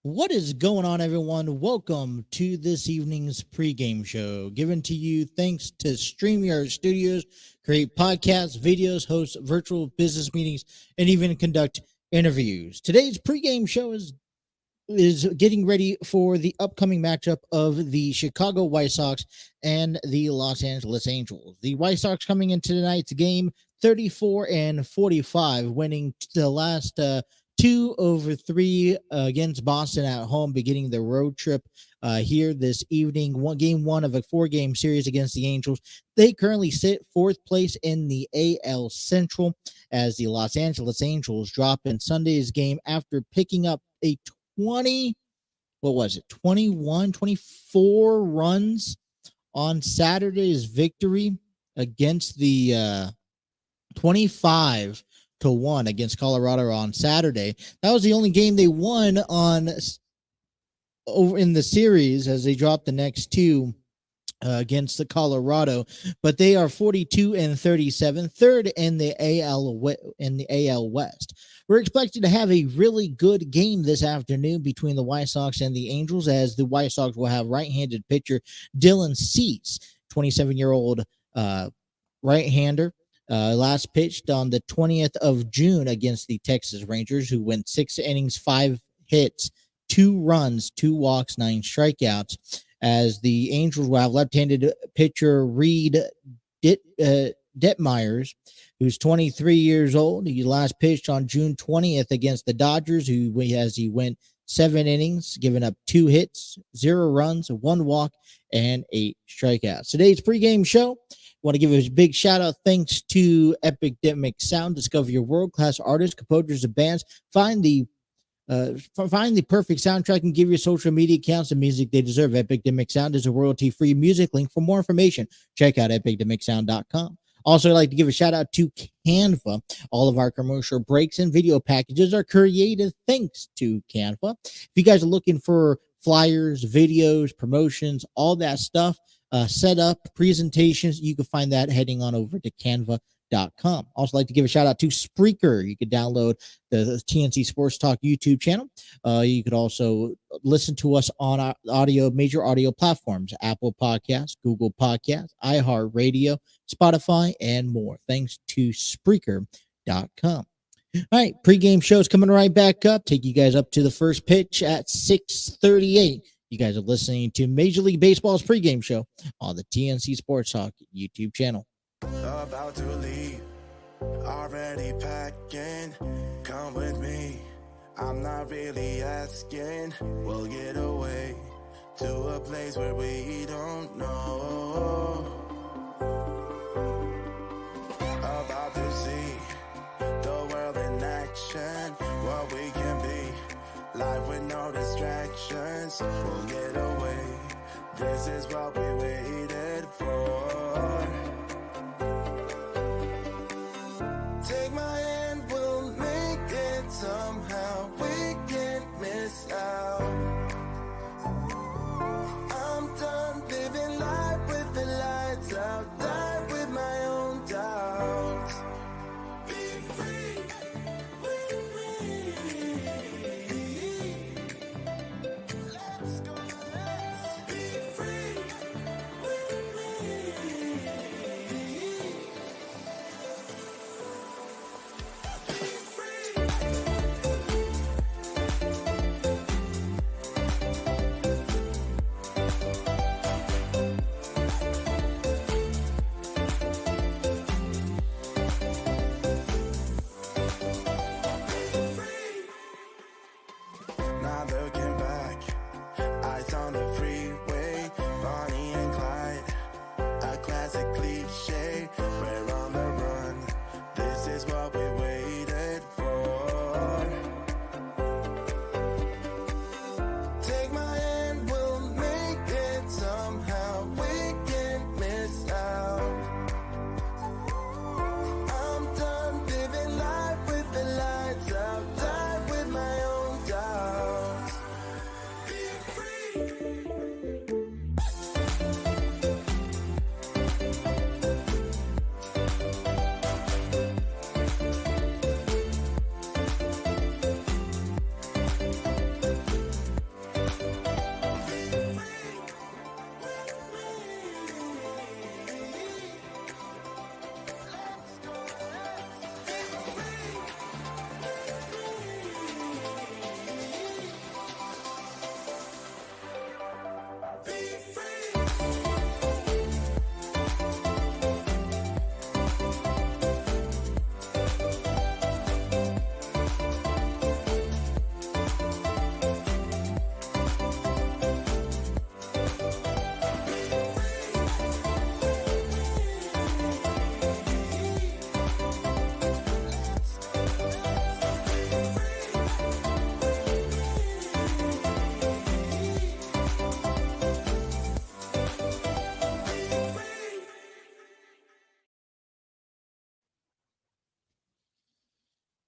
What is going on, everyone? Welcome to this evening's pregame show, given to you thanks to StreamYard Studios, create podcasts, videos, host virtual business meetings, and even conduct interviews. Today's pregame show is getting ready for the upcoming matchup of the Chicago White Sox and the Los Angeles Angels. The White Sox coming into tonight's game 34-45, winning the last 2/3 against Boston at home, beginning the road trip here this evening. Game one of a 4-game series against the Angels. They currently sit fourth place in the AL Central as the Los Angeles Angels drop in Sunday's game after picking up a 24 runs on Saturday's victory against the 25-1 against Colorado on Saturday. That was the only game they won on over in the series, as they dropped the next two against the Colorado, but they are 42-37, third in the AL West. We're expected to have a really good game this afternoon between the White Sox and the Angels, as the White Sox will have right-handed pitcher Dylan Cease, 27-year-old right-hander. Last pitched on the 20th of June against the Texas Rangers, who went 6 innings, 5 hits, 2 runs, 2 walks, 9 strikeouts. As the Angels will have left-handed pitcher Reid Detmers, who's 23 years old. He last pitched on June 20th against the Dodgers, he went 7 innings, giving up 2 hits, 0 runs, 1 walk, and 8 strikeouts. Today's pregame show, I want to give a big shout out thanks to Epic Demic Sound. Discover your world-class artists, composers, and bands. Find the perfect soundtrack and give your social media accounts the music they deserve. Epic Demic Sound is a royalty-free music link. For more information, check out epicdemicsound.com. Also, I'd like to give a shout out to Canva. All of our commercial breaks and video packages are created thanks to Canva. If you guys are looking for flyers, videos, promotions, all that stuff, set up presentations, you can find that heading on over to Canva.com. Also like to give a shout out to Spreaker. You could download the TNC Sports Talk YouTube channel. You could also listen to us on our major audio platforms: Apple Podcasts, Google Podcasts, iHeartRadio, Spotify, and more, thanks to Spreaker.com. All right, pregame show's coming right back up. Take you guys up to the first pitch at 6:38. You guys are listening to Major League Baseball's pregame show on the TNC Sports Talk YouTube channel. About to leave, already packing. Come with me, I'm not really asking. We'll get away to a place where we don't know. About to see the world in action, what we can be. Life with no distractions, we'll get away. This is what we waited for. Take my hand, we'll make it somehow. We can't miss out. I'm done living life with the lights out. Die with my own doubts. Be free with me. Let's go, let's be free with me.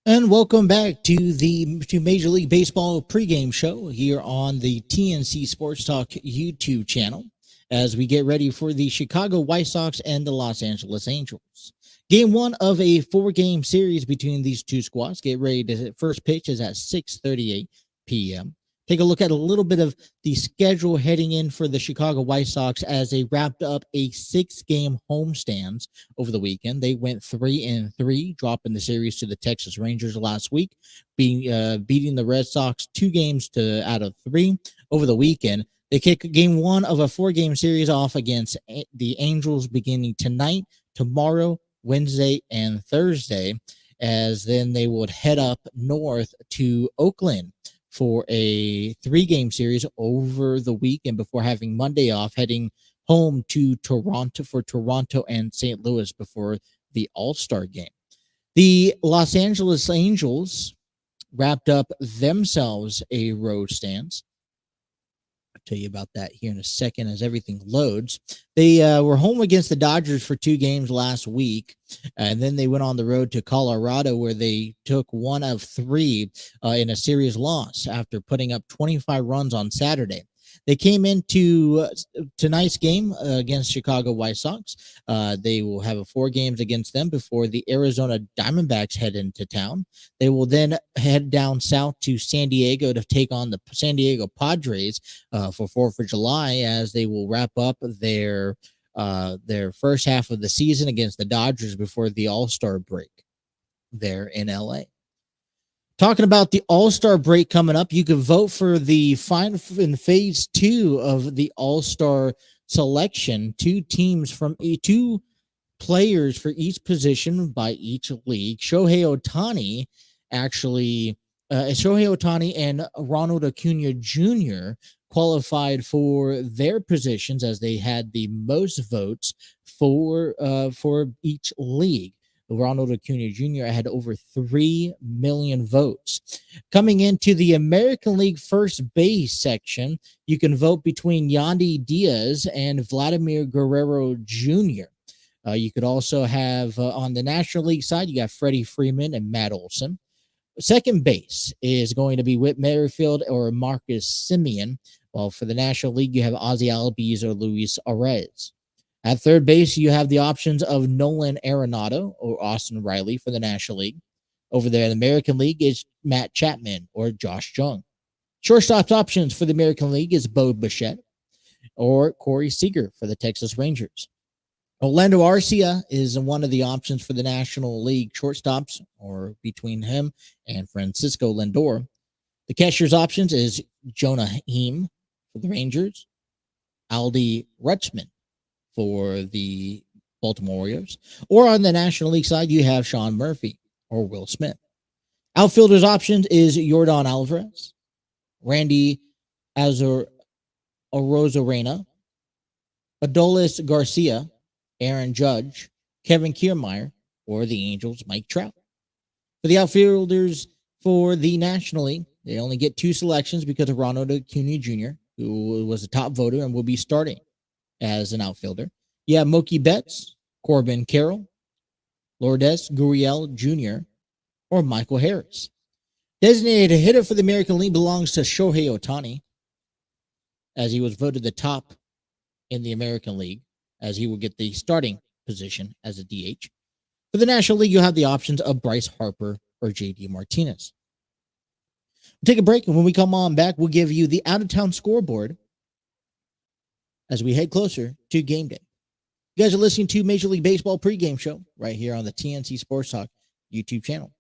And welcome back to the Major League Baseball pregame show here on the TNC Sports Talk YouTube channel as we get ready for the Chicago White Sox and the Los Angeles Angels. Game one of a four-game series between these two squads. Get ready to first pitch is at 6:38 p.m. Take a look at a little bit of the schedule heading in for the Chicago White Sox as they wrapped up a six-game homestands over the weekend. They went 3-3, dropping the series to the Texas Rangers last week, beating the Red Sox 2 games out of 3 over the weekend. They kick game one of a 4-game series off against the Angels beginning tonight, tomorrow, Wednesday, and Thursday, as then they would head up north to Oakland for a 3-game series over the weekend before having Monday off, heading home to Toronto and St. Louis before the All-Star game. The Los Angeles Angels wrapped up themselves a road stance. I'll tell you about that here in a second as everything loads. They were home against the Dodgers for 2 games last week, and then they went on the road to Colorado where they took 1 of 3 in a series loss after putting up 25 runs on Saturday. They came into tonight's game against Chicago White Sox. They will have 4 games against them before the Arizona Diamondbacks head into town. They will then head down south to San Diego to take on the San Diego Padres for 4th of July as they will wrap up their first half of the season against the Dodgers before the All-Star break there in LA. Talking about the All-Star break coming up, you can vote for the final in phase 2 of the All-Star selection. 2 teams from 2 players for each position by each league. Shohei Ohtani and Ronald Acuna Jr. qualified for their positions as they had the most votes for each league. Ronald Acuna Jr. had over 3 million votes. Coming into the American League first base section, you can vote between Yandy Diaz and Vladimir Guerrero Jr. You could also have on the National League side, you got Freddie Freeman and Matt Olson. Second base is going to be Whit Merrifield or Marcus Semien, while for the National League, you have Ozzy Albies or Luis Arraez. At third base, you have the options of Nolan Arenado or Austin Riley for the National League. Over there in the American League is Matt Chapman or Josh Jung. Shortstop options for the American League is Bo Bichette or Corey Seager for the Texas Rangers. Orlando Arcia is one of the options for the National League shortstops, or between him and Francisco Lindor. The catcher's options is Jonah Heim for the Rangers, Aldi Rutschman for the Baltimore Orioles, or on the National League side, you have Sean Murphy or Will Smith. Outfielders options is Yordan Alvarez, Randy Arozarena, Adolis Garcia, Aaron Judge, Kevin Kiermaier, or the Angels' Mike Trout. For the outfielders for the National League, they only get 2 selections because of Ronald Acuna Jr., who was the top voter and will be starting as an outfielder. You have Mookie Betts, Corbin Carroll, Lourdes Gurriel Jr., or Michael Harris. Designated hitter for the American League belongs to Shohei Ohtani, as he was voted the top in the American League, as he will get the starting position as a DH. For the National League, you'll have the options of Bryce Harper or JD Martinez. We'll take a break, and when we come on back, we'll give you the out-of-town scoreboard as we head closer to game day. You guys are listening to Major League Baseball pregame show right here on the TNC Sports Talk YouTube channel.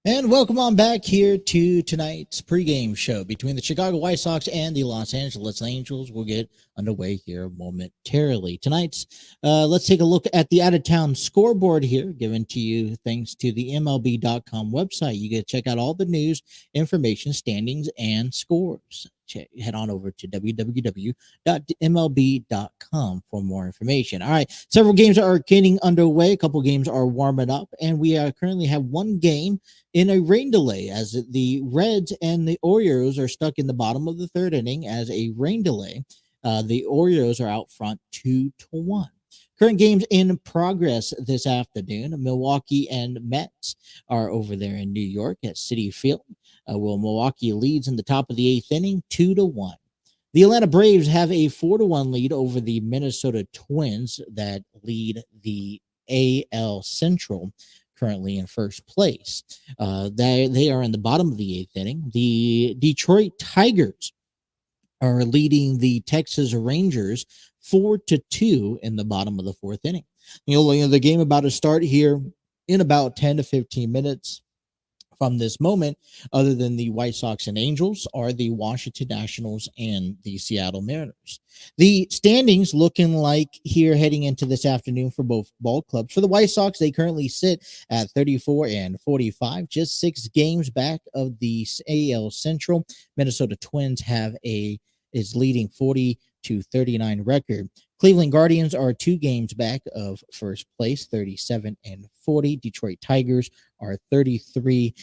And welcome on back here to tonight's pregame show between the Chicago White Sox and the Los Angeles Angels. We'll get underway here momentarily. Tonight's, let's take a look at the out-of-town scoreboard here, given to you thanks to the MLB.com website. You get to check out all the news, information, standings, and scores. Head on over to www.mlb.com for more information. All right, several games are getting underway. A couple games are warming up, and we currently have one game in a rain delay as the Reds and the Orioles are stuck in the bottom of the third inning as a rain delay. The Orioles are out front 2-1. Current games in progress this afternoon. Milwaukee and Mets are over there in New York at Citi Field. Milwaukee leads in the top of the eighth inning 2-1. The Atlanta Braves have a 4-1 lead over the Minnesota Twins that lead the AL Central, currently in first place. They are in the bottom of the eighth inning. The Detroit Tigers are leading the Texas Rangers 4-2 in the bottom of the fourth inning. The game about to start here in about 10 to 15 minutes. From this moment, other than the White Sox and Angels, are the Washington Nationals and the Seattle Mariners. The standings looking like here heading into this afternoon for both ball clubs. For the White Sox, they currently sit at 34-45, just 6 games back of the AL Central. Minnesota Twins is leading 40-39 record. Cleveland Guardians are 2 games back of first place, 37-40. Detroit Tigers are 33-43,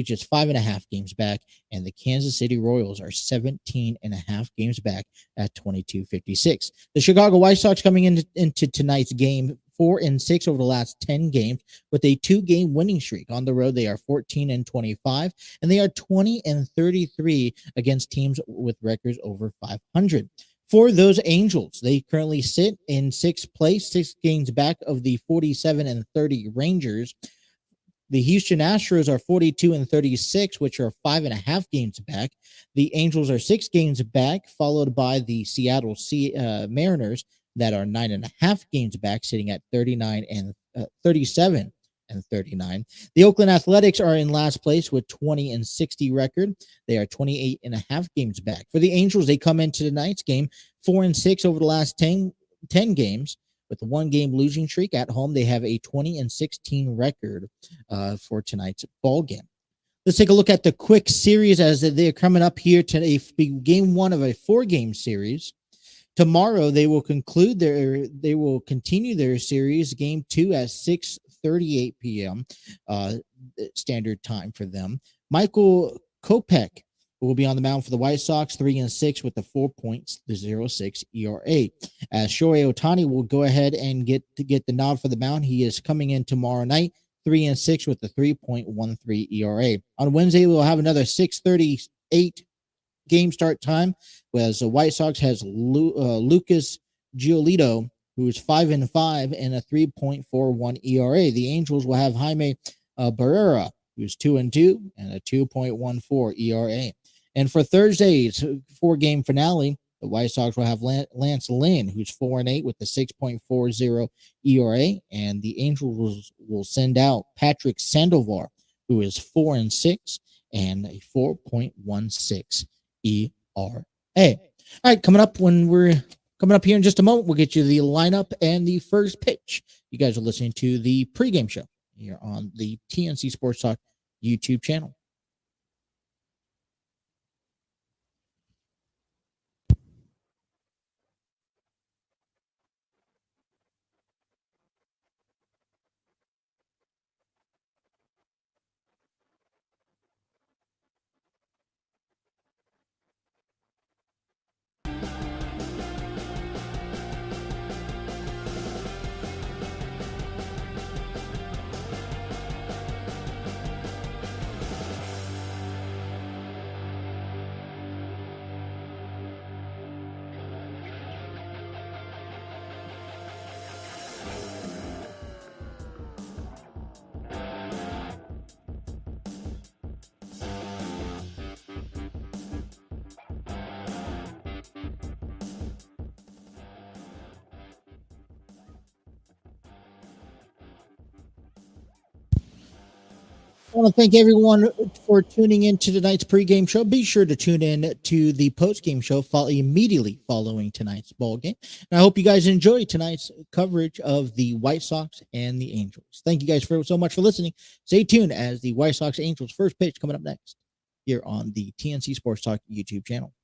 just 5.5 games back. And the Kansas City Royals are 17.5 games back at 22-56. The Chicago White Sox coming into tonight's game 4-6 over the last 10 games with a 2-game winning streak. On the road, they are 14-25, and they are 20-33 against teams with records over 500. For those Angels, they currently sit in 6th place, 6 games back of the 47-30 Rangers. The Houston Astros are 42-36, which are 5.5 games back. The Angels are 6 games back, followed by the Seattle Mariners that are 9.5 games back, sitting at 37-39. The Oakland Athletics are in last place with 20-60 record. They are 28.5 games back. For the Angels, they come into tonight's game 4-6 over the last 10 games with a 1-game losing streak. At home, they have a 20-16 record for tonight's ball game. Let's take a look at the quick series as they're coming up here to game 1 of a 4-game series. Tomorrow, they will continue their series, game 2 at 6:38 p.m. Standard time for them. Michael Kopech will be on the mound for the White Sox, 3-6 with a 4.06 ERA. As Shohei Ohtani will go ahead and get the nod for the mound. He is coming in tomorrow night, 3-6 with a 3.13 ERA. On Wednesday, we'll have another 6:38 game start time, whereas the White Sox has Lucas Giolito, who is 5-5 and a 3.41 ERA. The Angels will have Jaime Barrera, who's 2-2 and a 2.14 ERA. And for Thursday's 4-game finale, the White Sox will have Lance Lynn, who's 4-8 with a 6.40 ERA, and the Angels will send out Patrick Sandoval, who is 4-6 and a 4.16 ERA. All right, coming up here in just a moment, we'll get you the lineup and the first pitch. You guys are listening to the pregame show here on the TNC Sports Talk YouTube channel. I want to thank everyone for tuning in to tonight's pregame show. Be sure to tune in to the postgame show immediately following tonight's ball game. And I hope you guys enjoy tonight's coverage of the White Sox and the Angels. Thank you guys so much for listening. Stay tuned as the White Sox Angels first pitch coming up next here on the TNC Sports Talk YouTube channel.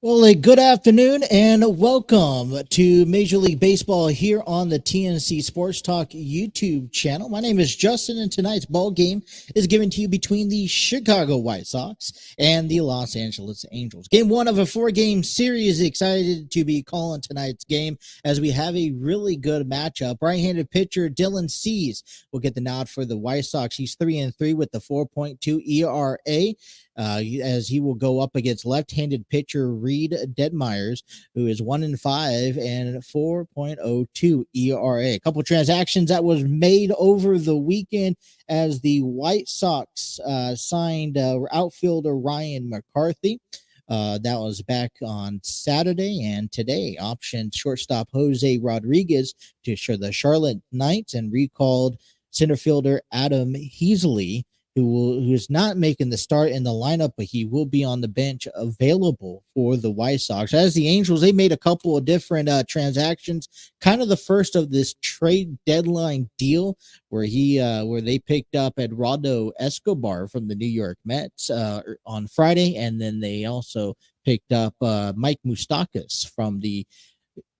Well, a good afternoon and welcome to Major League Baseball here on the TNC Sports Talk YouTube channel. My name is Justin, and tonight's ball game is given to you between the Chicago White Sox and the Los Angeles Angels. Game one of a four-game series. Excited to be calling tonight's game as we have a really good matchup. Right-handed pitcher Dylan Cease will get the nod for the White Sox. He's 3-3 with the 4.2 ERA. As he will go up against left-handed pitcher Reid Detmers, who is 1-5 and 4.02 ERA. A couple transactions that was made over the weekend as the White Sox signed outfielder Ryan McCarthy. That was back on Saturday, and today optioned shortstop Jose Rodriguez to the Charlotte Knights and recalled center fielder Adam Heasley, who is not making the start in the lineup, but he will be on the bench available for the White Sox. As the Angels, they made a couple of different transactions, kind of the first of this trade deadline deal where they picked up Eduardo Escobar from the New York Mets on Friday, and then they also picked up Mike Moustakas from the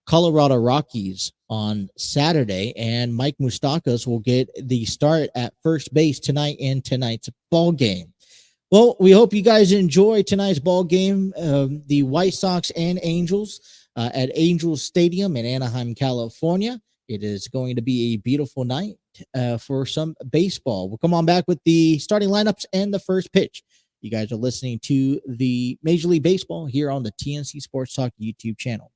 Colorado Rockies on Saturday, and Mike Moustakas will get the start at first base tonight in tonight's ball game. Well, we hope you guys enjoy tonight's ball game, the White Sox and Angels at Angels Stadium in Anaheim, California. It is going to be a beautiful night for some baseball. We'll come on back with the starting lineups and the first pitch. You guys are listening to the Major League Baseball here on the TNC Sports Talk YouTube channel.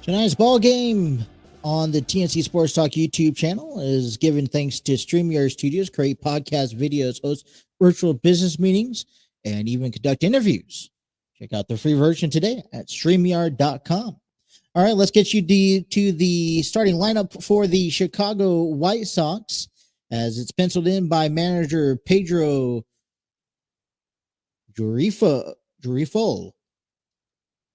Tonight's ball game on the TNC Sports Talk YouTube channel is given thanks to StreamYard Studios, create podcast videos, host virtual business meetings, and even conduct interviews. Check out the free version today at StreamYard.com. All right, let's get you to the starting lineup for the Chicago White Sox, as it's penciled in by manager Pedro Jurifo.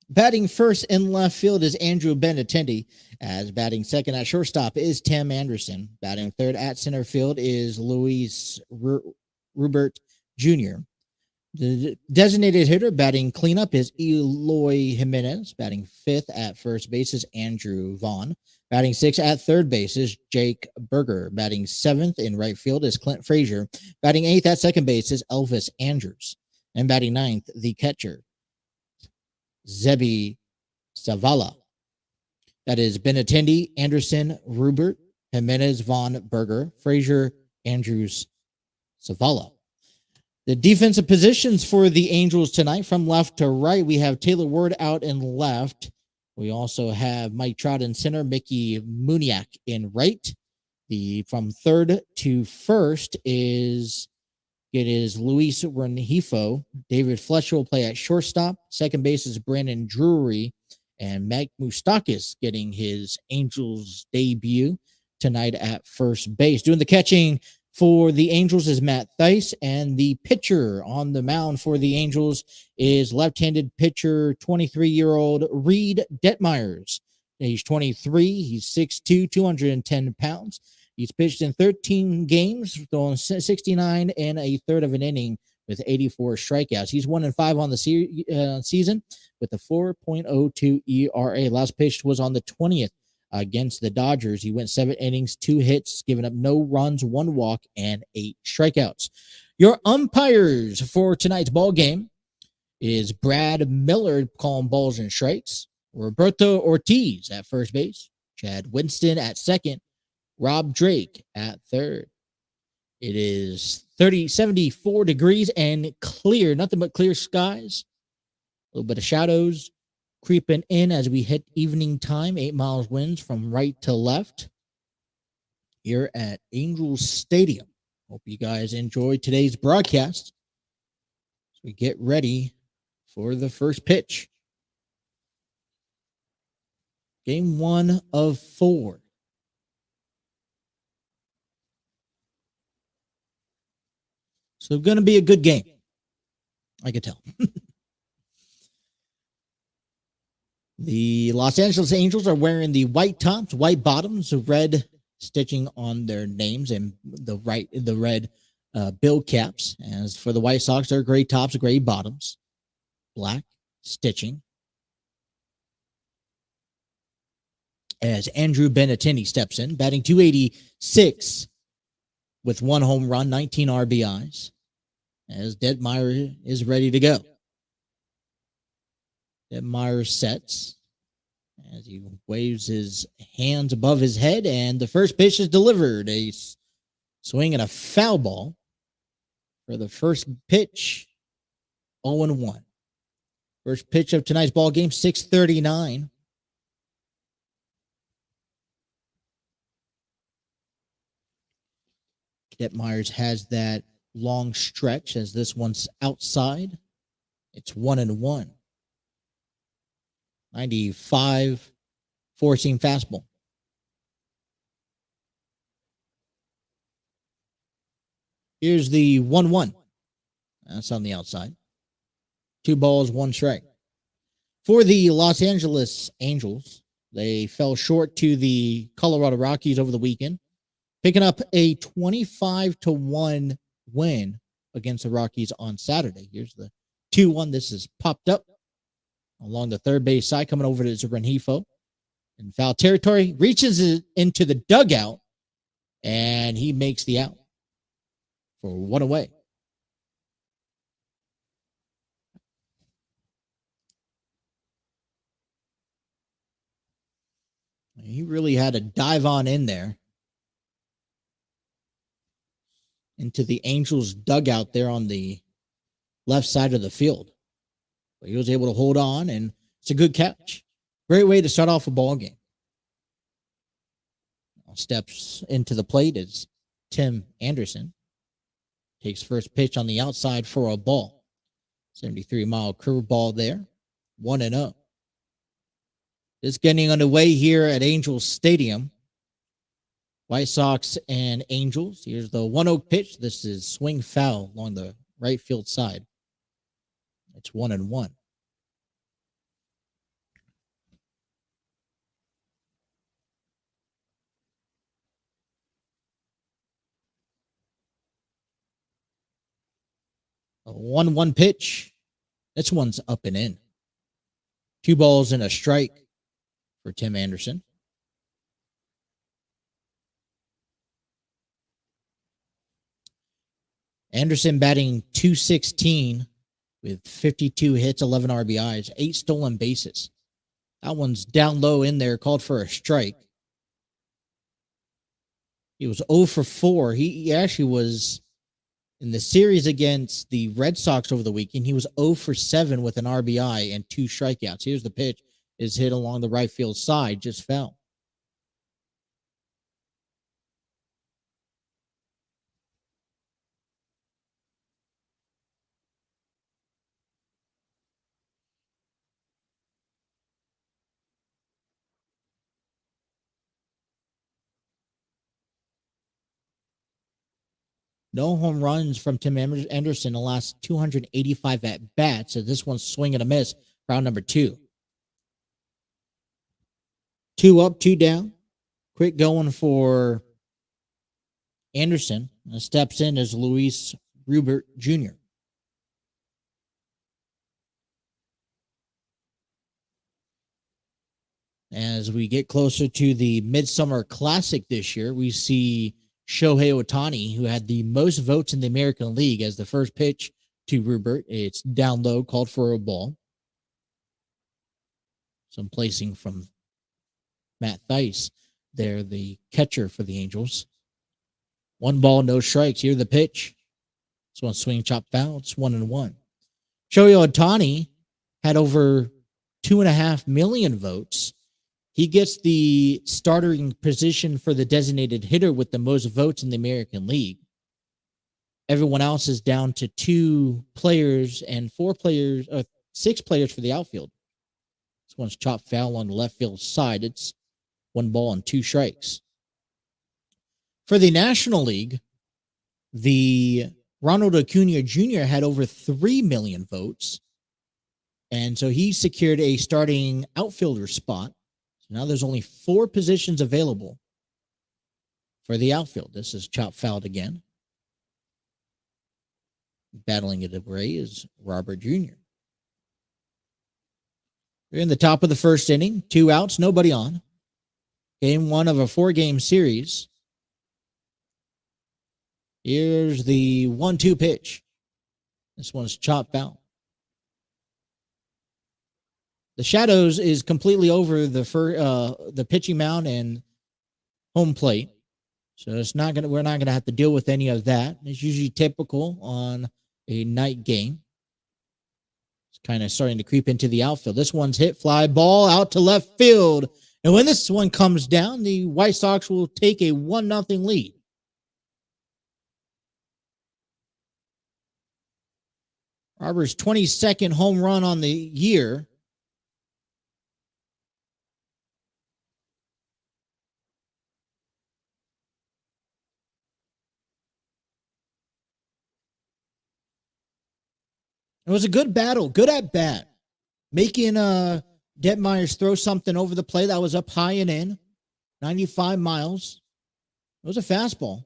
Batting first in left field is Andrew Benintendi, as batting second at shortstop is Tim Anderson. Batting third at center field is Luis Robert Jr. The designated hitter batting cleanup is Eloy Jimenez. Batting fifth at first base is Andrew Vaughn. Batting sixth at third base is Jake Berger. Batting seventh in right field is Clint Frazier. Batting eighth at second base is Elvis Andrews. And batting ninth, the catcher, Zebi Savala. That is Benintendi, Anderson, Rubert, Jimenez, Vaughn, Berger, Frazier, Andrews, Savala. The defensive positions for the Angels tonight, from left to right, we have Taylor Ward out in left. We also have Mike Trout in center, Mickey Muniak in right. From third to first is Luis Rengifo. David Fletcher will play at shortstop. Second base is Brandon Drury, and Mike Moustakas getting his Angels debut tonight at first base. Doing the catching for the Angels is Matt Thaiss, and the pitcher on the mound for the Angels is left-handed pitcher, 23-year-old Reid Detmers. He's 23. He's 6'2", 210 pounds. He's pitched in 13 games, throwing 69 and a third of an inning with 84 strikeouts. He's 1-5 on the season with a 4.02 ERA. Last pitch was on the 20th against the Dodgers. He went 7 innings, 2 hits, giving up no runs, 1 walk, and 8 strikeouts. Your umpires for tonight's ball game is Brad Miller calling balls and strikes, Roberto Ortiz at first base, Chad Winston at second, Rob Drake at third. It is 74 degrees and clear, nothing but clear skies. A little bit of shadows creeping in as we hit evening time. 8 miles winds from right to left here at Angels Stadium. Hope you guys enjoyed today's broadcast. So we get ready for the first pitch. Game 1 of 4. So going to be a good game. I can tell. The Los Angeles Angels are wearing the white tops, white bottoms, red stitching on their names, and the red bill caps. As for the White Sox, they're gray tops, gray bottoms, black stitching. As Andrew Benintendi steps in, batting .286 with 1 home run, 19 RBIs. As Detmers is ready to go. Detmers sets as he waves his hands above his head, and the first pitch is delivered. A swing and a foul ball for the first pitch, 0-1. First pitch of tonight's ball game, 6:39. Detmers has that long stretch as this one's outside. It's 1-1. 95 4-seam fastball. Here's the 1-1. That's on the outside. 2 balls, 1 strike. For the Los Angeles Angels, they fell short to the Colorado Rockies over the weekend, picking up a 25-1 win against the Rockies on Saturday. Here's the 2-1. This is popped up along the third base side, coming over to Rengifo in foul territory, reaches it into the dugout, and he makes the out for 1 away. He really had to dive on in there into the Angels dugout there on the left side of the field. But he was able to hold on, and it's a good catch. Great way to start off a ball game. Steps into the plate is Tim Anderson. Takes first pitch on the outside for a ball. 73-mile curveball there. 1-0. Just getting underway here at Angels Stadium. White Sox and Angels. Here's the 1-0 pitch. This is swing foul along the right field side. It's 1-1. A 1-1 pitch. This one's up and in. 2 balls and a strike for Tim Anderson. Anderson batting .216 with 52 hits, 11 RBIs, 8 stolen bases. That one's down low in there, called for a strike. He was 0 for 4. He actually was in the series against the Red Sox over the weekend. He was 0 for 7 with an RBI and 2 strikeouts. Here's the pitch. Is hit along the right field side, just fell. No home runs from Tim Anderson in the last 285 at bats. So this one's swing and a miss. Round number 2. 2 up, 2 down. Quick going for Anderson. Steps in as Luis Robert Jr. As we get closer to the Midsummer Classic this year, we see Shohei Ohtani, who had the most votes in the American League, as the first pitch to Robert. It's down low, called for a ball. Some placing from Matt Theis there, the catcher for the Angels. 1 ball, no strikes. Here the pitch. This one swing, chop, foul. It's 1-1. Shohei Ohtani had over 2.5 million votes. He gets the starting position for the designated hitter with the most votes in the American League. Everyone else is down to 2 players and 6 players for the outfield. This one's chopped foul on the left field side. It's 1 ball and 2 strikes. For the National League, the Ronald Acuna Jr. had over 3 million votes. And so he secured a starting outfielder spot. So now there's only 4 positions available for the outfield. This is chopped fouled again. Battling it away is Robert Jr. We're in the top of the first inning. 2 outs, nobody on. Game 1 of a 4-game series. Here's the 1-2 pitch. This one's chopped foul. The shadows is completely over the pitching mound and home plate. So we're not gonna have to deal with any of that. It's usually typical on a night game. It's kind of starting to creep into the outfield. This one's hit, fly ball out to left field. And when this one comes down, the White Sox will take a 1-0 lead. Robert's 22nd home run on the year. It was a good battle, good at bat. Making Detmers throw something over the plate that was up high and in. 95 miles. It was a fastball.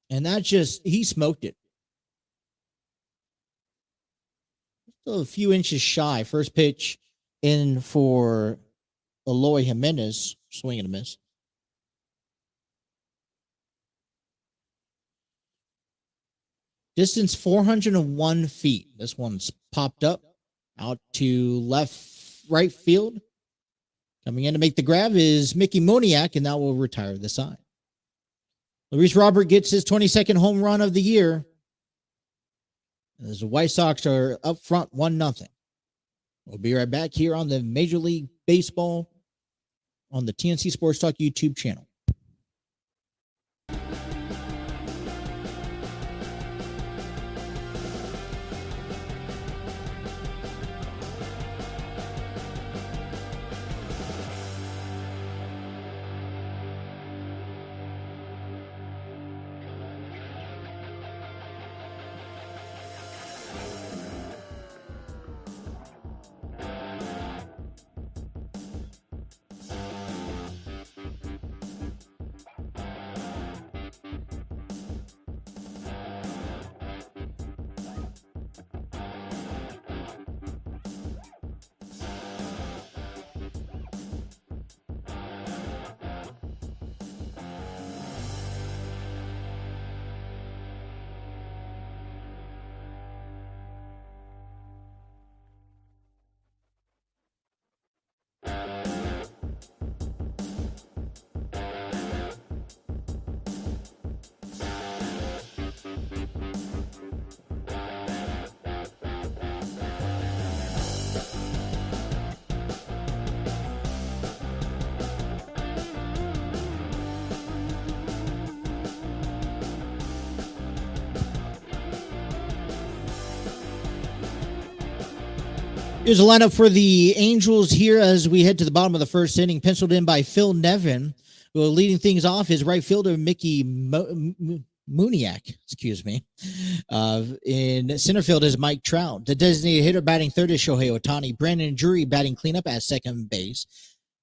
And he smoked it. Still a few inches shy. First pitch in for Eloy Jimenez. Swing and a miss. Distance 401 feet. This one's popped up out to right field. Coming in to make the grab is Mickey Moniak, and that will retire the side. Luis Robert gets his 22nd home run of the year. As the White Sox are up front 1-0. We'll be right back here on the Major League Baseball on the TNC Sports Talk YouTube channel. Here's a lineup for the Angels here as we head to the bottom of the first inning, penciled in by Phil Nevin. Well, leading things off is right fielder Mickey Muniak, excuse me. In center field is Mike Trout. The designated hitter batting third is Shohei Ohtani. Brandon Drury batting cleanup at second base.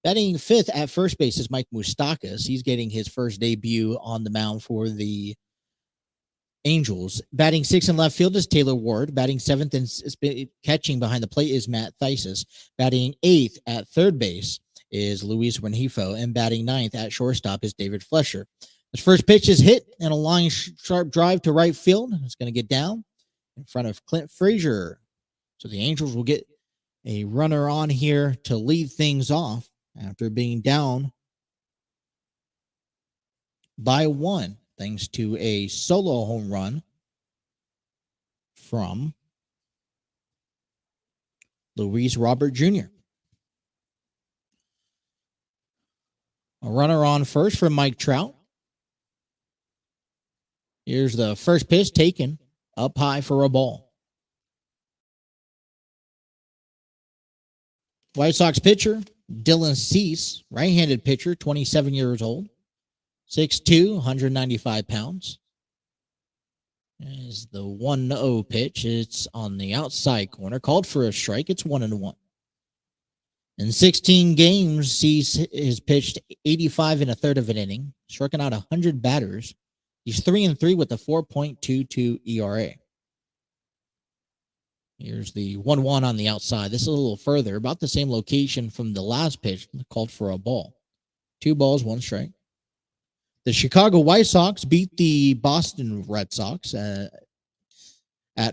Batting fifth at first base is Mike Moustakas. He's getting his first debut on the mound for the Angels. Batting sixth in left field is Taylor Ward. Batting seventh and catching behind the plate is Matt Thaisis. Batting eighth at third base is Luis Rengifo. And batting ninth at shortstop is David Flesher. His first pitch is hit and a line sharp drive to right field. It's going to get down in front of Clint Frazier. So the Angels will get a runner on here to lead things off after being down by one, thanks to a solo home run from Luis Robert Jr. A runner on first for Mike Trout. Here's the first pitch taken up high for a ball. White Sox pitcher Dylan Cease, right-handed pitcher, 27 years old, 6'2", 195 pounds. Is the 1-0 pitch. It's on the outside corner. Called for a strike. It's 1-1. In 16 games, Cease has pitched 85 and a third of an inning, striking out 100 batters. He's 3-3 with a 4.22 ERA. Here's the 1-1 on the outside. This is a little further, about the same location from the last pitch, called for a ball. 2 balls, 1 strike. The Chicago White Sox beat the Boston Red Sox at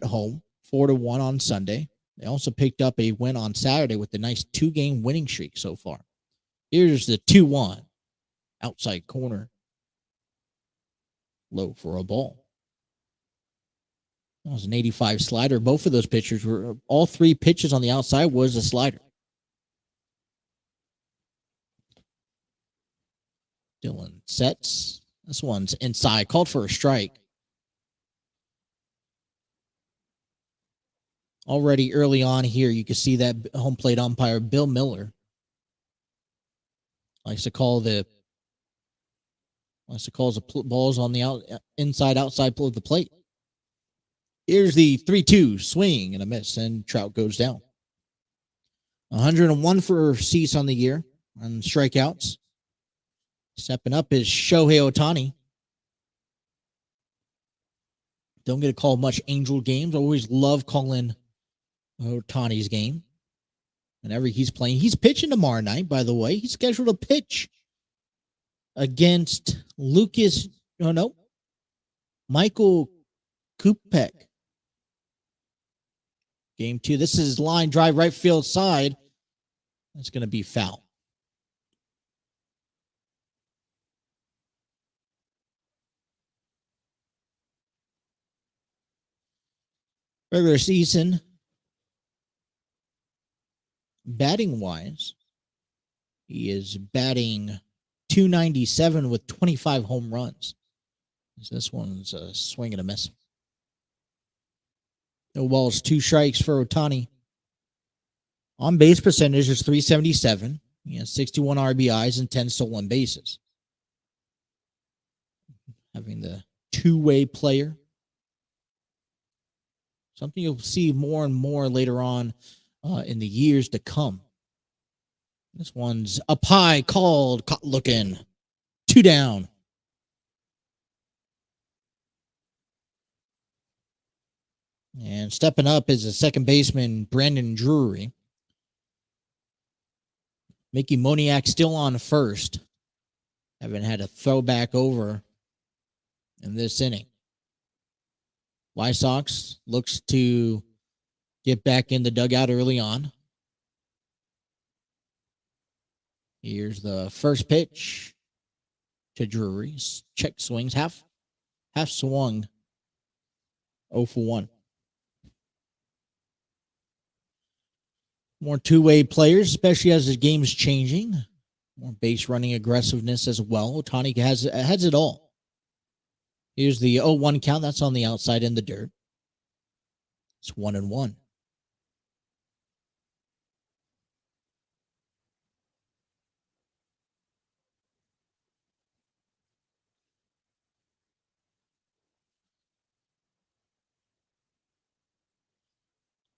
home, 4-1 on Sunday. They also picked up a win on Saturday with a nice 2-game winning streak so far. Here's the 2-1, outside corner, low for a ball. That was an 85 slider. Both of those pitchers were, all 3 pitches on the outside was a slider. Dylan sets. This one's inside. Called for a strike. Already early on here, you can see that home plate umpire, Bill Miller, likes to call the balls on the inside, outside of the plate. Here's the 3-2 swing and a miss, and Trout goes down. 101 for Cease on the year on strikeouts. Stepping up is Shohei Ohtani. Don't get to call much Angel games. Always love calling Ohtani's game whenever he's playing. He's pitching tomorrow night, by the way. He's scheduled to pitch against Michael Kupek. Game 2. This is line drive right field side. That's going to be foul. Regular season Batting wise, he is batting .297 with 25 home runs. So this one's a swing and a miss. No balls, 2 strikes for Ohtani. On base percentage is .377. He has 61 RBIs and 10 stolen bases. Having the two-way player. Something you'll see more and more later on in the years to come. This one's up high, called, caught looking. 2 down. And stepping up is a second baseman, Brandon Drury. Mickey Moniak still on first. Haven't had a throwback over in this inning. White Sox looks to get back in the dugout early on. Here's the first pitch to Drury. Check swings, half swung. 0 for 1. More two-way players, especially as the game's changing. More base running aggressiveness as well. Ohtani has it all. Here's the 0-1 count. That's on the outside in the dirt. It's 1-1.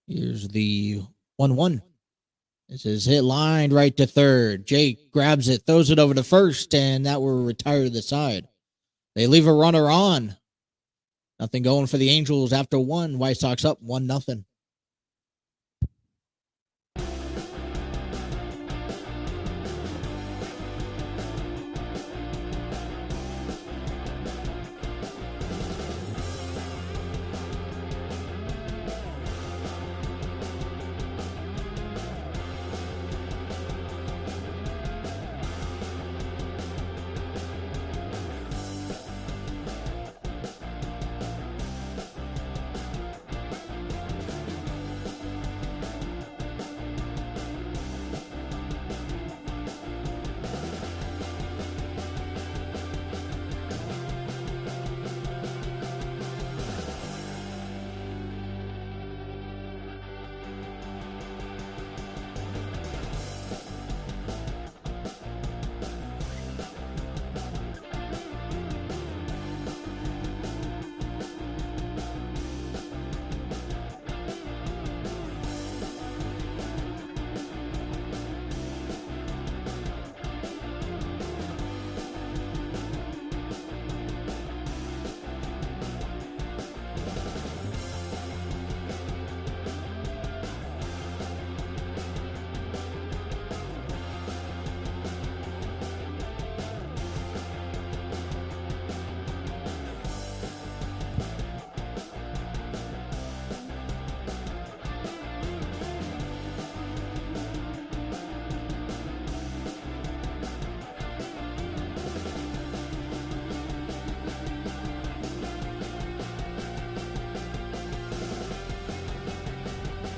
Here's the 1-1. This is hit lined right to third. Jake grabs it, throws it over to first, and that will retire the side. They leave a runner on. Nothing going for the Angels after 1. White Sox up 1-0.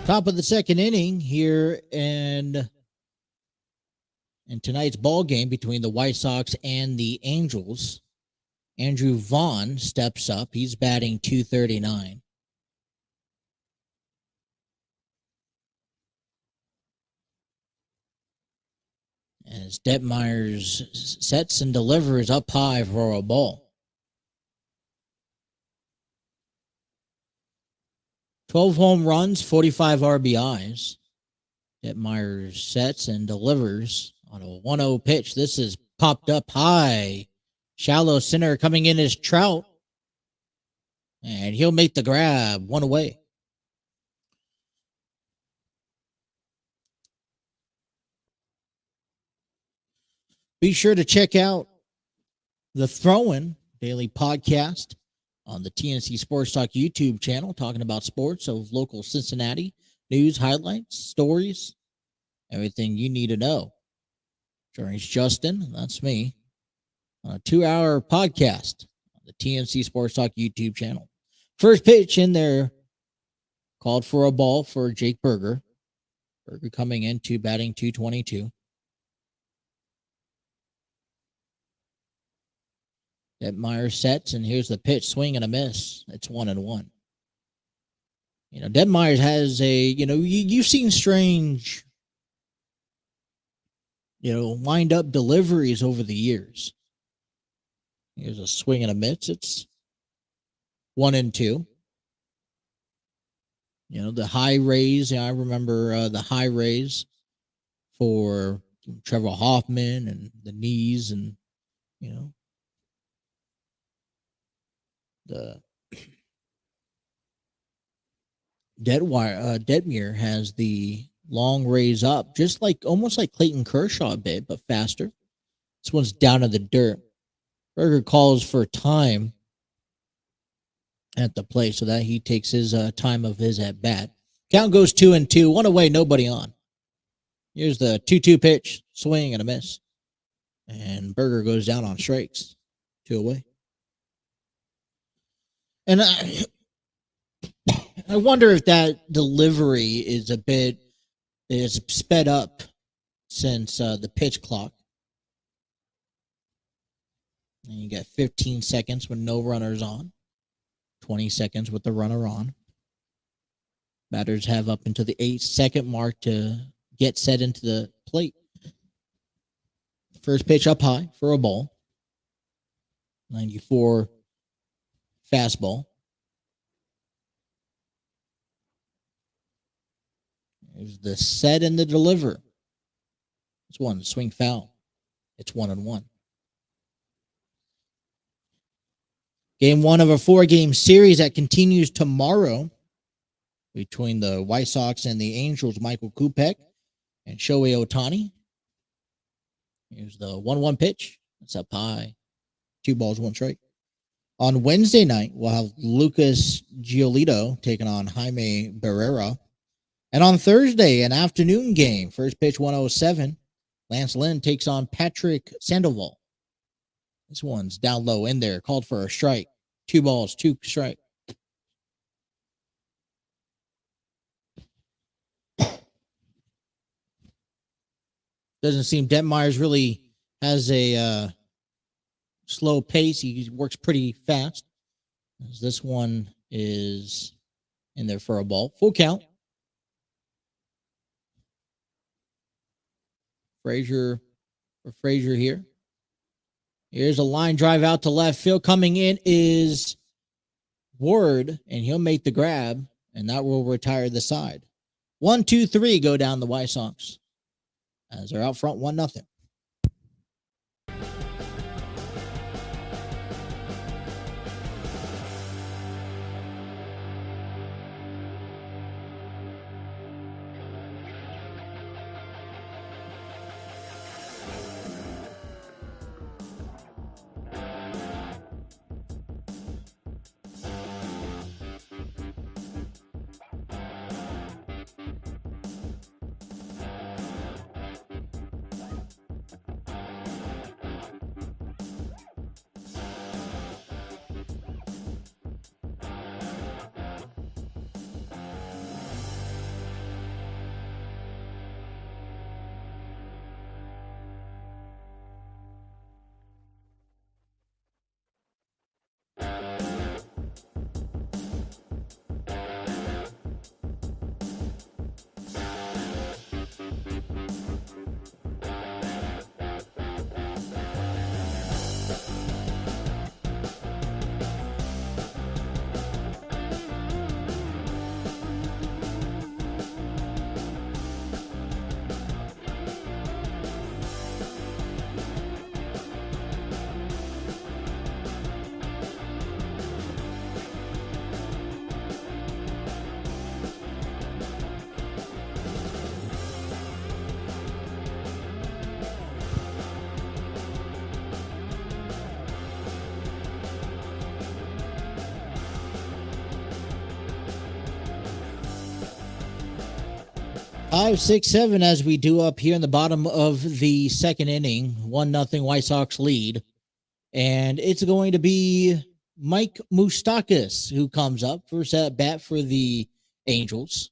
Top of the second inning here in tonight's ball game between the White Sox and the Angels. Andrew Vaughn steps up. He's batting .239. As Detmers sets and delivers up high for a ball. 12 home runs, 45 RBIs. Detmers sets and delivers on a 1-0 pitch. This is popped up high. Shallow center coming in is Trout. And he'll make the grab. 1 away. Be sure to check out the Throw-In Daily Podcast on the TNC Sports Talk YouTube channel, talking about sports of local Cincinnati, news, highlights, stories, everything you need to know. Joins Justin, that's me, on a 2-hour podcast on the TNC Sports Talk YouTube channel. First pitch in there, called for a ball for Jake Berger. Berger coming into batting 222. Detmers sets, and here's the pitch, swing and a miss. It's 1-1. Detmers has you've seen strange, wind up deliveries over the years. Here's a swing and a miss. It's 1-2. The high raise. I remember the high raise for Trevor Hoffman and the knees, and the Detmer has the long raise up, just almost like Clayton Kershaw a bit, but faster. This one's down in the dirt. Berger calls for time at the plate so that he takes his time of his at bat. Count goes 2-2. One away, nobody on. Here's the 2-2 pitch, swing and a miss. And Berger goes down on strikes. 2 away. And I wonder if that delivery is sped up since the pitch clock. And you got 15 seconds with no runners on. 20 seconds with the runner on. Batters have up until the 8-second mark to get set into the plate. First pitch up high for a ball. 94 fastball. There's the set and the deliver. It's one swing foul. It's 1-1. Game 1 of a 4-game series that continues tomorrow between the White Sox and the Angels. Michael Kupek and Shohei Ohtani. Here's the 1-1 pitch. It's up high. 2 balls, 1 strike. On Wednesday night, we'll have Lucas Giolito taking on Jaime Barrera. And on Thursday, an afternoon game. First pitch 107. Lance Lynn takes on Patrick Sandoval. This one's down low in there. Called for a strike. 2 balls, 2 strike. Doesn't seem Detmers really has a slow pace. He works pretty fast. This one is in there for a ball. Full count. Frazier here. Here's a line drive out to left field. Coming in is Ward, and he'll make the grab, and that will retire the side. 1, 2, 3 go down the White Sox as they're out front 1-0. 5, 6, 7 as we do up here in the bottom of the second inning. 1-0 White Sox lead. And it's going to be Mike Moustakas who comes up first at bat for the Angels.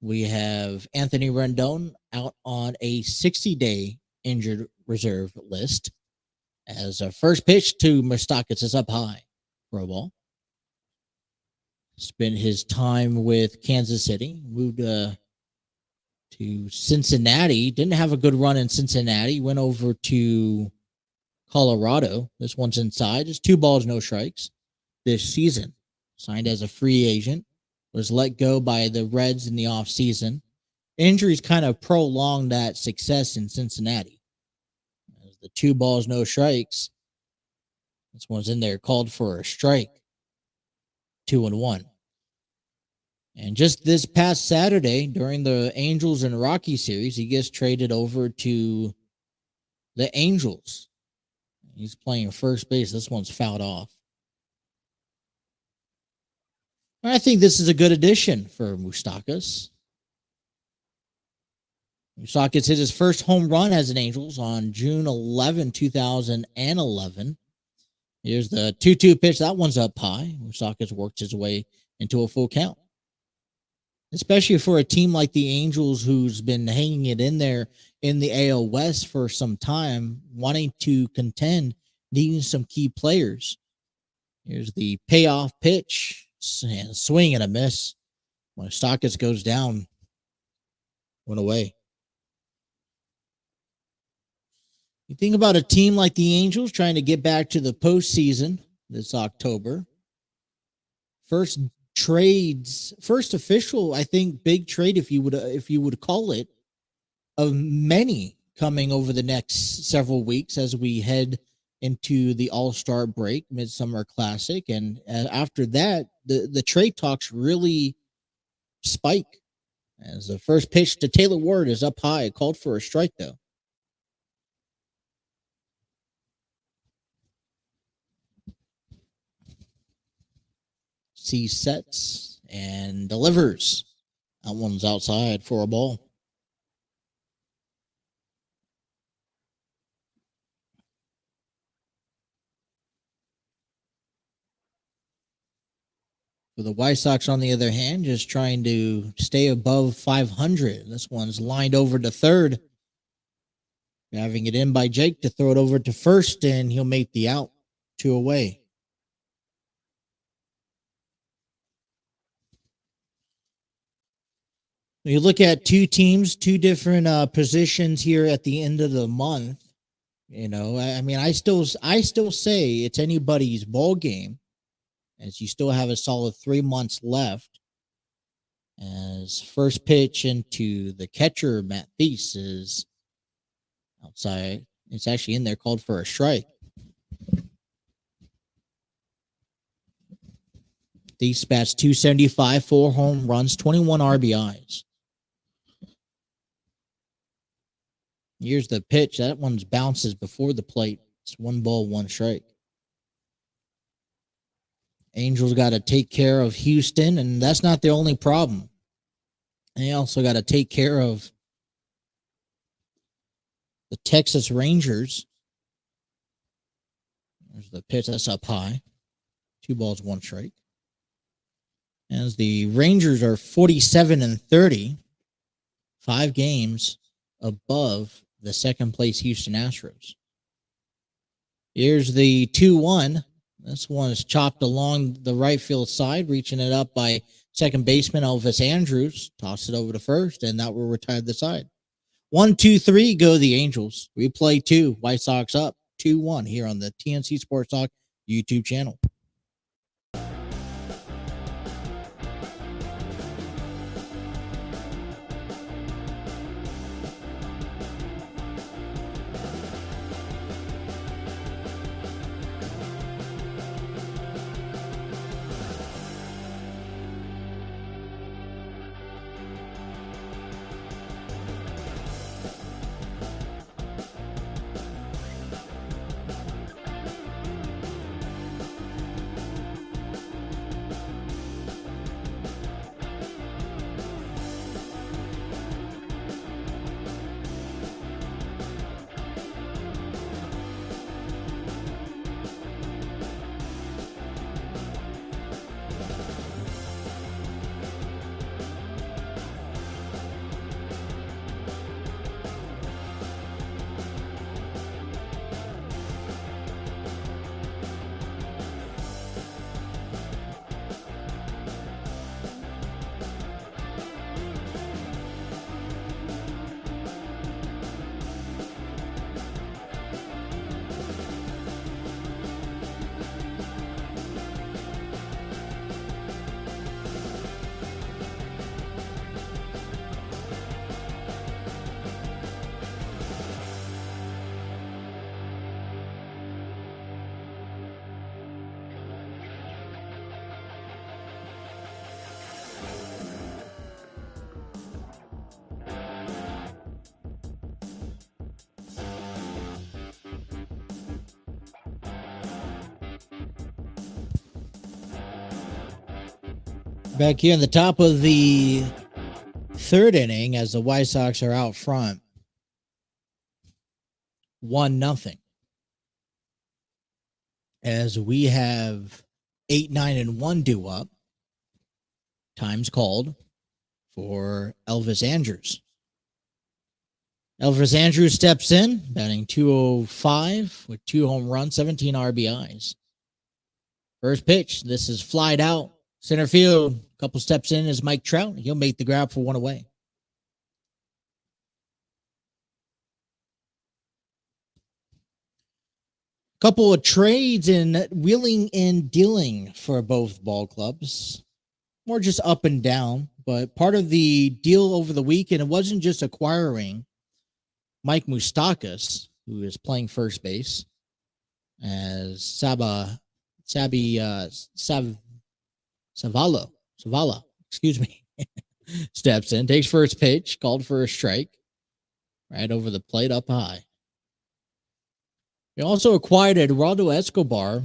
we have Anthony Rendon out on a 60-day injured reserve list. As a first pitch to Moustakas is up high for a ball. Spent his time with Kansas City, moved to Cincinnati. Didn't have a good run in Cincinnati. Went over to Colorado. This one's inside. Just 2 balls, no strikes this season. Signed as a free agent. Was let go by the Reds in the offseason. Injuries kind of prolonged that success in Cincinnati. As the 2 balls, no strikes. This one's in there, called for a strike. 2-1. And just this past Saturday, during the Angels and Rocky series, he gets traded over to the Angels. He's playing first base. This one's fouled off. I think this is a good addition for Moustakas. Moustakas hit his first home run as an Angels on June 11, 2011. Here's the 2-2 pitch. That one's up high. Moustakas worked his way into a full count. Especially for a team like the Angels, who's been hanging it in there in the AL West for some time, wanting to contend, needing some key players. Here's the payoff pitch. Swing and a miss. Moustakas goes down. Went away. You think about a team like the Angels trying to get back to the postseason this October. First official, I think, big trade, if you would call it, of many coming over the next several weeks as we head into the All-Star break, Midsummer Classic, and after that, the trade talks really spike. As the first pitch to Taylor Ward is up high, called for a strike though. C sets and delivers. That one's outside for a ball. For the White Sox, on the other hand, just trying to stay above 500. This one's lined over to third. Having it in by Jake to throw it over to first, and he'll make the out. 2 away. When you look at 2 teams, 2 different positions here at the end of the month, you know, I mean, I still say it's anybody's ball game, as you still have a solid 3 months left. As first pitch into the catcher, Matt Thies, is outside. It's actually in there, called for a strike. Thies bats .275, 4 home runs, 21 RBIs. Here's the pitch. That one bounces before the plate. It's 1 ball, 1 strike. Angels got to take care of Houston, and that's not the only problem. They also got to take care of the Texas Rangers. There's the pitch. That's up high. 2 balls, 1 strike. As the Rangers are 47-30, 5 games above the second place Houston Astros. Here's the 2-1. This one is chopped along the right field side, reaching it up by second baseman Elvis Andrus. Toss it over to first, and that will retire the side. 1, 2, 3 go the Angels. Replay 2. White Sox up 2-1 here on the TNC Sports Talk YouTube channel. Back here in the top of the third inning, as the White Sox are out front, 1-0. As we have 8, 9, and 1 due up, time's called for Elvis Andrus. Elvis Andrus steps in, batting .205 with 2 home runs, 17 RBIs. First pitch, this is flied out. Center field, a couple steps in is Mike Trout. He'll make the grab for one away. Couple of trades in wheeling and dealing for both ball clubs. More just up and down, but part of the deal over the weekend, it wasn't just acquiring Mike Moustakas, who is playing first base, as Savala, excuse me, steps in, takes first pitch, called for a strike, right over the plate up high. We also acquired Eduardo Escobar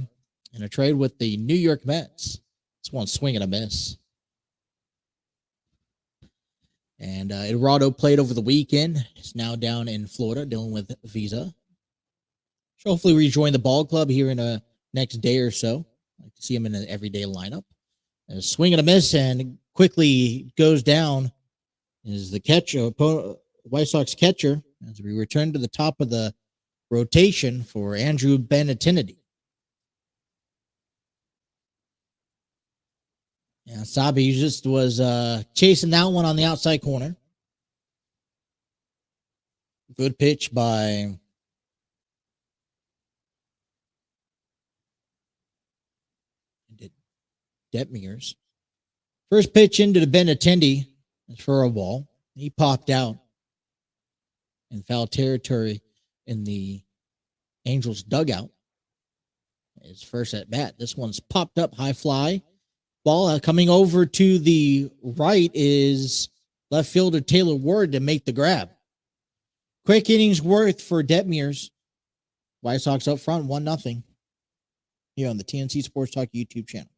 in a trade with the New York Mets. This one swing and a miss. And Eduardo played over the weekend. He's now down in Florida dealing with visa. Should hopefully rejoin the ball club here in a next day or so. I'd like to see him in an everyday lineup. A swing and a miss, and quickly goes down is the catcher, White Sox catcher, as we return to the top of the rotation for Andrew Benintendi. Yeah, Sabi just was chasing that one on the outside corner. Good pitch by Detmers. First pitch into the Benintendi for a ball. He popped out in foul territory in the Angels dugout. His first at bat. This one's popped up, high fly. Ball coming over to the right is left fielder Taylor Ward to make the grab. Quick innings worth for Detmers. White Sox up front, 1-0. Here on the TNC Sports Talk YouTube channel.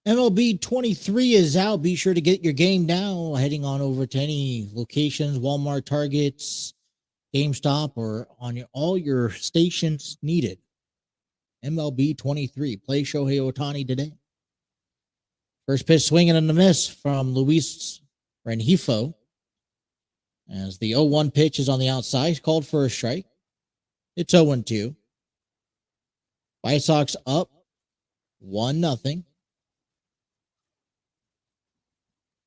MLB 23 is out. Be sure to get your game now. Heading on over to any locations, Walmart, Targets, GameStop, or on all your stations needed. MLB 23. Play Shohei Ohtani today. First pitch swinging and a miss from Luis Rengifo. As the 0-1 pitch is on the outside, called for a strike. It's 0-2. White Sox up 1-0.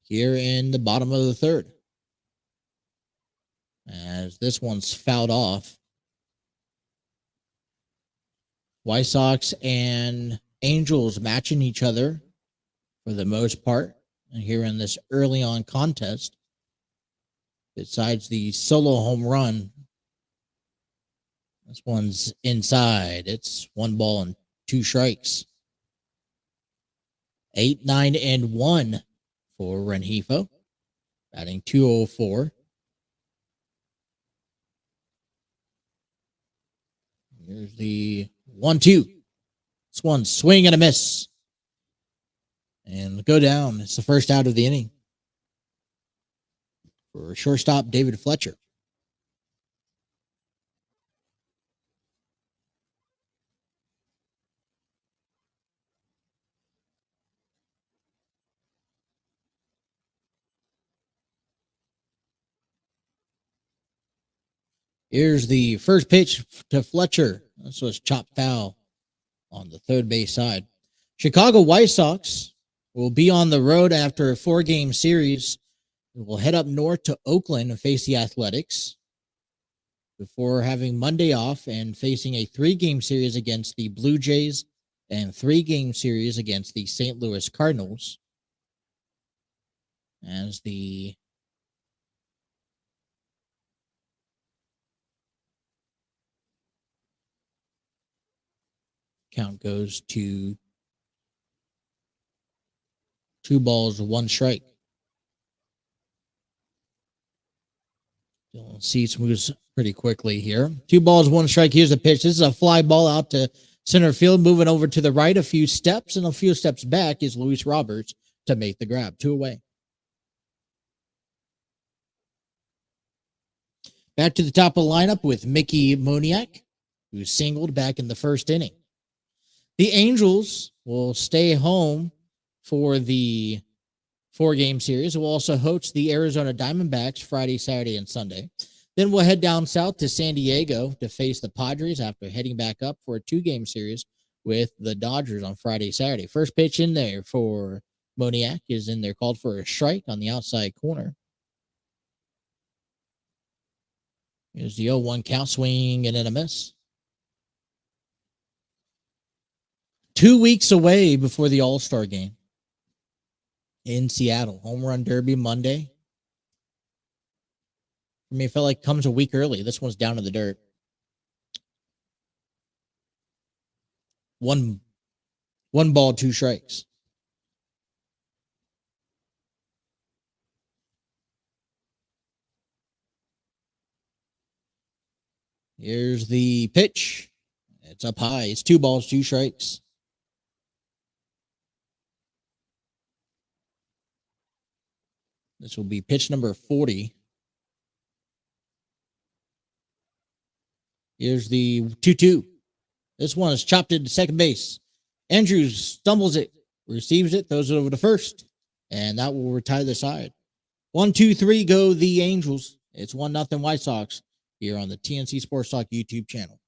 Here in the bottom of the third. As this one's fouled off. White Sox and Angels matching each other for the most part here in this early on contest. Besides the solo home run, this one's inside. It's 1 ball and 2 strikes. 8, 9, and 1 for Rengifo, batting .204. Here's the 1-2. This one swing and a miss. And go down. It's the first out of the inning for shortstop David Fletcher. Here's the first pitch to Fletcher. This was chopped foul on the third base side. Chicago White Sox will be on the road after a 4-game series. We'll head up north to Oakland and face the Athletics before having Monday off and facing a 3-game series against the Blue Jays and 3-game series against the St. Louis Cardinals. As the count goes to 2 balls, 1 strike. Seats moves pretty quickly here. 2 balls, 1 strike. Here's a pitch. This is a fly ball out to center field, moving over to the right a few steps, and a few steps back is Luis Roberts to make the grab. 2 away. Back to the top of the lineup with Mickey Moniak, who singled back in the first inning. The Angels will stay home for the 4-game series. We'll also host the Arizona Diamondbacks Friday, Saturday, and Sunday. Then we'll head down south to San Diego to face the Padres after heading back up for a 2-game series with the Dodgers on Friday, Saturday. First pitch in there for Moniak is in there, called for a strike on the outside corner. Here's the 0-1 count, swing and then a miss. 2 weeks away before the All-Star game in Seattle. Home Run Derby Monday. I mean, it felt like it comes a week early. This one's down to the dirt. One ball, 2 strikes. Here's the pitch. It's up high. It's 2 balls, 2 strikes. This will be pitch number 40. Here's the 2-2. This one is chopped into second base. Andrews stumbles it, receives it, throws it over to first, and that will retire the side. 1, 2, 3 go the Angels. It's 1-0 White Sox here on the TNC Sports Talk YouTube channel.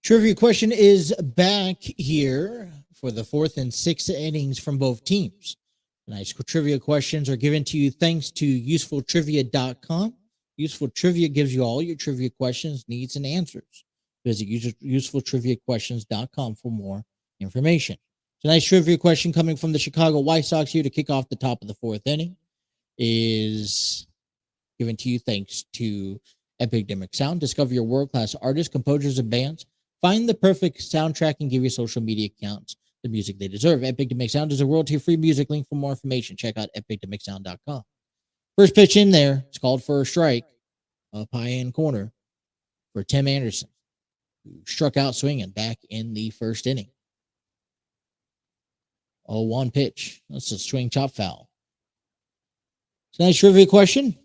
Trivia question is back here for the 4th and 6th innings from both teams. Tonight's trivia questions are given to you thanks to usefultrivia.com. Useful Trivia gives you all your trivia questions, needs, and answers. Visit usefultriviaquestions.com for more information. Tonight's trivia question coming from the Chicago White Sox here to kick off the top of the 4th inning is given to you thanks to Epidemic Sound. Discover your world-class artists, composers, and bands. Find the perfect soundtrack and give your social media accounts the music they deserve. Epidemic Sound is a royalty-free music link. For more information, check out epidemicsound.com. First pitch in there, it's called for a strike, up high end corner for Tim Anderson, who struck out swinging back in the first inning. 0-1 pitch. That's a swing chop foul. Tonight's trivia question.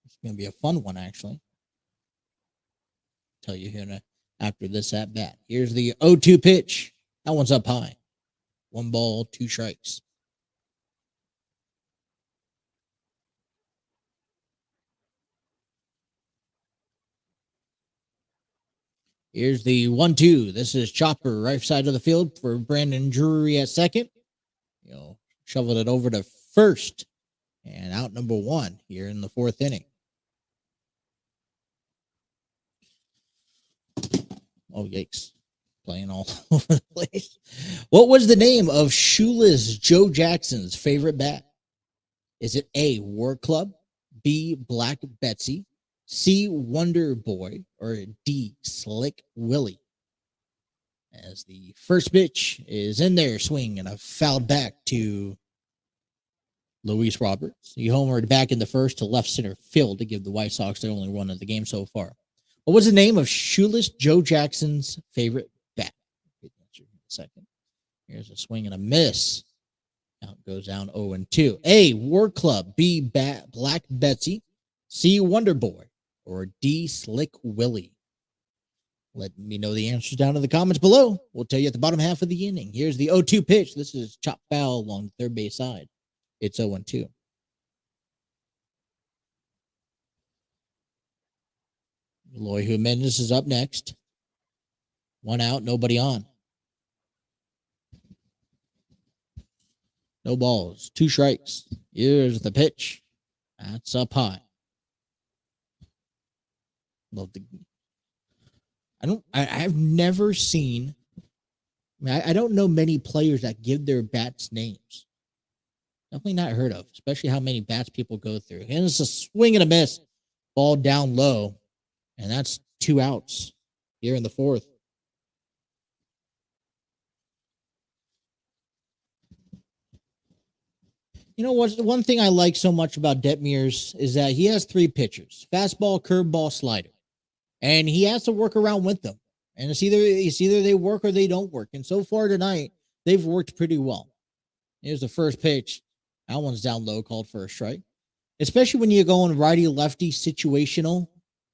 It's going to be a fun one, actually. Tell you here after this at bat. Here's the 0-2 pitch. That one's up high. 1 ball, 2 strikes. Here's the 1-2. This is Chopper, right side of the field for Brandon Drury at second. Shoveled it over to first. And out number 1 here in the 4th inning. Oh, yikes. Playing all over the place. What was the name of shoeless Joe Jackson's favorite bat? Is it A, War Club, B, Black Betsy, C, Wonder Boy, or D, Slick Willie? As the first pitch is in there, swing and a foul back to Luis Roberts. He homered back in the first to left center field to give the White Sox their only run of the game so far. What was the name of shoeless Joe Jackson's favorite bat? Second. Here's a swing and a miss. Count goes down 0-2. A, War Club, B, Black Betsy, C, Wonder Boy, or D, Slick Willie? Let me know the answers down in the comments below. We'll tell you at the bottom half of the inning. Here's the 0-2 pitch. This is chop foul along the third base side. It's 0-2. Eloy Jimenez is up next. 1 out, nobody on. No balls, 2 strikes. Here's the pitch. That's up high. I've never seen, I don't know many players that give their bats names. Definitely not heard of, especially how many bats people go through. And it's a swing and a miss. Ball down low. And that's 2 outs here in the 4th. You know what? One thing I like so much about Detmers is that he has 3 pitchers: fastball, curveball, slider, and he has to work around with them. And it's either they work or they don't work. And so far tonight, they've worked pretty well. Here's the first pitch. That one's down low, called for a strike. Especially when you're going righty-lefty situational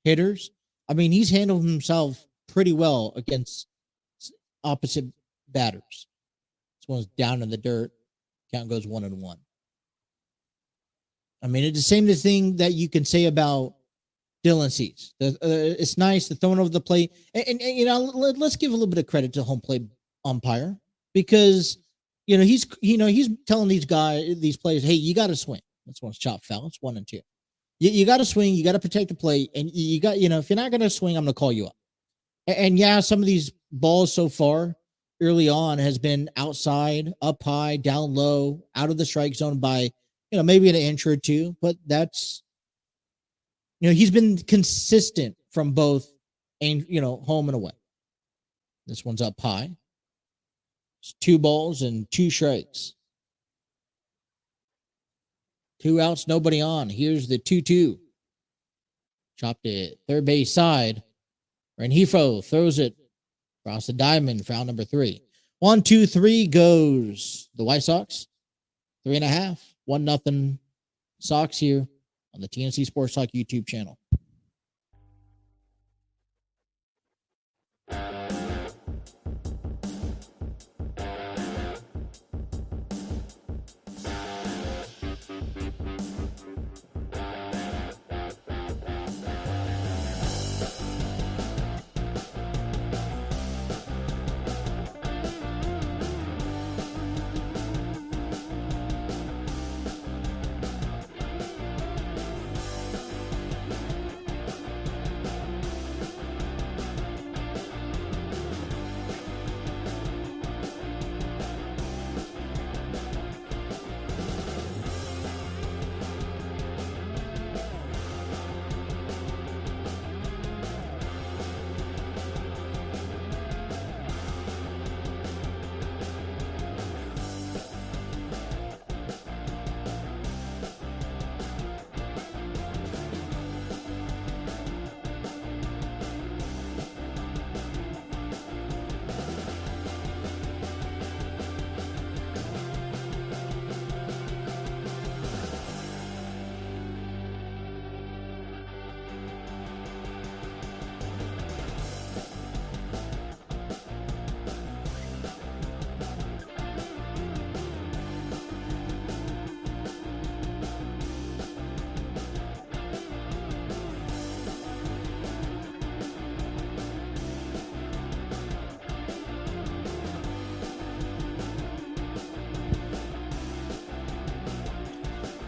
hitters. I mean, he's handled himself pretty well against opposite batters. This one's down in the dirt. Count goes 1-1. I mean, it's the same thing that you can say about Dylan Cease. It's nice to throw it over the plate. And let's give a little bit of credit to home plate umpire, because, he's telling these players, hey, you got to swing. This one's chop foul. It's 1-2. You got to swing. You got to protect the plate. And you got, if you're not going to swing, I'm going to call you up. And yeah, some of these balls so far early on has been outside, up high, down low, out of the strike zone by, maybe an inch or 2, but that's, he's been consistent from both, home and away. This one's up high. It's 2 balls and 2 strikes. 2 outs, nobody on. Here's the 2-2. Chopped it third base side. Rengifo throws it across the diamond. Foul number 3. 1-2-3 goes the White Sox. 3.5. 1-0 Sox here on the TNC Sports Talk YouTube channel.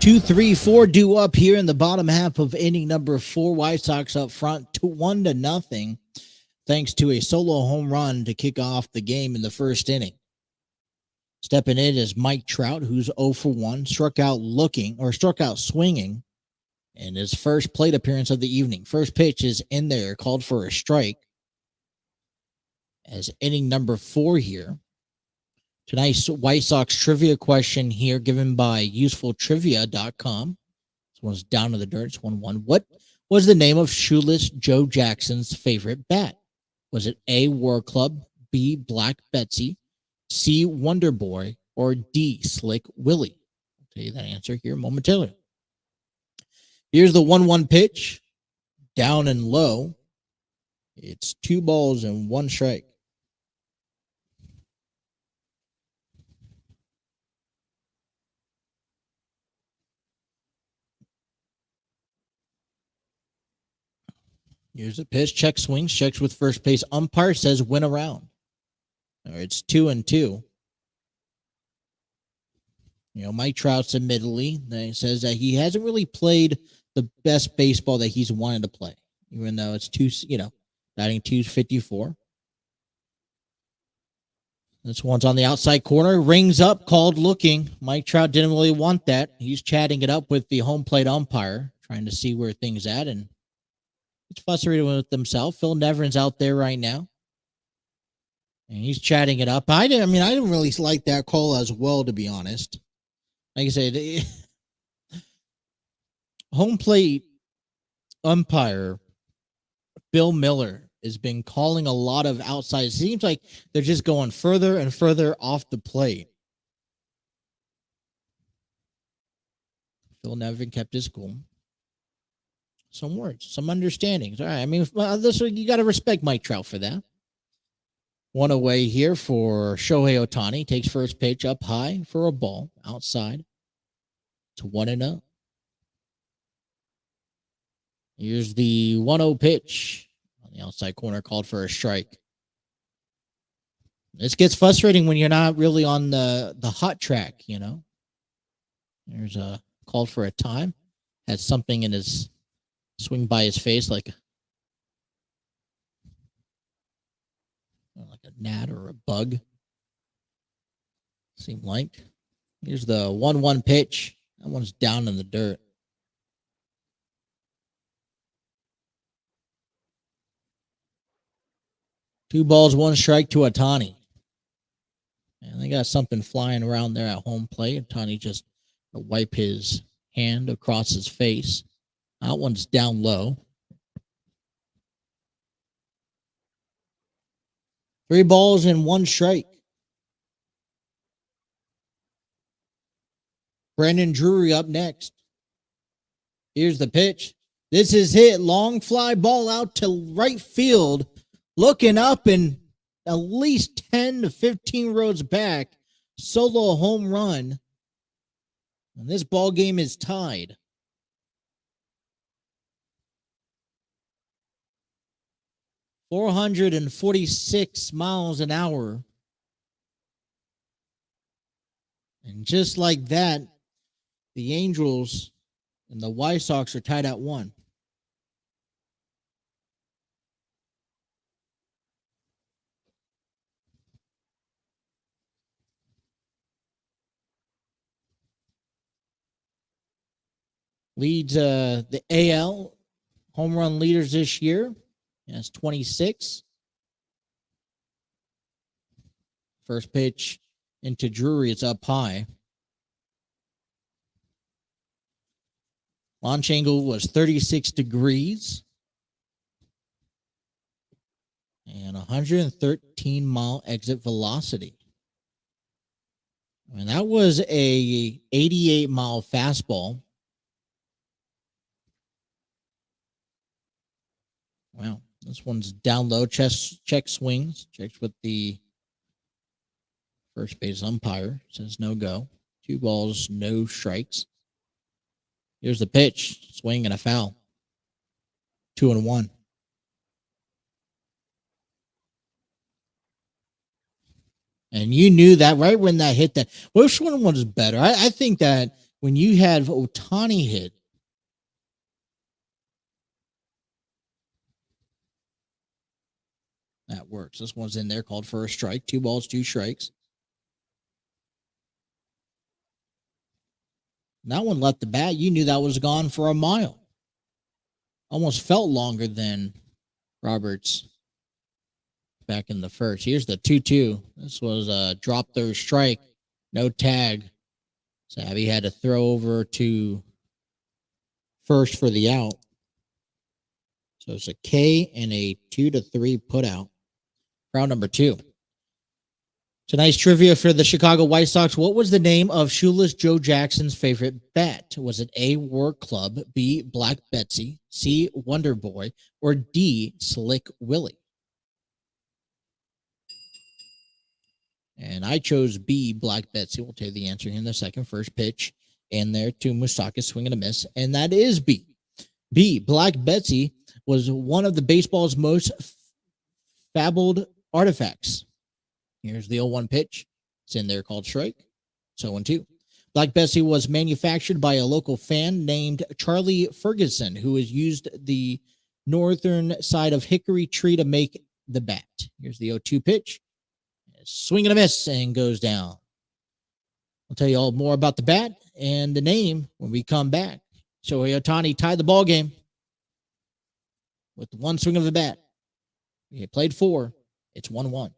2, 3, 4 due up here in the bottom half of inning number 4. White Sox up front 1-0, thanks to a solo home run to kick off the game in the first inning. Stepping in is Mike Trout, who's 0 for 1, struck out swinging in his first plate appearance of the evening. First pitch is in there, called for a strike. As inning number 4 here. Tonight's White Sox trivia question here given by usefultrivia.com. This one's down to the dirt. It's 1-1. What was the name of shoeless Joe Jackson's favorite bat? Was it A, War Club, B, Black Betsy, C, Wonder Boy, or D, Slick Willie? I'll tell you that answer here momentarily. Here's the 1-1 pitch. Down and low. It's 2 balls and 1 strike. Here's a pitch. Check swings. Checks with first base umpire. Says win around. It's 2-2. Mike Trout's admittedly says that he hasn't really played the best baseball that he's wanted to play, even though it's batting 254. This one's on the outside corner. Rings up, called looking. Mike Trout didn't really want that. He's chatting it up with the home plate umpire, trying to see where things at, and he's frustrated with himself. Phil Neverin's out there right now, and he's chatting it up. I didn't really like that call as well, to be honest. Like I said, home plate umpire Bill Miller has been calling a lot of outside. It seems like they're just going further and further off the plate. Phil Nevin kept his cool. Some words, some understandings. All right. You got to respect Mike Trout for that. One away here for Shohei Ohtani. Takes first pitch up high for a ball outside. It's 1-0. Here's the 1-0 pitch on the outside corner, called for a strike. This gets frustrating when you're not really on the hot track, There's a call for a time. Had something in his swing by his face like a gnat or a bug. Seemed like. Here's the 1-1 pitch. That one's down in the dirt. Two balls, 1 strike to Ohtani. And they got something flying around there at home plate. Ohtani just wipe his hand across his face. That one's down low. 3 balls and 1 strike. Brandon Drury up next. Here's the pitch. This is hit. Long fly ball out to right field. Looking up and at least 10 to 15 rows back. Solo home run. And this ball game is tied. .446 miles an hour. And just like that, the Angels and the White Sox are tied at 1. Leads the AL home run leaders this year. That's 26. First pitch into Drury. It's up high. Launch angle was 36 degrees. And 113 mile exit velocity. And that was a 88 mile fastball. Wow. This one's down low. Check swings. Checks with the first base umpire. Says no go. 2 balls, no strikes. Here's the pitch. Swing and a foul. 2-1. And you knew that right when that hit that. Which one was better? I think that when you had Ohtani hit, that works. This one's in there, called for a strike. 2 balls, 2 strikes. That one left the bat. You knew that was gone for a mile. Almost felt longer than Roberts back in the first. Here's the 2-2. This was a drop third strike. No tag. Savvy had to throw over to first for the out. So it's a K and a 2-3 put out. Round number 2. Tonight's trivia for the Chicago White Sox. What was the name of Shoeless Joe Jackson's favorite bat? Was it A, War Club, B, Black Betsy, C, Wonder Boy, or D, Slick Willie? And I chose B, Black Betsy. We'll tell you the answer here in a second. First pitch in there to Moustakas, swing and a miss. And that is B. B, Black Betsy was one of the baseball's most fabled artifacts. Here's the 0-1 pitch. It's in there, called strike. So 0-2. Black Betsy was manufactured by a local fan named Charlie Ferguson, who has used the northern side of hickory tree to make the bat. Here's the 0-2 pitch. Swing and a miss, and goes down. I'll tell you all more about the bat and the name when we come back. Shohei Ohtani tied the ball game with one swing of the bat. He played 4. It's 1-1.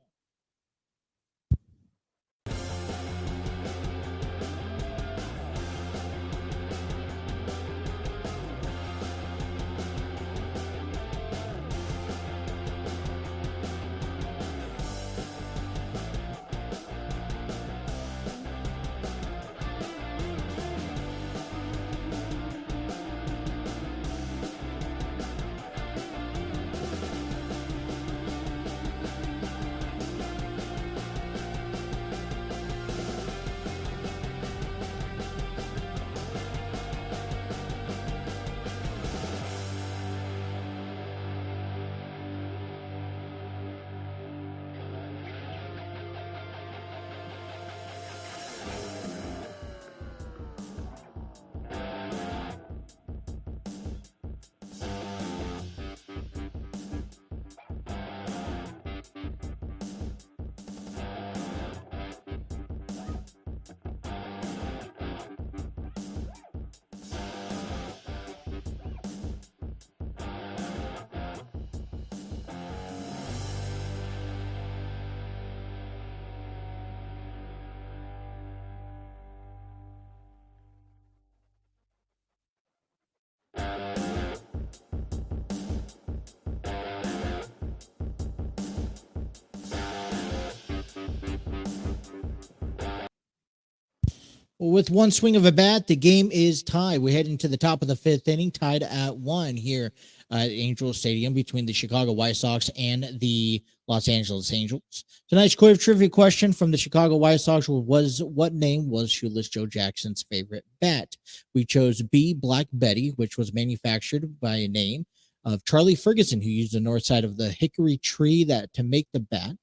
With one swing of a bat, the game is tied. We're heading to the top of the 5th inning, tied at 1 here at Angels Stadium between the Chicago White Sox and the Los Angeles Angels. Tonight's quick trivia question from the Chicago White Sox was, what name was Shoeless Joe Jackson's favorite bat? We chose B, Black Betty, which was manufactured by a name of Charlie Ferguson, who used the north side of the hickory tree to make the bat.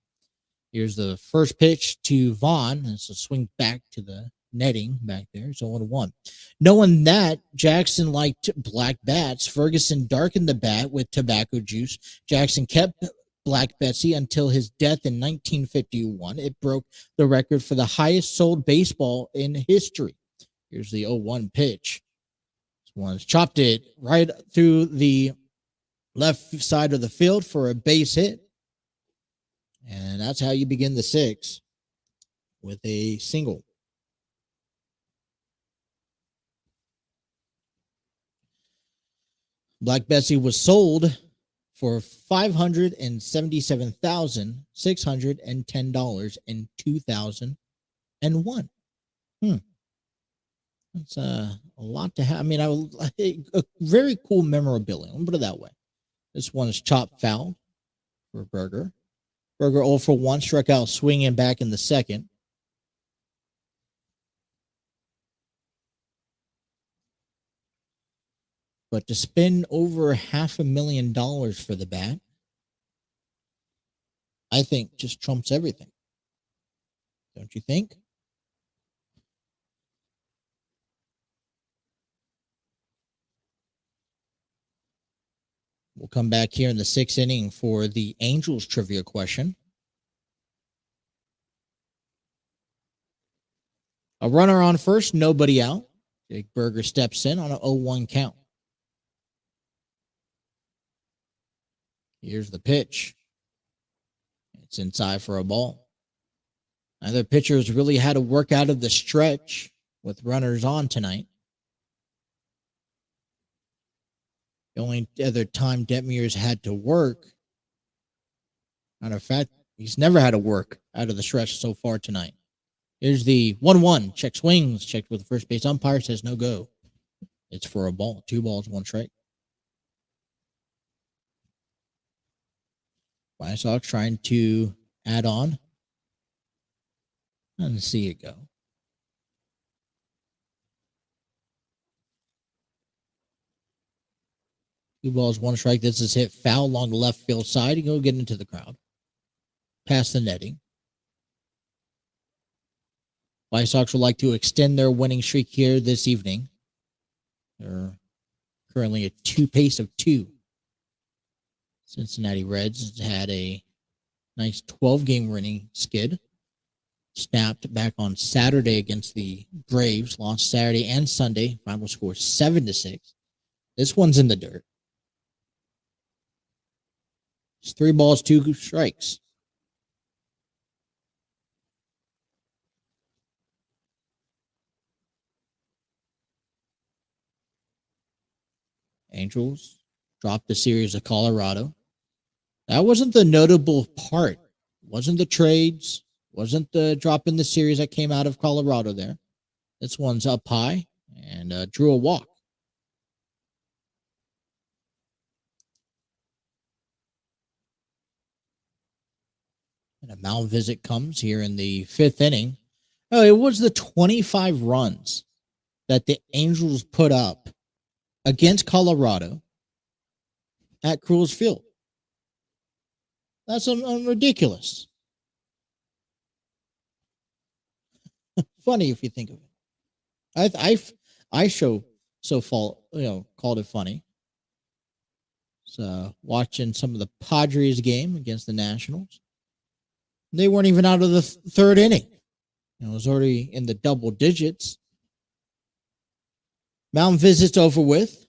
Here's the first pitch to Vaughn. It's a swing back to the netting back there. So 1-1. Knowing that Jackson liked black bats, Ferguson darkened the bat with tobacco juice. Jackson kept Black Betsy until his death in 1951. It broke the record for the highest sold baseball in history. Here's the 0-1 pitch. This one's chopped it right through the left side of the field for a base hit. And that's how you begin the 6th, with a single. Black Betsy was sold for $577,610 in 2001. That's a lot to have. I mean, a very cool memorabilia. Let me put it that way. This one is chopped foul for Berger. Berger 0 for 1, struck out swinging back in the 2nd. But to spend over $500,000 for the bat, I think just trumps everything. Don't you think? We'll come back here in the 6th inning for the Angels trivia question. A runner on first, nobody out. Jake Berger steps in on an 0-1 count. Here's the pitch. It's inside for a ball. Neither pitchers really had to work out of the stretch with runners on tonight. The only other time Detmers had to work, matter of fact, he's never had to work out of the stretch so far tonight. Here's the 1-1. Check swings. Checked with the first base umpire. Says no go. It's for a ball. 2 balls, 1 strike. White Sox trying to add on. And see it go. Two balls, 1 strike. This is hit foul along the left field side. You go get into the crowd. Past the netting. White Sox would like to extend their winning streak here this evening. They're currently a pace of 2. Cincinnati Reds had a nice 12-game winning skid. Snapped back on Saturday against the Braves. Lost Saturday and Sunday. Final score 7-6. This one's in the dirt. It's 3 balls, 2 strikes. Angels dropped the series of Colorado. That wasn't the notable part. Wasn't the trades. Wasn't the drop in the series that came out of Colorado there. This one's up high and drew a walk. And a mound visit comes here in the 5th inning. Oh, it was the 25 runs that the Angels put up against Colorado at Coors Field. That's ridiculous. Funny if you think of it. Called it funny. So watching some of the Padres game against the Nationals, they weren't even out of the 3rd inning. It was already in the double digits. Mound visit's over with.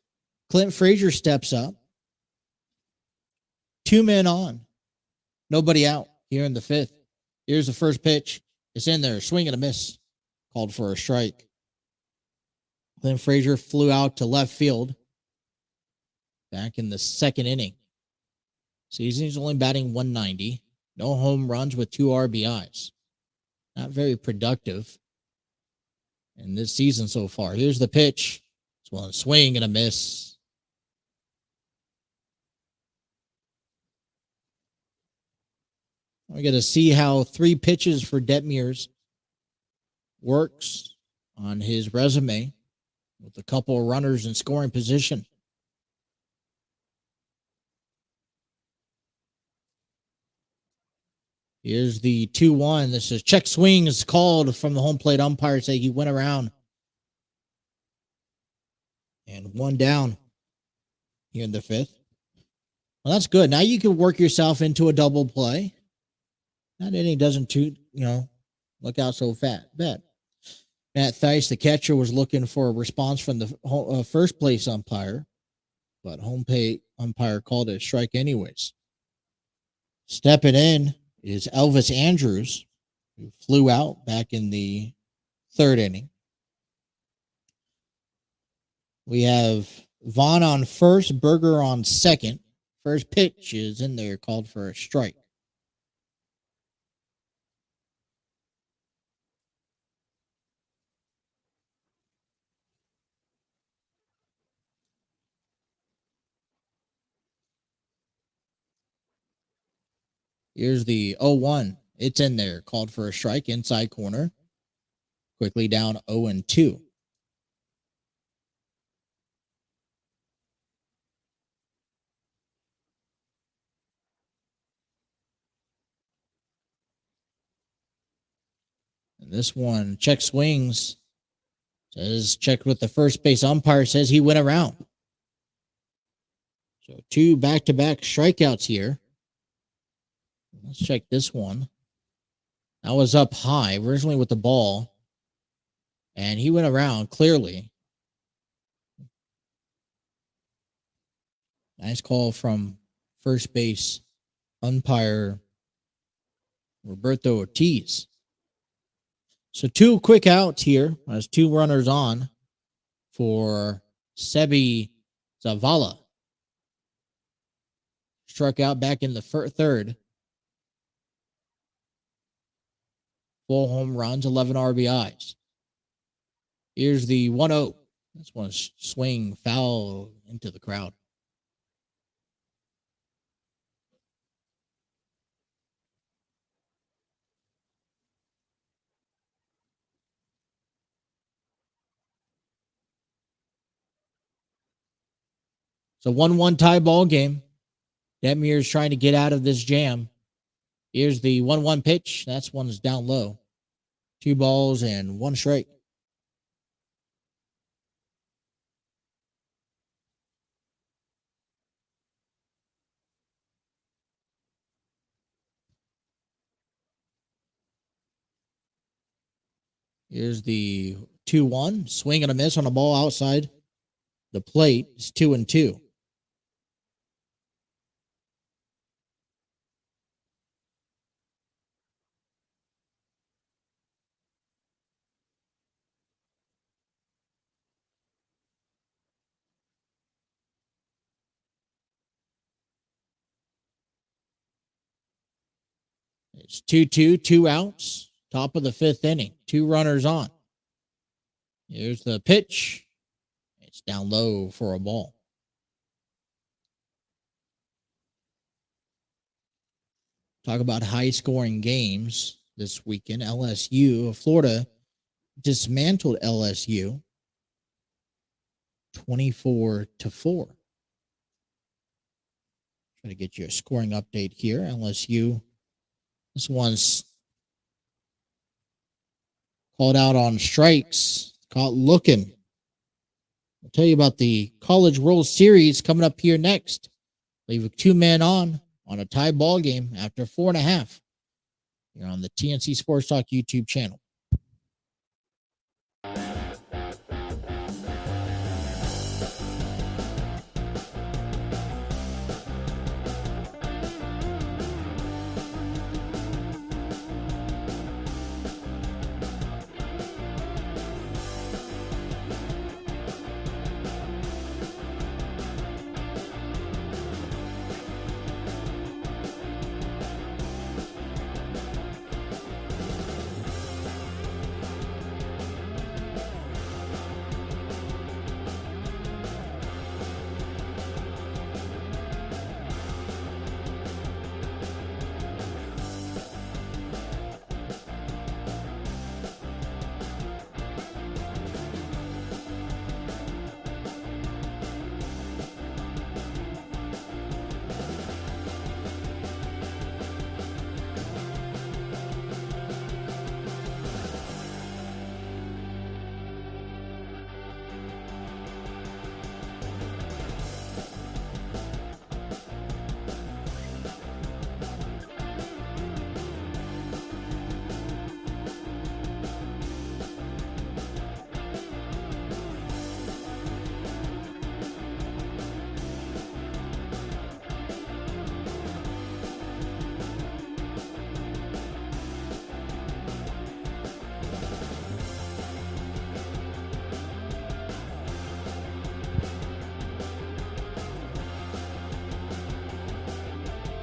Clint Frazier steps up. 2 men on. Nobody out here in the 5th. Here's the first pitch. It's in there. Swing and a miss. Called for a strike. Clint Frazier flew out to left field. Back in the 2nd inning. Season's only batting 190. No home runs with 2 RBIs. Not very productive in this season so far. Here's the pitch. It's one swing and a miss. We got to see how 3 pitches for Detmers works on his resume with a couple of runners in scoring position. Here's the 2-1. This is check swing is called from the home plate umpire. Say he went around. And 1 down here in the 5th. Well, that's good. Now you can work yourself into a double play. That inning doesn't look out so bad. Matt Theis, the catcher, was looking for a response from the first place umpire, but home plate umpire called it a strike anyways. Stepping in is Elvis Andrus, who flew out back in the 3rd inning. We have Vaughn on first, Berger on second. First pitch is in there, called for a strike. Here's the 0-1. It's in there, called for a strike, inside corner. Quickly down 0-2. And this one, check swings. Says checked with the first base umpire, says he went around. So 2 back-to-back strikeouts here. Let's check this one. That was up high, originally with the ball. And he went around clearly. Nice call from first base umpire Roberto Ortiz. So 2 quick outs here as 2 runners on for Sebi Zavala. Struck out back in the third. 4 home runs, 11 RBIs. Here's the 1-0. This one's swing foul into the crowd. So 1-1 tie ball game. Detmers trying to get out of this jam. Here's the 1-1 pitch. That's one's down low. 2 balls and 1 strike. Here's the 2-1. Swing and a miss on a ball outside the plate. It's 2-2. It's 2-2, 2 outs. Top of the 5th inning. 2 runners on. Here's the pitch. It's down low for a ball. Talk about high-scoring games this weekend. LSU, Florida dismantled LSU 24-4. Try to get you a scoring update here. LSU, this one's called out on strikes. Caught looking. I'll tell you about the College World Series coming up here next. Leave a 2-man on a tie ball game after 4.5. You're on the TNC Sports Talk YouTube channel.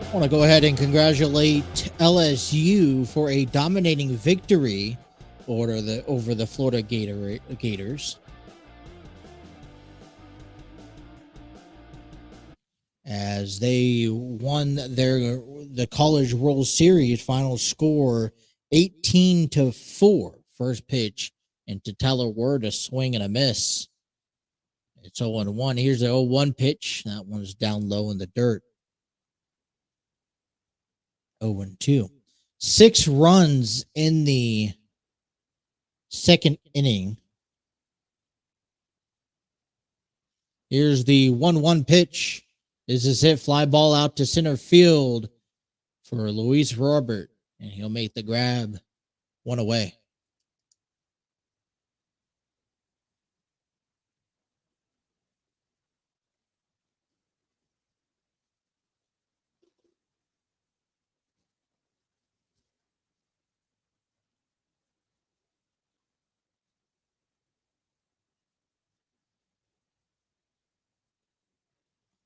I want to go ahead and congratulate LSU for a dominating victory over the Florida Gators. As they won the College World Series, final score 18-4. First pitch into Tyler Ward, a swing and a miss. It's 0-1. Here's the 0-1 pitch. That one's down low in the dirt. 0-2. 6 runs in the second inning. Here's the 1-1 pitch. This is hit, fly ball out to center field for Luis Robert, and he'll make the grab. One away.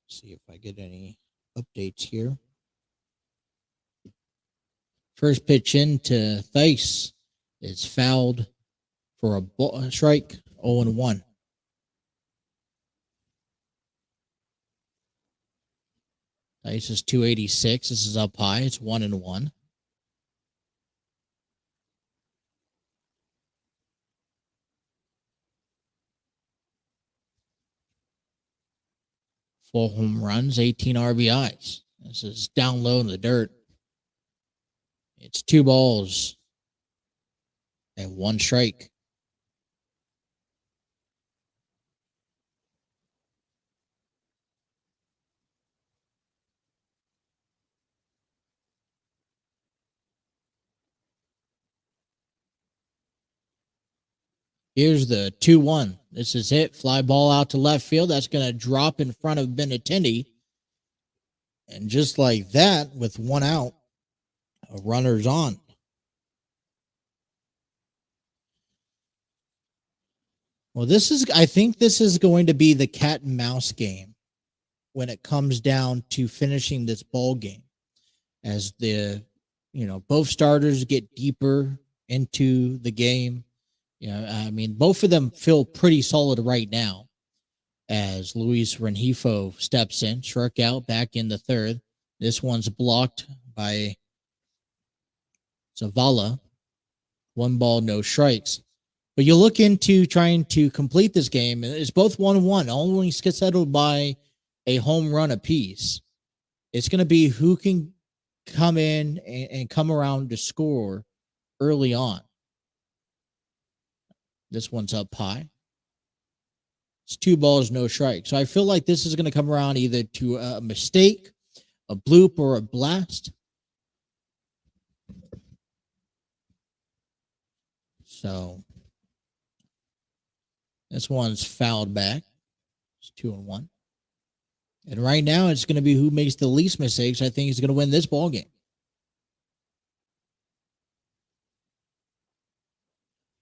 See if I get any updates here. First pitch into Thice is fouled for a strike, 0-1. Thice is 286. This is up high. It's 1-1. Four home runs, 18 RBIs. This is down low in the dirt. It's 2 balls and 1 strike. Here's the 2-1. This is hit. Fly ball out to left field. That's going to drop in front of Benintendi. And just like that, with 1 out, a runner's on. Well, I think this is going to be the cat and mouse game when it comes down to finishing this ball game. As both starters get deeper into the game. I mean, both of them feel pretty solid right now as Luis Rengifo steps in, struck out back in the third. This one's blocked by Zavala. 1 ball, no strikes. But you look into trying to complete this game, and it's both 1-1, only settled by a home run apiece. It's going to be who can come in and come around to score early on. This one's up high. It's 2 balls, no strike. So I feel like this is going to come around either to a mistake, a bloop, or a blast. So this one's fouled back. It's 2-1. And right now it's going to be who makes the least mistakes. I think he's going to win this ball game.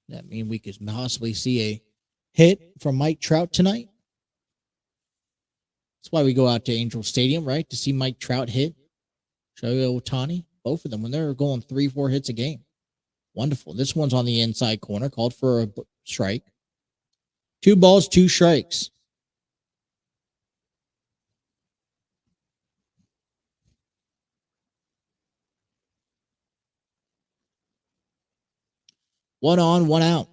That means we could possibly see a hit from Mike Trout tonight. That's why we go out to Angel Stadium, right? To see Mike Trout hit. Shohei Ohtani. Both of them when they're going 3-4 hits a game. Wonderful. This one's on the inside corner. Called for a strike. 2 balls, 2 strikes. One on, 1 out.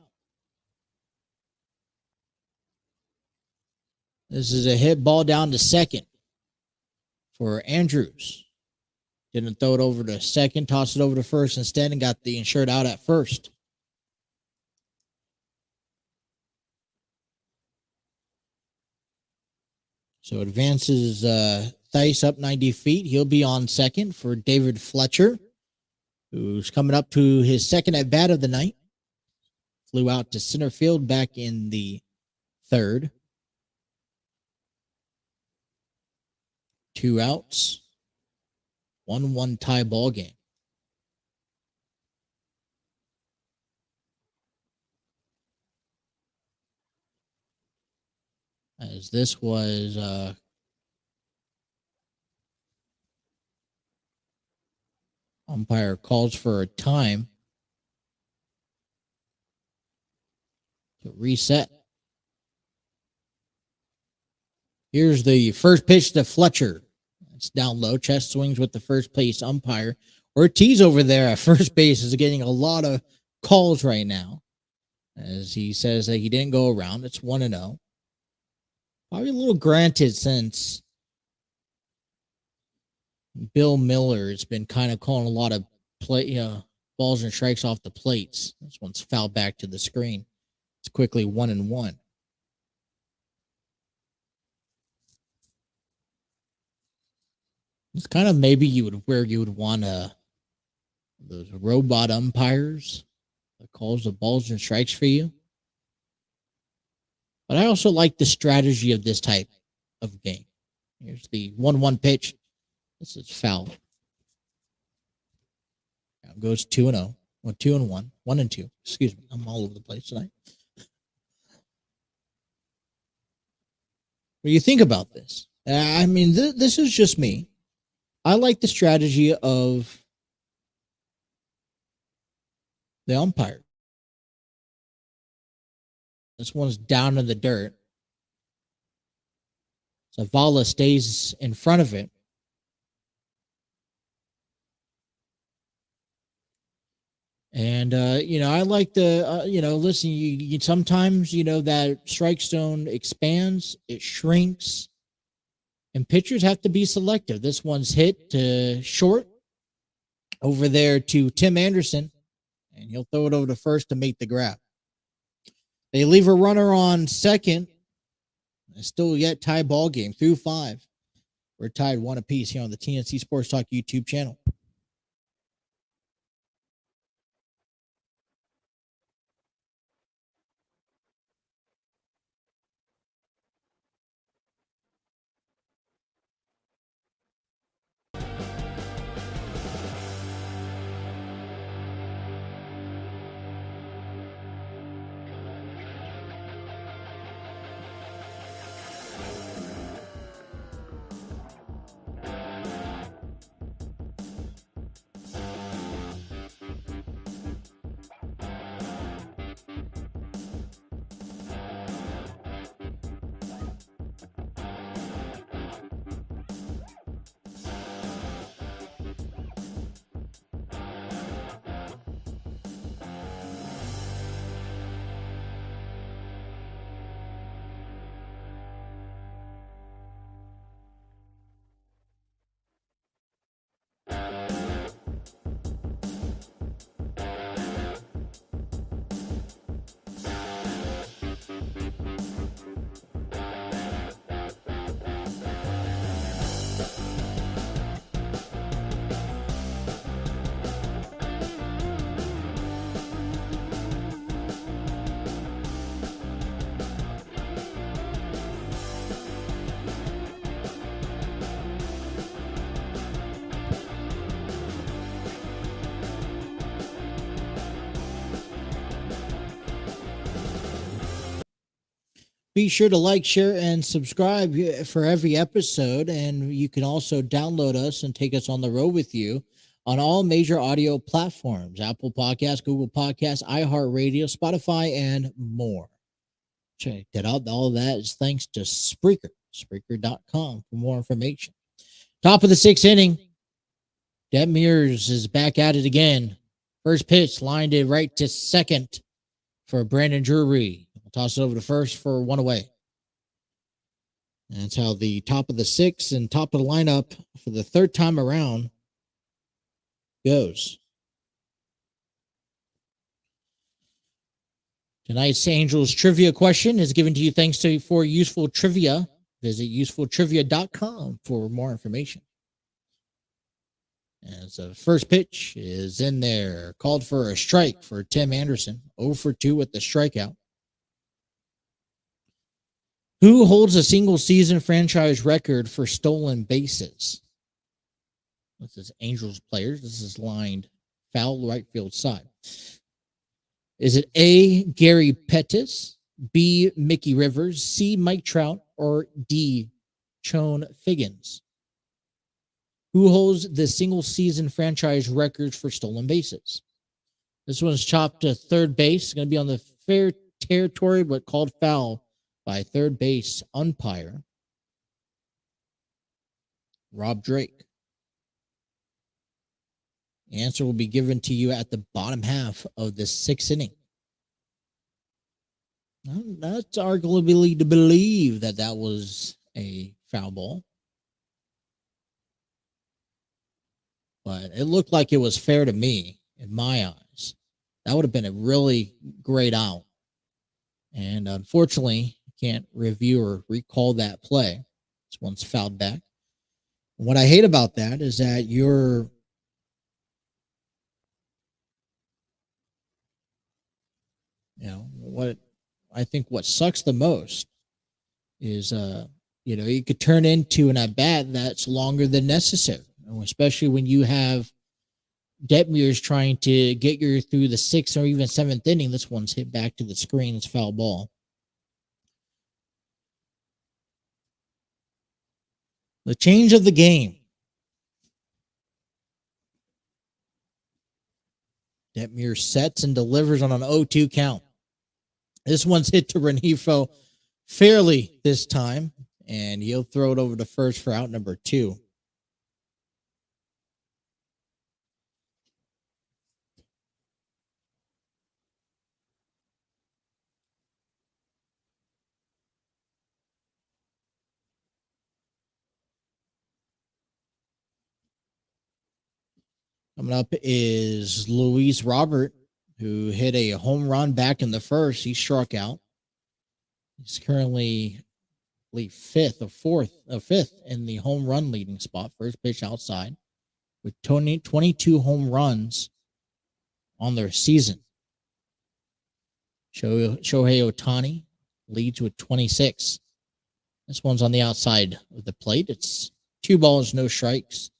This is a hit ball down to second for Andrews. Didn't throw it over to second, tossed it over to first instead and got the insured out at first. So advances Thice up 90 feet. He'll be on second for David Fletcher, who's coming up to his second at bat of the night. Flew out to center field back in the third. 2 outs. 1-1 tie ball game. As this was umpire calls for a time to reset. Here's the first pitch to Fletcher. It's down low. Chest swings with the first place umpire. Ortiz over there at first base is getting a lot of calls right now, as he says that he didn't go around. It's 1-0. Probably a little granted since Bill Miller has been kind of calling a lot of balls and strikes off the plates. This one's fouled back to the screen. It's quickly 1-1. It's kind of maybe where you would want those robot umpires that calls the balls and strikes for you. But I also like the strategy of this type of game. Here's the 1-1 pitch. This is foul. Now it goes 2-0. Well, 2-1. 1-2. Excuse me. I'm all over the place tonight. What do you think about this? I mean, this is just me. I like the strategy of the umpire. This one's down in the dirt. Zavala stays in front of it. And, I like the, listen, you sometimes, that strike zone expands, it shrinks, and pitchers have to be selective. This one's hit to short over there to Tim Anderson, and he'll throw it over to first to make the grab. They leave a runner on second. It's still yet tie ball game through 5. We're tied 1 apiece here on the TNC Sports Talk YouTube channel. Be sure to like, share, and subscribe for every episode. And you can also download us and take us on the road with you on all major audio platforms: Apple Podcasts, Google Podcasts, iHeartRadio, Spotify, and more. Check that out. All of that is thanks to Spreaker, Spreaker.com for more information. Top of the 6th inning. Detmers is back at it again. First pitch lined it right to second for Brandon Drury. Toss it over to first for 1 away. And that's how the top of the 6th and top of the lineup for the 3rd time around goes. Tonight's Angels trivia question is given to you thanks for Useful Trivia. Visit usefultrivia.com for more information. As the first pitch is in there, called for a strike for Tim Anderson. 0 for 2 with the strikeout. Who holds a single season franchise record for stolen bases? This is Angels players. This is lined foul right field side. Is it A, Gary Pettis, B, Mickey Rivers, C, Mike Trout, or D, Chone Figgins? Who holds the single season franchise records for stolen bases? This one's chopped to third base. It's going to be on the fair territory, but called foul by third base umpire Rob Drake. The answer will be given to you at the bottom half of the 6th inning. That's arguably to believe that was a foul ball. But it looked like it was fair to me in my eyes. That would have been a really great out. And unfortunately, can't review or recall that play. This one's fouled back. What I hate about that is that what I think what sucks the most is you could turn into an at bat that's longer than necessary, especially when you have Detmers trying to get you through the sixth or even seventh inning. This one's hit back to the screen. It's foul ball. The change of the game. Detmers sets and delivers on an 0-2 count. This one's hit to Renifo fairly this time, and he'll throw it over to first for out number 2. Coming up is Luis Robert, who hit a home run back in the first. He struck out. He's currently, I believe, fifth in the home run leading spot. First pitch outside with 22 home runs on their season. Shohei Ohtani leads with 26. This one's on the outside of the plate. It's 2 balls, no strikes.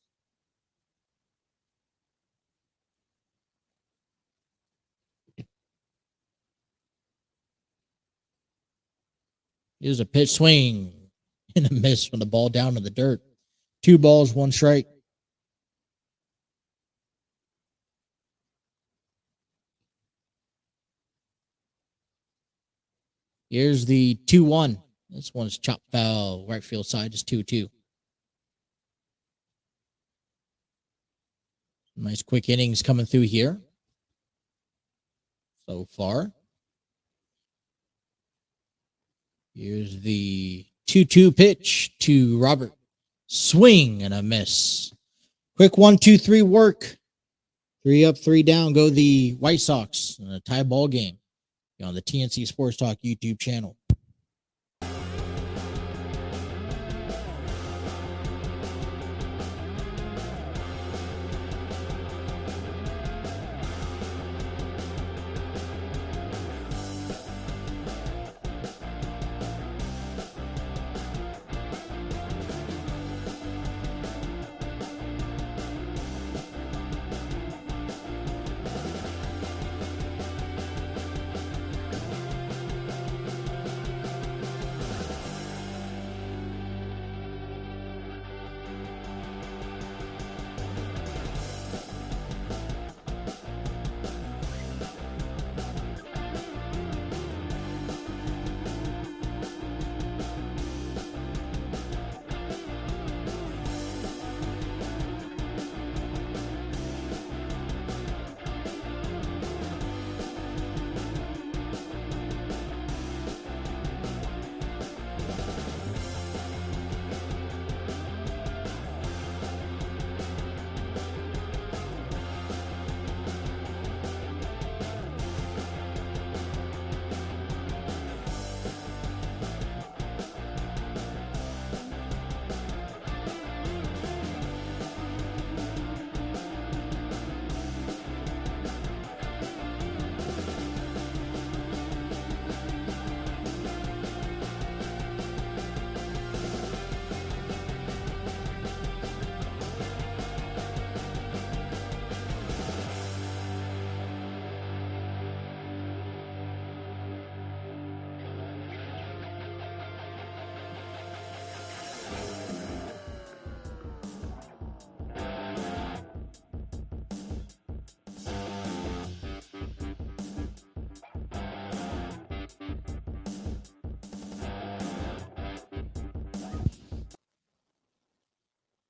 Here's a pitch swing and a miss from the ball down to the dirt. 2 balls, 1 strike. Here's the 2-1. This one's chopped foul, right field side is 2-2. Nice quick innings coming through here so far. Here's the 2-2 pitch to Robert. Swing and a miss. Quick 1-2-3 work. 3 up, 3 down. Go the White Sox in a tie ball game on the TNC Sports Talk YouTube channel.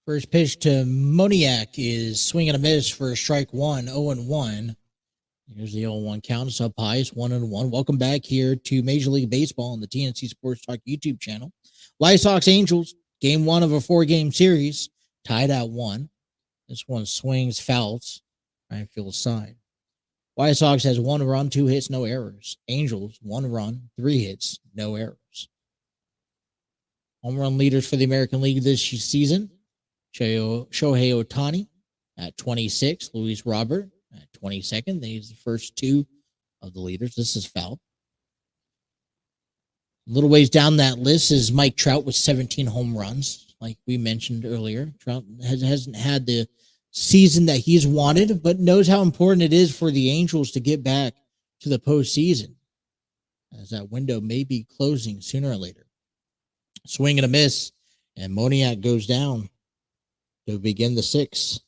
First pitch to Moniak is swing and a miss for strike 1, 0-1. Here's the 0-1 count. It's up high. It's 1-1. Welcome back here to Major League Baseball on the TNC Sports Talk YouTube channel. White Sox Angels, game 1 of a 4-game series, tied at 1. This one swings, fouls, right field side. White Sox has 1 run, 2 hits, no errors. Angels, 1 run, 3 hits, no errors. Home run leaders for the American League this season: Shohei Ohtani at 26. Luis Robert at 22nd. These are the first two of the leaders. This is foul. A little ways down that list is Mike Trout with 17 home runs. Like we mentioned earlier, Trout hasn't had the season that he's wanted, but knows how important it is for the Angels to get back to the postseason, as that window may be closing sooner or later. Swing and a miss, and Moniak goes down to begin the sixth.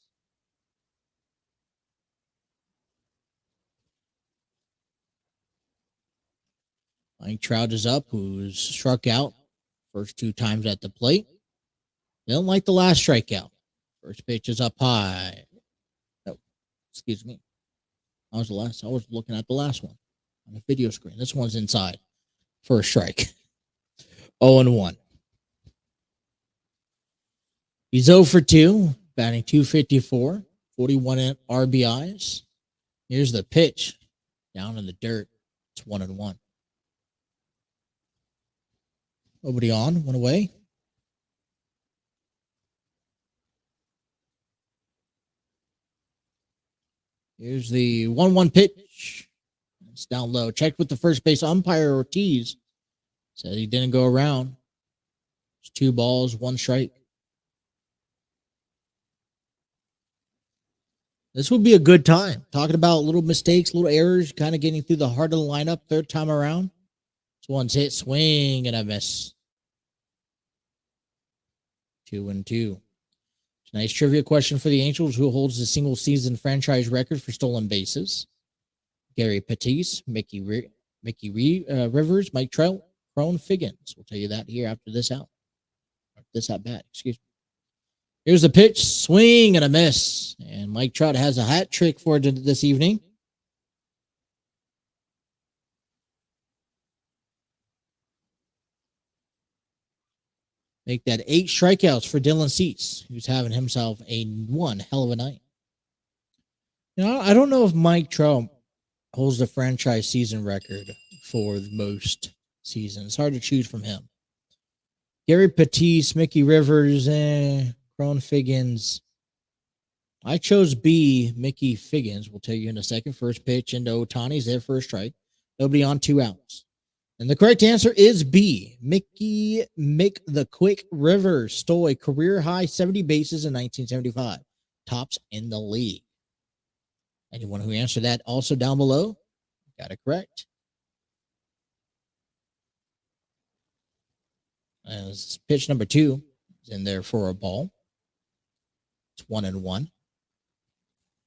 Mike Trout is up, who's struck out first two times at the plate. They don't like the last strikeout. First pitch is up high. No, excuse me. That was the last. I was looking at the last one on the video screen. This one's inside. First strike. 0-1. He's 0 for 2, batting .254, 41 RBIs. Here's the pitch. Down in the dirt. It's 1-1. Nobody on. One away. Here's the 1-1 pitch. It's down low. Checked with the first base umpire, Ortiz. Said he didn't go around. It's 2 balls, 1 strike. This would be a good time. Talking about little mistakes, little errors, kind of getting through the heart of the lineup third time around. This one's hit, swing, and a miss. 2-2. Nice trivia question for the Angels. Who holds the single season franchise record for stolen bases? Gary Pettis, Mickey Rivers, Mike Trout, Crone Figgins. We'll tell you that here after this out. This at bat, excuse me. Here's the pitch, swing and a miss. And Mike Trout has a hat trick for this evening. Make that 8 strikeouts for Dylan Cease, who's having himself one hell of a night. You know, I don't know if Mike Trout holds the franchise season record for most seasons. It's hard to choose from him. Gary Pettis, Mickey Rivers, Crone Figgins. I chose B, Mickey Figgins. We'll tell you in a second. First pitch into Ohtani's there for a strike. Nobody on, 2 outs. And the correct answer is B. Mick the Quick Rivers stole a career-high 70 bases in 1975. Tops in the league. Anyone who answered that also down below got it correct. As pitch number 2 is in there for a ball. It's 1-1.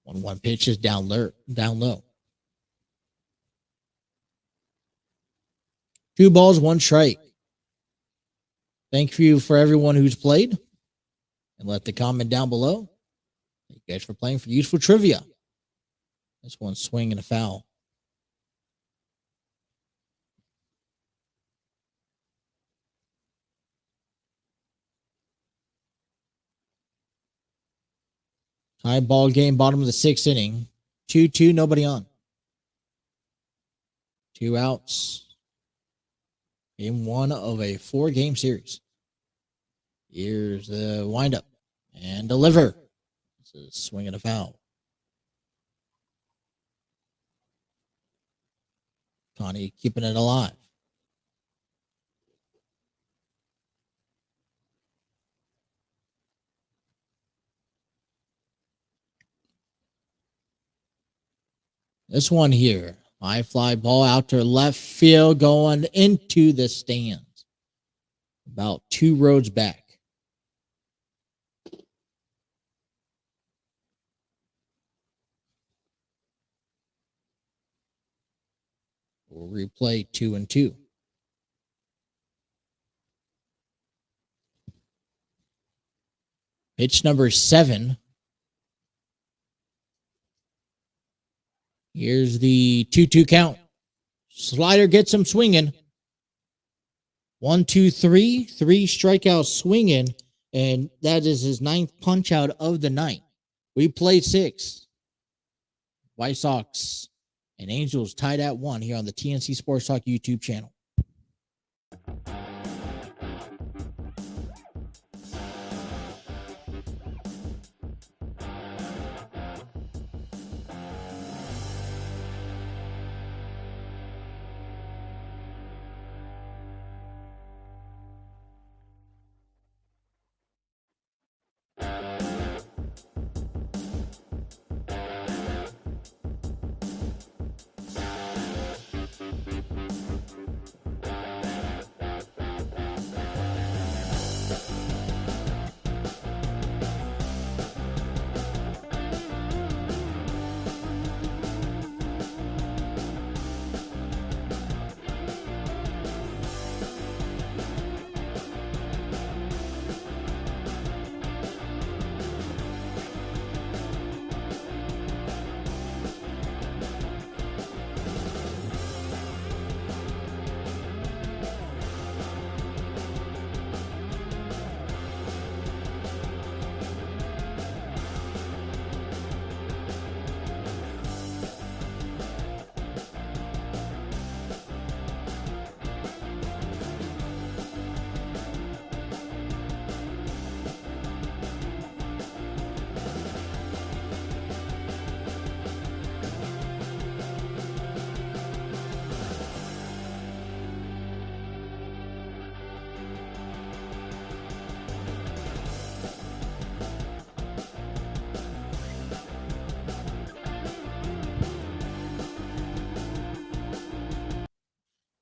1-1 pitch is down low. 2 balls, 1 strike. Thank you for everyone who's played. And let the comment down below. Thank you guys for playing for useful trivia. This one's swing and a foul. High ball game, bottom of the 6th inning. 2-2, nobody on. 2 outs. Game 1 of a 4-game series. Here's the windup and deliver. This is swing and a foul. Connie keeping it alive. This one here. High fly ball out to left field going into the stands. About 2 rows back. We'll replay 2-2. Pitch number 7. Here's the 2-2 count. Slider gets him swinging. 1, 2, 3. 3 strikeouts swinging. And that is his 9th punch out of the night. We played 6. White Sox and Angels tied at 1 here on the TNC Sports Talk YouTube channel.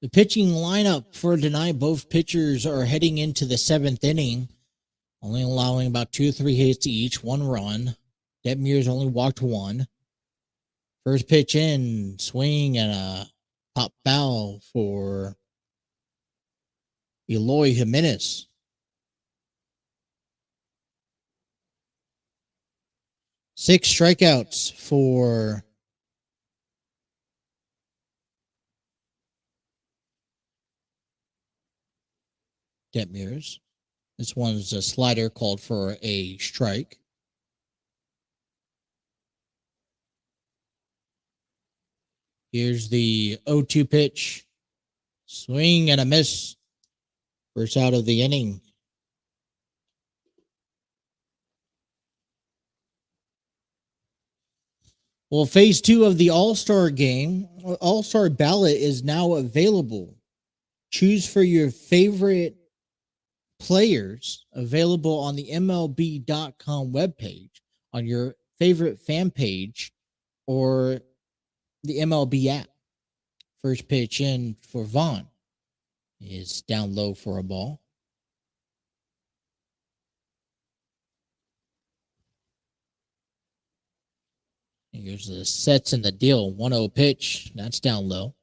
The pitching lineup for tonight, both pitchers are heading into the 7th inning, only allowing about 2 or 3 hits to each, 1 run. Detmers only walked 1. First pitch in, swing and a pop foul for Eloy Jimenez. Six strikeouts for Detmers. This one's a slider called for a strike. Here's the 0-2 pitch. Swing and a miss. First out of the inning. Well, phase 2 of the All-Star game, All-Star ballot is now available. Choose for your favorite players, available on the MLB.com webpage, on your favorite fan page, or the MLB app. First pitch in for Vaughn is down low for a ball. Here's the sets in the deal. 1-0 pitch. That's down low.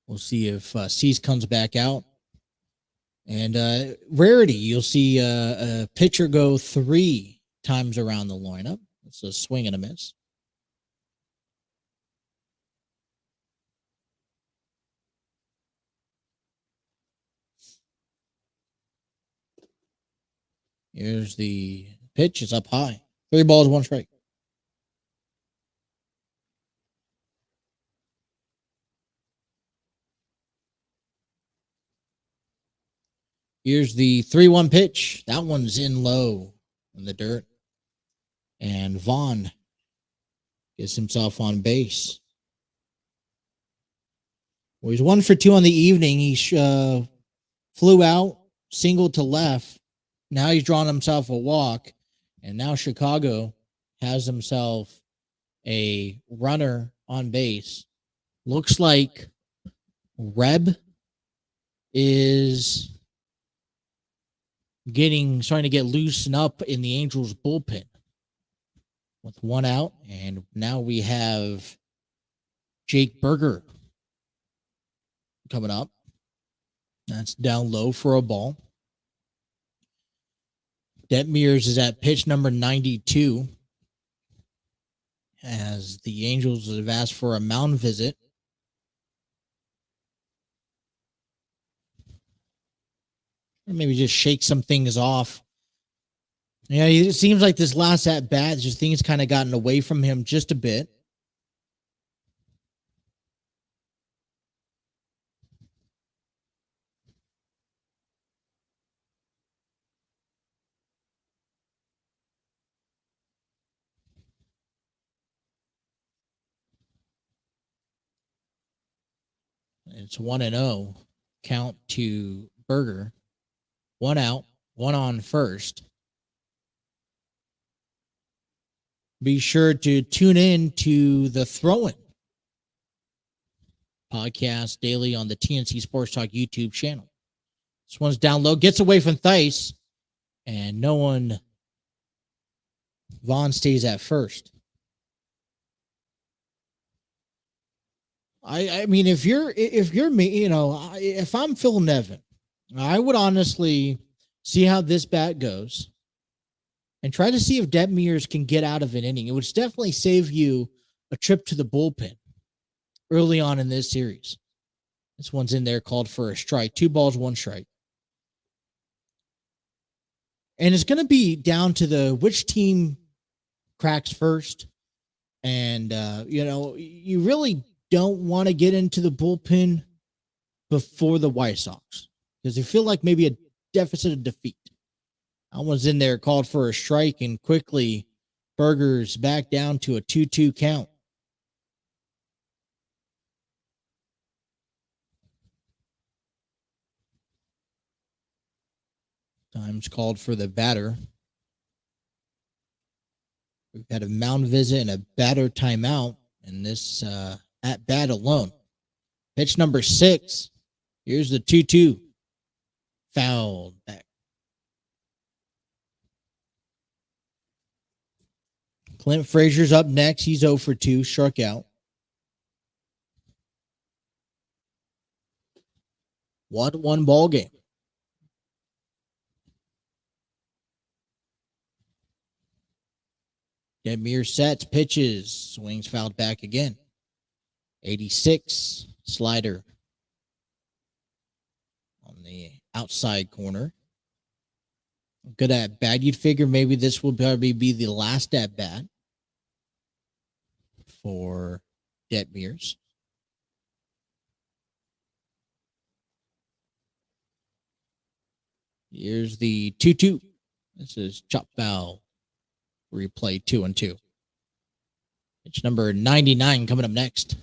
We'll see if Cease comes back out. And rarity, you'll see a pitcher go 3 times around the lineup. It's a swing and a miss. Here's the pitch. It's up high. 3 balls, 1 strike. Here's the 3-1 pitch. That one's in low in the dirt. And Vaughn gets himself on base. Well, he's 1 for 2 on the evening. He flew out, singled to left. Now he's drawn himself a walk. And now Chicago has himself a runner on base. Looks like Reb is starting to get loosened up in the Angels bullpen with 1 out. And now we have Jake Berger coming up. That's down low for a ball. Detmers is at pitch number 92 as the Angels have asked for a mound visit. Or maybe just shake some things off. Yeah, it seems like this last at bat, just things kind of gotten away from him just a bit. It's 1-0. Count to Berger. 1 out, 1 on first. Be sure to tune in to the Throw-In podcast daily on the TNC Sports Talk YouTube channel. This one's down low, gets away from Theis, and no one. Vaughn stays at first. I mean, if you're me, if I'm Phil Nevin, I would honestly see how this bat goes and try to see if Detmers can get out of an inning. It would definitely save you a trip to the bullpen early on in this series. This one's in there, called for a strike. 2 balls, 1 strike. And it's going to be down to which team cracks first. And, you really don't want to get into the bullpen before the White Sox because they feel like maybe a deficit of defeat. That one's in there, called for a strike, and quickly Berger's back down to a 2-2 count. Time's called for the batter. We've had a mound visit and a batter timeout in this at bat alone. Pitch number 6. Here's the 2-2. Foul back. Clint Frazier's up next. He's 0 for 2, struck out. 1-1 ball game. Detmers sets, pitches, swings fouled back again. 86, slider on the outside corner. Good at bat. You'd figure maybe this will probably be the last at bat for Detmers. Here's the 2-2. This is chop foul. Replay 2-2. Pitch number 99 coming up next.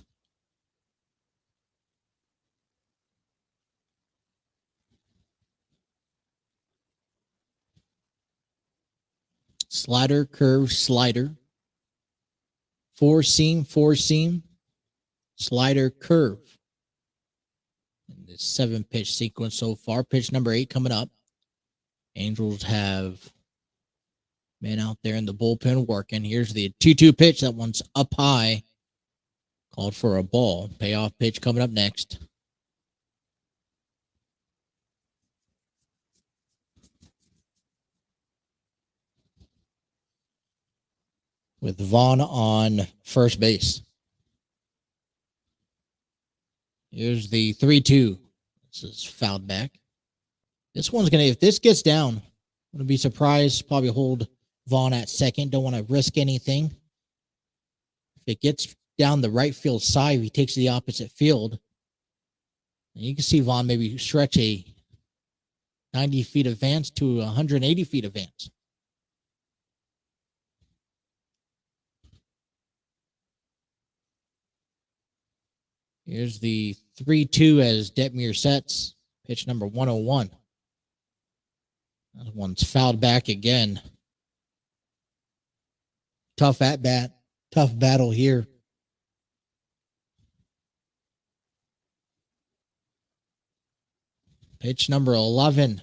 Slider, curve, slider. Four seam, slider, curve. In this 7-pitch sequence so far. Pitch number 8 coming up. Angels have men out there in the bullpen working. Here's the 2-2 pitch. That one's up high. Called for a ball. Payoff pitch coming up next. With Vaughn on first base. Here's the 3-2. This is fouled back. This one's going to, if this gets down, I'm going to be surprised. Probably hold Vaughn at second. Don't want to risk anything. If it gets down the right field side, if he takes the opposite field, and you can see Vaughn maybe stretch a 90 feet advance to 180 feet advance. Here's the 3-2 as Detmers sets. Pitch number 101. That one's fouled back again. Tough at bat. Tough battle here. Pitch number 11.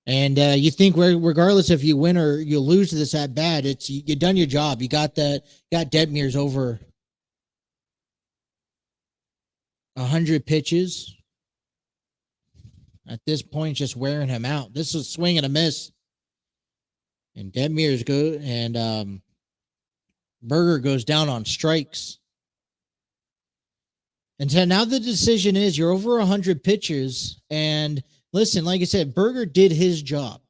And you think regardless if you win or you lose this at bat, it's you done your job. You got Detmers over 100 pitches. At this point, just wearing him out. This is swing and a miss. And Detmers go and Berger goes down on strikes. And so now the decision is you're over 100 pitches. And listen, like I said, Berger did his job.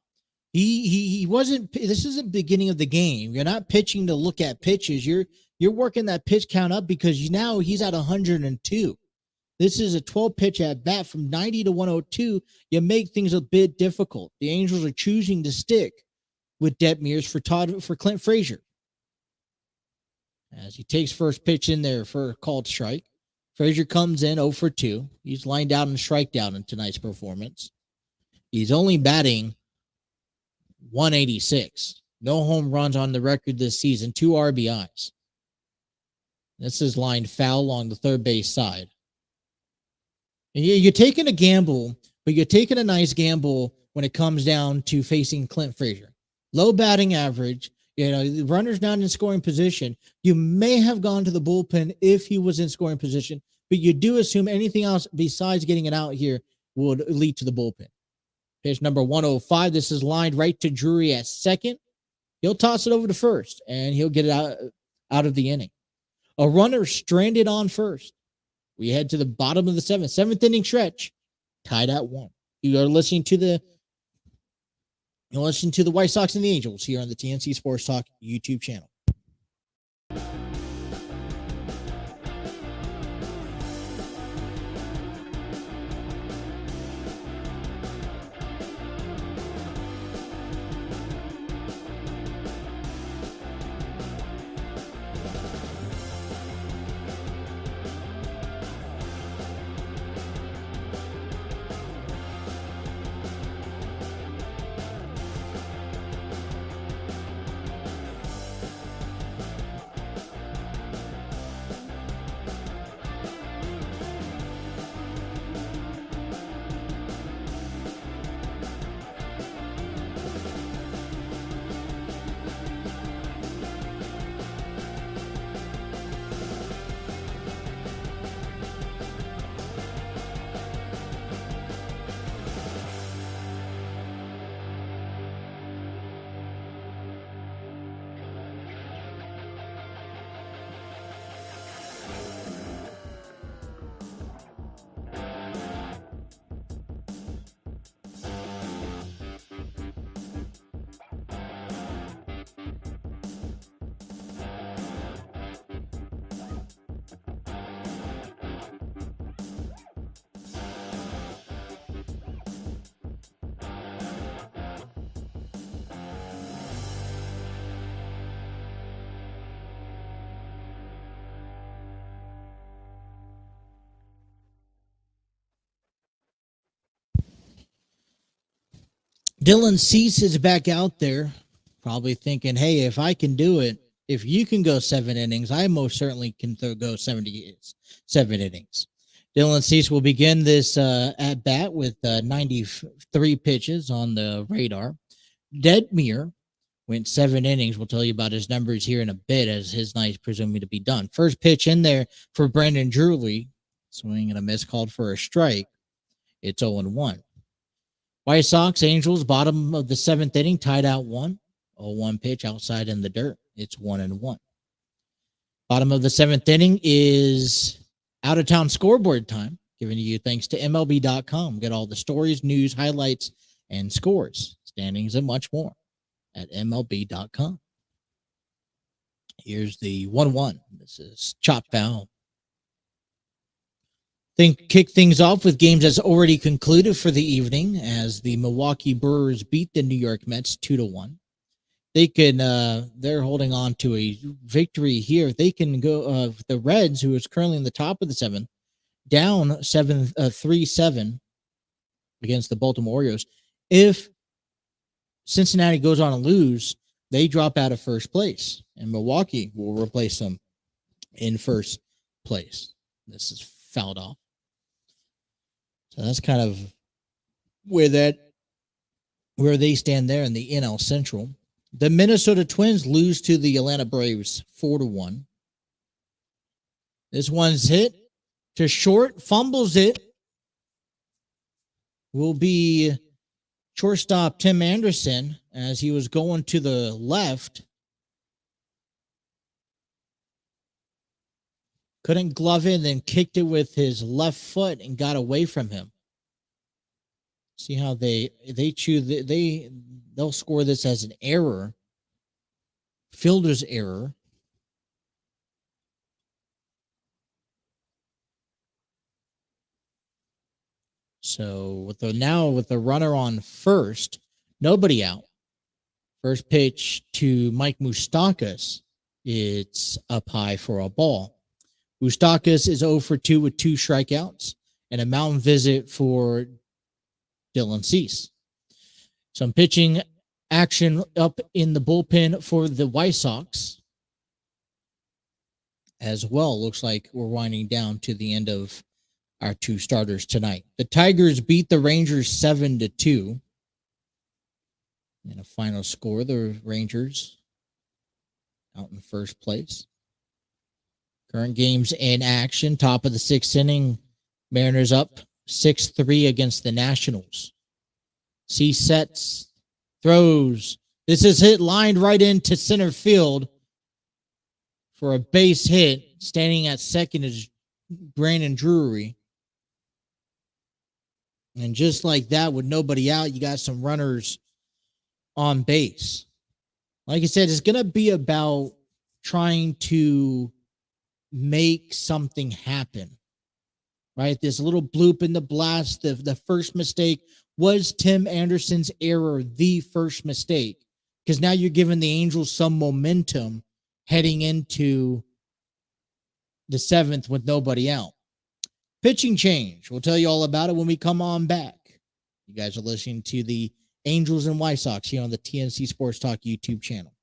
He wasn't. This isn't the beginning of the game. You're not pitching to look at pitches. You're working that pitch count up because now he's at 102. This is a 12-pitch at bat from 90 to 102. You make things a bit difficult. The Angels are choosing to stick with Detmers for Clint Frazier. As he takes first pitch in there for a called strike. Frazier comes in 0 for 2. He's lined out and striked out in tonight's performance. He's only batting 186. No home runs on the record this season. 2 RBIs. This is lined foul along the third base side. And you're taking a gamble, but you're taking a nice gamble when it comes down to facing Clint Frazier. Low batting average. The runner's not in scoring position. You may have gone to the bullpen if he was in scoring position, but you do assume anything else besides getting it out here would lead to the bullpen. Pitch number 105. This is lined right to Drury at second. He'll toss it over to first, and he'll get it out of the inning. A runner stranded on first. We head to the bottom of the seventh inning stretch, tied at 1. You are listening to the White Sox and the Angels here on the TNC Sports Talk YouTube channel. Dylan Cease is back out there, probably thinking, hey, if I can do it, if you can go 7 innings, I most certainly can go 7 innings. Dylan Cease will begin this at bat with 93 pitches on the radar. Detmer went 7 innings. We'll tell you about his numbers here in a bit as his night's presumably to be done. First pitch in there for Brandon Drury. Swing and a miss, called for a strike. It's 0-1. White Sox, Angels, bottom of the 7th inning, tied out 1. 0-1 pitch outside in the dirt. It's 1-1. Bottom of the 7th inning is out-of-town scoreboard time, giving to you thanks to MLB.com. Get all the stories, news, highlights, and scores, standings, and much more at MLB.com. Here's the 1-1. This is chop foul. Kick things off with games that's already concluded for the evening as the Milwaukee Brewers beat the New York Mets 2-1. They can they're holding on to a victory here. If they can go the Reds, who is currently in the top of the 7th, down 3-7 against the Baltimore Orioles. If Cincinnati goes on to lose, they drop out of first place, and Milwaukee will replace them in first place. This is fouled off. So that's kind of where they stand there in the NL Central. The Minnesota Twins lose to the Atlanta Braves 4-1. This one's hit to short, fumbles it. Will be shortstop Tim Anderson as he was going to the left. Couldn't glove it, then kicked it with his left foot and got away from him. See how they'll score this as an error. Fielder's error. So with the runner on first, nobody out. First pitch to Mike Moustakas. It's up high for a ball. Moustakas is 0 for 2 with 2 strikeouts and a mound visit for Dylan Cease. Some pitching action up in the bullpen for the White Sox as well. Looks like we're winding down to the end of our 2 starters tonight. The Tigers beat the Rangers 7-2. And a final score, the Rangers out in first place. Current games in action. Top of the 6th inning. Mariners up 6-3 against the Nationals. C sets, throws. This is hit lined right into center field for a base hit. Standing at second is Brandon Drury. And just like that, with nobody out, you got some runners on base. Like I said, it's going to be about trying to make something happen, right? This little bloop in the blast, the first mistake was Tim Anderson's error, the first mistake, because now you're giving the Angels some momentum heading into the 7th with nobody out. Pitching change. We'll tell you all about it when we come on back. You guys are listening to the Angels and White Sox here on the TNC Sports Talk YouTube channel.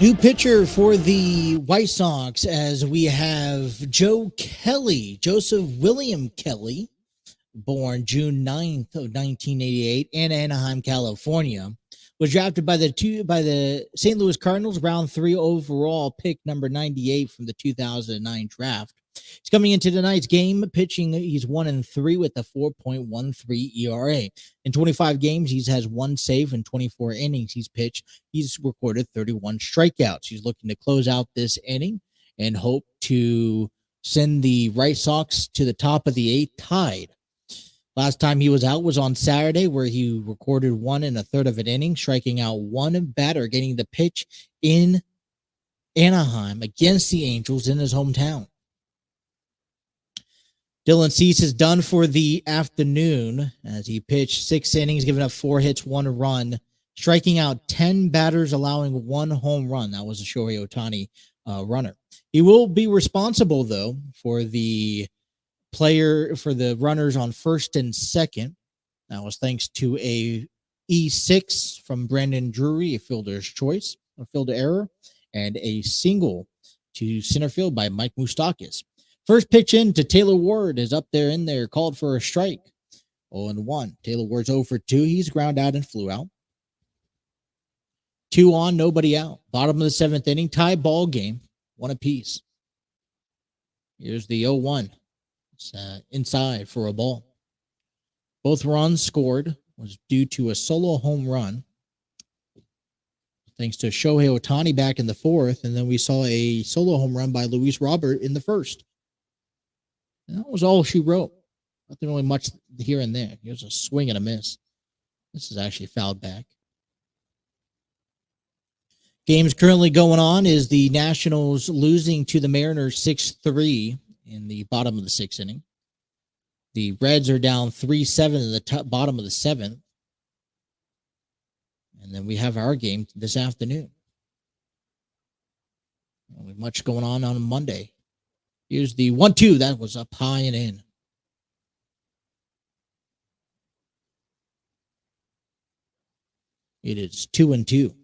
New pitcher for the White Sox as we have Joe Kelly, Joseph William Kelly, born June 9th of 1988 in Anaheim, California, was drafted by the St. Louis Cardinals, round 3 overall, pick number 98 from the 2009 draft. He's coming into tonight's game pitching. He's 1-3 with a 4.13 ERA. In 25 games, he has 1 save. In 24 innings he's pitched, he's recorded 31 strikeouts. He's looking to close out this inning and hope to send the White Sox to the top of the 8th tied. Last time he was out was on Saturday, where he recorded 1 1/3 of an inning, striking out one batter, getting the pitch in Anaheim against the Angels in his hometown. Dylan Cease is done for the afternoon as he pitched 6 innings, giving up 4 hits, 1 run, striking out 10 batters, allowing 1 home run. That was a Shohei Ohtani runner. He will be responsible, though, for the runners on first and second. That was thanks to a E6 from Brandon Drury, a fielder's choice, a fielder error, and a single to center field by Mike Moustakas. First pitch in to Taylor Ward is up there in there, called for a strike. 0-1. Taylor Ward's 0 for 2. He's ground out and flew out. 2 on, nobody out. Bottom of the 7th inning, tie ball game, 1 apiece. Here's the 0-1. It's inside for a ball. Both runs scored was due to a solo home run, thanks to Shohei Ohtani back in the 4th, and then we saw a solo home run by Luis Robert in the 1st. And that was all she wrote. Nothing really much here and there. Here's a swing and a miss. This is actually fouled back. Games currently going on is the Nationals losing to the Mariners 6-3 in the bottom of the 6th inning. The Reds are down 3-7 in the bottom of the 7th. And then we have our game this afternoon. Not much going on Monday. Here's the 1-2. That was up high and in. It is 2-2.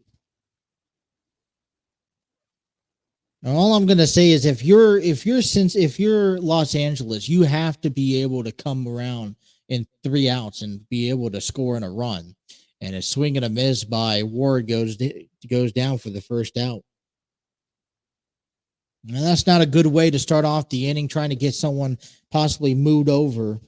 Now, all I'm going to say is if you're Los Angeles, you have to be able to come around in 3 outs and be able to score in a run. And a swing and a miss by Ward goes down for the first out. Now, that's not a good way to start off the inning, trying to get someone possibly moved over.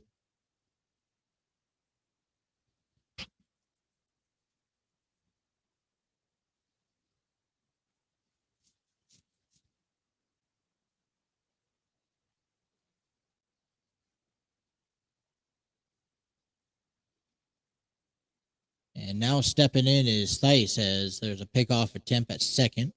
And now stepping in is Theis as there's a pickoff attempt at second.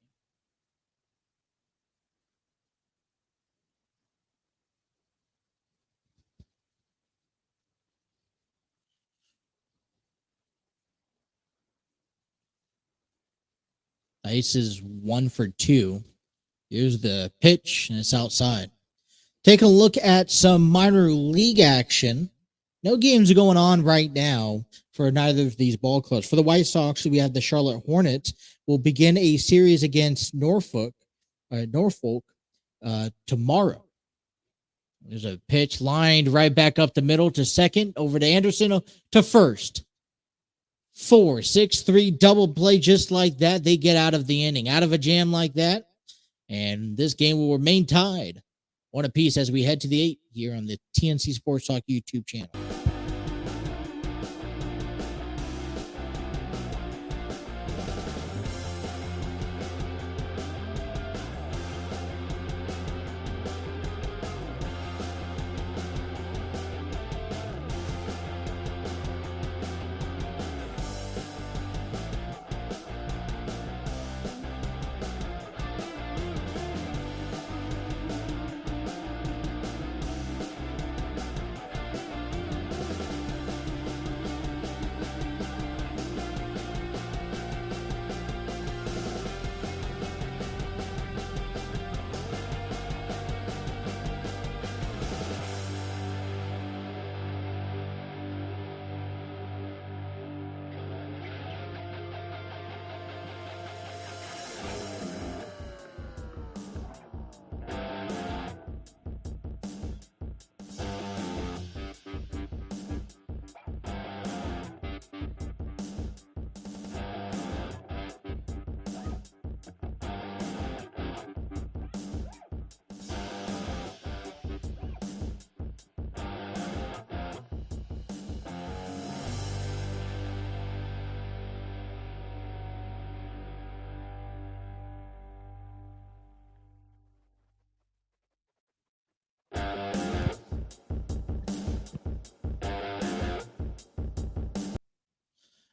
Theis is 1 for 2. Here's the pitch, and it's outside. Taking a look at some minor league action. No games going on right now for neither of these ball clubs. For the White Sox, we have the Charlotte Hornets will begin a series against Norfolk tomorrow. There's a pitch lined right back up the middle to second, over to Anderson to first. 4-6-3 double play just like that. They get out of the inning, out of a jam like that. And this game will remain tied 1 apiece as we head to the 8th here on the TNC Sports Talk YouTube channel.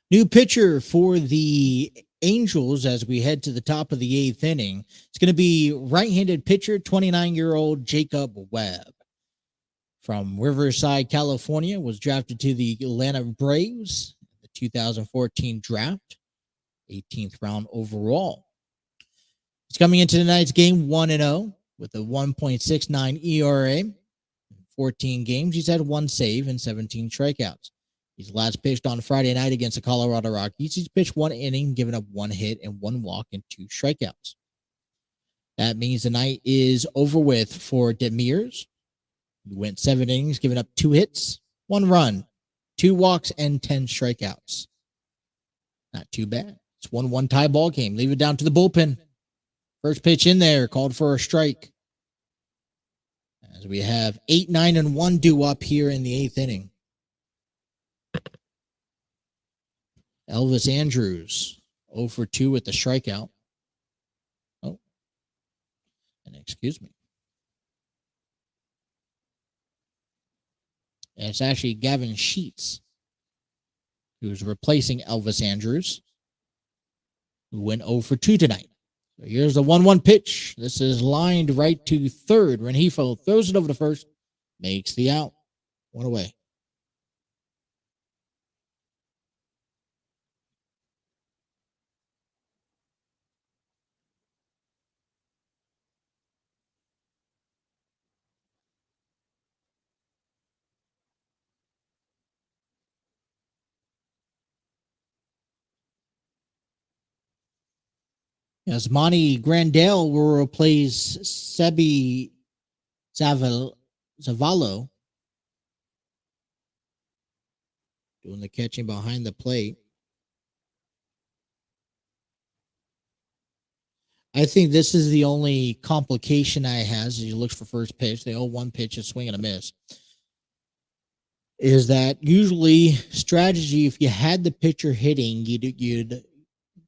New pitcher for the Angels as we head to the top of the 8th inning. It's going to be right-handed pitcher, 29-year-old Jacob Webb. From Riverside, California, was drafted to the Atlanta Braves, the 2014 draft, 18th round overall. He's coming into tonight's game 1-0 with a 1.69 ERA. In 14 games, he's had 1 save and 17 strikeouts. He's last pitched on Friday night against the Colorado Rockies. He's pitched 1 inning, giving up 1 hit and 1 walk and 2 strikeouts. That means the night is over with for Detmers. He went 7 innings, giving up 2 hits, 1 run, 2 walks, and 10 strikeouts. Not too bad. It's 1-1 tie ball game. Leave it down to the bullpen. First pitch in there, called for a strike. As we have 8, 9, and 1 due up here in the 8th inning. Elvis Andrus, 0 for 2 with the strikeout. Oh, and excuse me. And it's actually Gavin Sheets, who's replacing Elvis Andrus, who went 0 for 2 tonight. So here's the 1-1 pitch. This is lined right to third. Rengifo throws it over to first, makes the out. 1 away. As Monty Grandel will replace Sebi Zavallo, doing the catching behind the plate. I think this is the only complication I has as he looks for first pitch. The 0-1 pitch, a swing and a miss. Is that usually strategy, if you had the pitcher hitting, you'd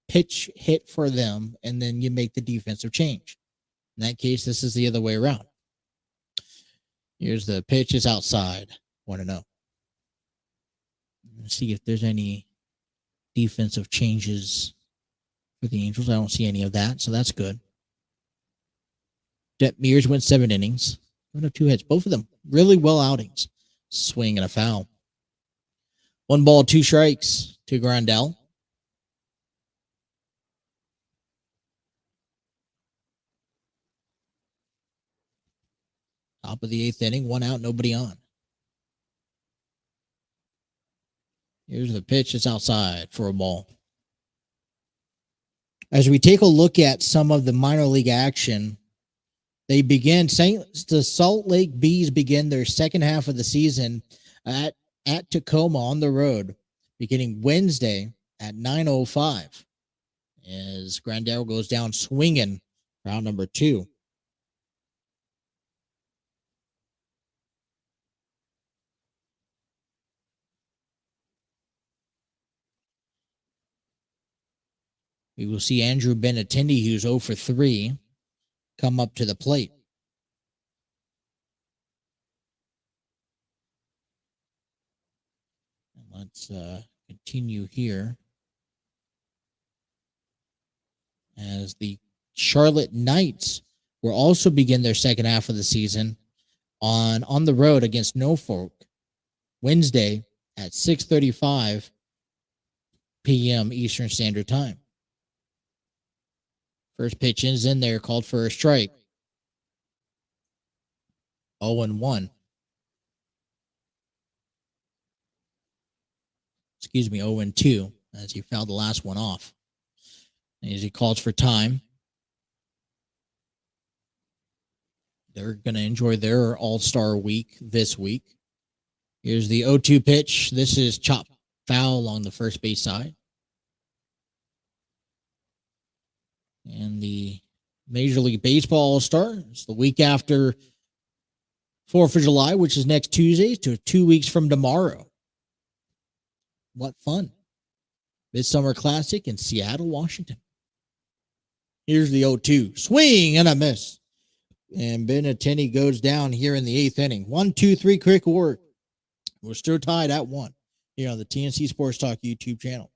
pitch hit for them, and then you make the defensive change. In that case, this is the other way around. Here's the pitch, is outside. 1-0. Let's see if there's any defensive changes for the Angels. I don't see any of that, so that's good. Detmers went 7 innings. 2 hits. Both of them really well outings. Swing and a foul. 1 ball, 2 strikes to Grandel. Top of the 8th inning, 1 out, nobody on. Here's the pitch. It's outside for a ball. As we take a look at some of the minor league action, they begin, the Salt Lake Bees begin their second half of the season at Tacoma on the road, beginning Wednesday at 9:05. As Grandel goes down swinging, round number 2. We will see Andrew Benintendi, who's 0 for 3, come up to the plate. And let's continue here. As the Charlotte Knights will also begin their second half of the season on the road against Norfolk Wednesday at 6:35 p.m. Eastern Standard Time. First pitch is in there, called for a strike. 0-1. Excuse me, 0-2, as he fouled the last one off. As he calls for time. They're going to enjoy their all-star week this week. Here's the 0-2 pitch. This is chop foul along the first base side. And the Major League Baseball All-Star is the week after 4th of July, which is next Tuesday, to 2 weeks from tomorrow. What fun. Midsummer Classic in Seattle, Washington. Here's the 0-2. Swing and a miss. And Benintendi goes down here in the 8th inning. 1, 2, 3, quick work. We're still tied at 1 here on the TNC Sports Talk YouTube channel.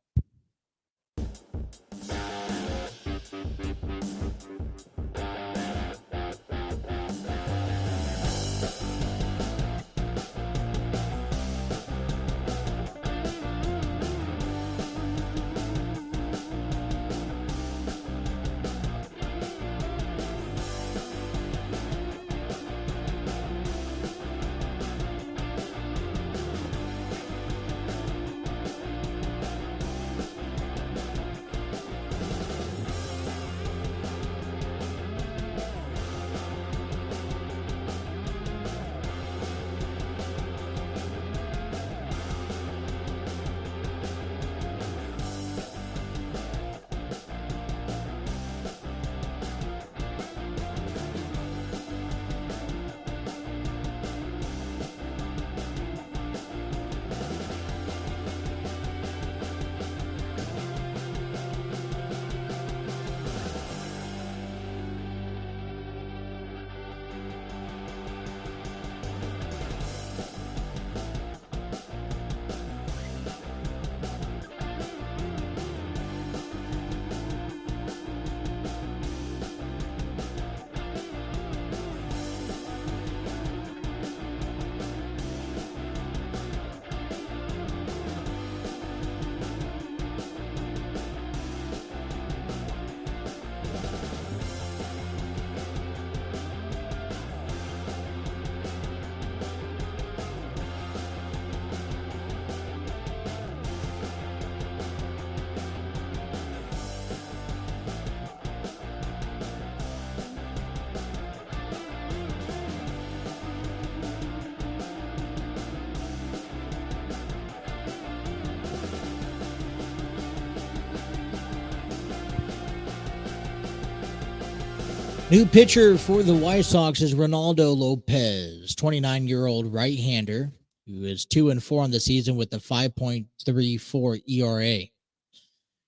New pitcher for the White Sox is Ronaldo Lopez, 29-year-old right-hander who is 2-4 on the season with a 5.34 ERA.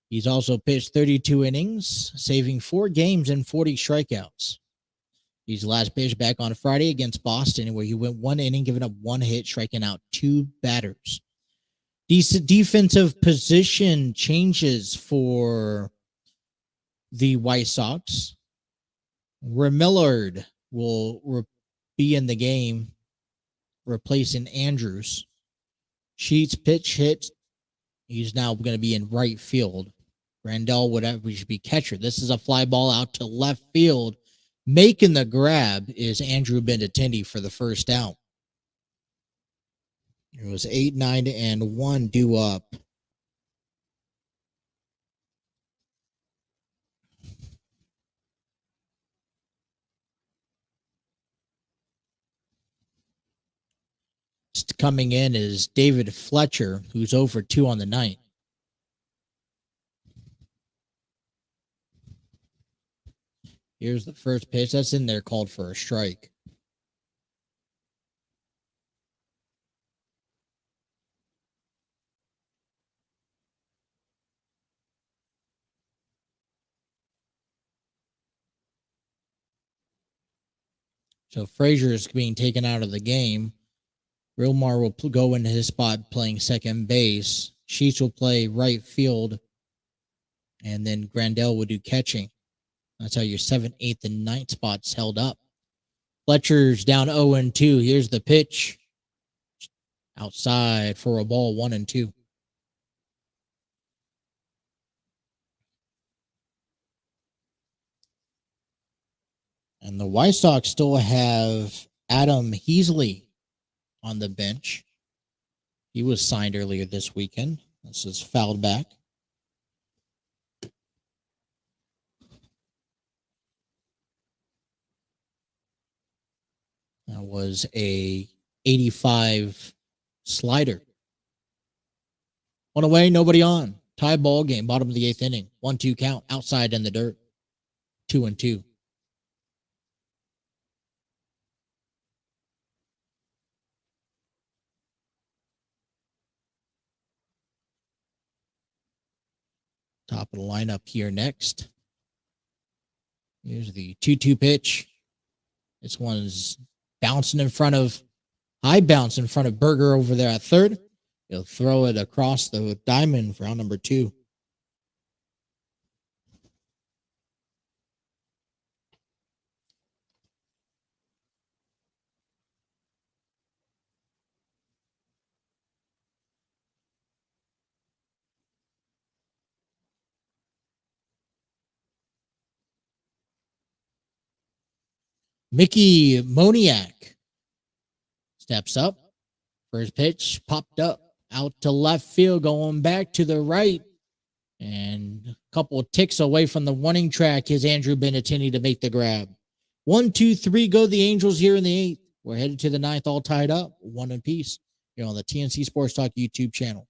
He's also pitched 32 innings, saving 4 games and 40 strikeouts. He's last pitched back on Friday against Boston, where he went 1 inning, giving up 1 hit, striking out 2 batters. Decent defensive position changes for the White Sox. Remillard will be in the game, replacing Andrews. Sheets pitch hit. He's now going to be in right field. Grandel should be catcher. This is a fly ball out to left field. Making the grab is Andrew Benintendi for the first out. It was 8-9 and 1 due up. Coming in is David Fletcher, who's over 2 on the night. Here's the first pitch. That's in there, called for a strike. So Frazier is being taken out of the game. Rilmar will go into his spot playing second base. Sheets will play right field. And then Grandel will do catching. That's how your 7th, 8th, and 9th spots held up. Fletcher's down 0-2. Here's the pitch. Outside for a ball, 1-2. And the White Sox still have Adam Heasley on the bench. He was signed earlier this weekend. This is fouled back. That was a 85 slider. 1 away, nobody on. Tie ball game, bottom of the 8th inning. 1-2 count, outside in the dirt. 2-2. Top of the lineup here next. Here's the 2-2 pitch. This one's bouncing in front of, high bounce in front of Berger over there at third. He'll throw it across the diamond for round number 2. Mickey Moniak steps up. First pitch popped up out to left field, going back to the right. And a couple of ticks away from the warning track is Andrew Benattini to make the grab. 1, 2, 3 go the Angels here in the eighth. We're headed to the ninth, all tied up, one apiece here on the TNC Sports Talk YouTube channel.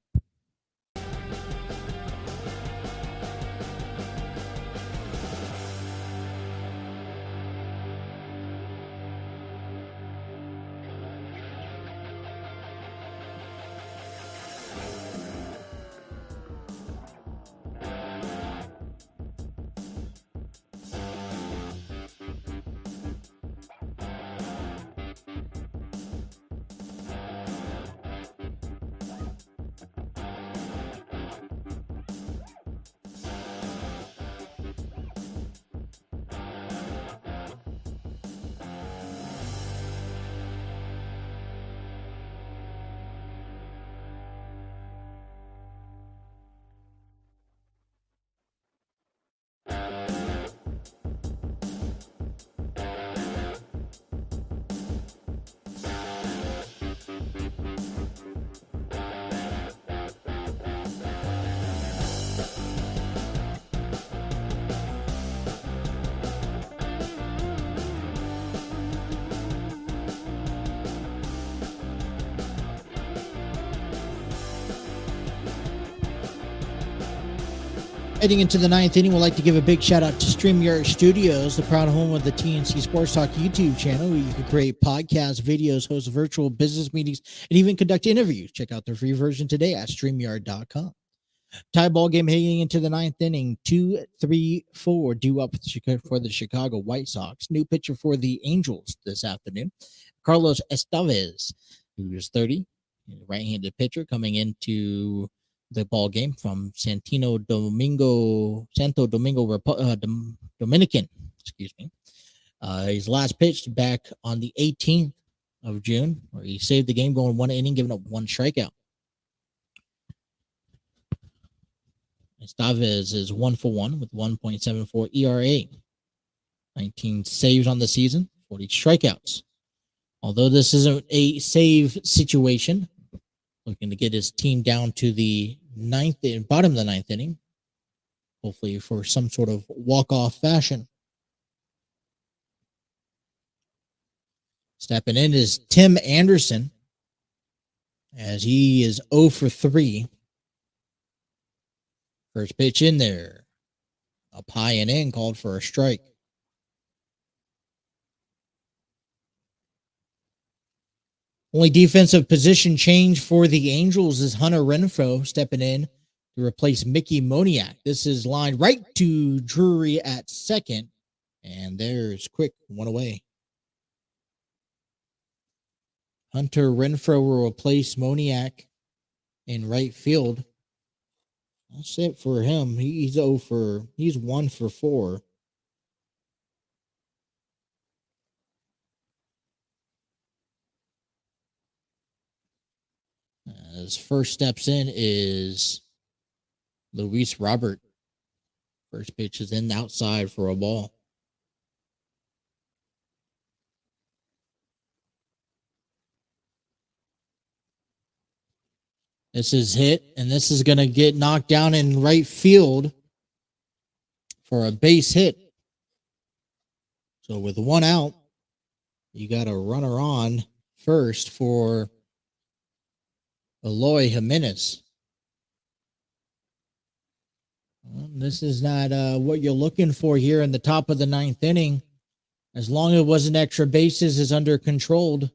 Heading into the ninth inning, we'd like to give a big shout out to StreamYard Studios, the proud home of the TNC Sports Talk YouTube channel, where you can create podcasts, videos, host virtual business meetings, and even conduct interviews. Check out their free version today at StreamYard.com. Tie ball game heading into the ninth inning, 2-3-4 due up for the Chicago White Sox. New pitcher for the Angels this afternoon, Carlos Estevez, who is 30, right-handed pitcher coming into the ball game from Santo Domingo, Dominican. Excuse me. His last pitch back on the 18th of June, where he saved the game, going one inning, giving up one strikeout. Estevez is 1-for-1 with 1.74 ERA, 19 saves on the season, 40 strikeouts. Although this isn't a save situation, looking to get his team down to the bottom of the ninth inning, hopefully for some sort of walk-off fashion. Stepping in is Tim Anderson, as he is 0-for-3. First pitch in there, up high and in, called for a strike. Only defensive position change for the Angels is Hunter Renfroe stepping in to replace Mickey Moniak. This is lined right to Drury at second, and there's quick, one away. Hunter Renfroe will replace Moniak in right field. That's it for him. He's 1-for-4. His first steps in is Luis Robert. First pitch is in outside for a ball. This is hit, and this is going to get knocked down in right field for a base hit. So with one out, you got a runner on first for Eloy Jimenez. Well, this is not what you're looking for here in the top of the ninth inning. As long as it wasn't extra bases, is under controlled.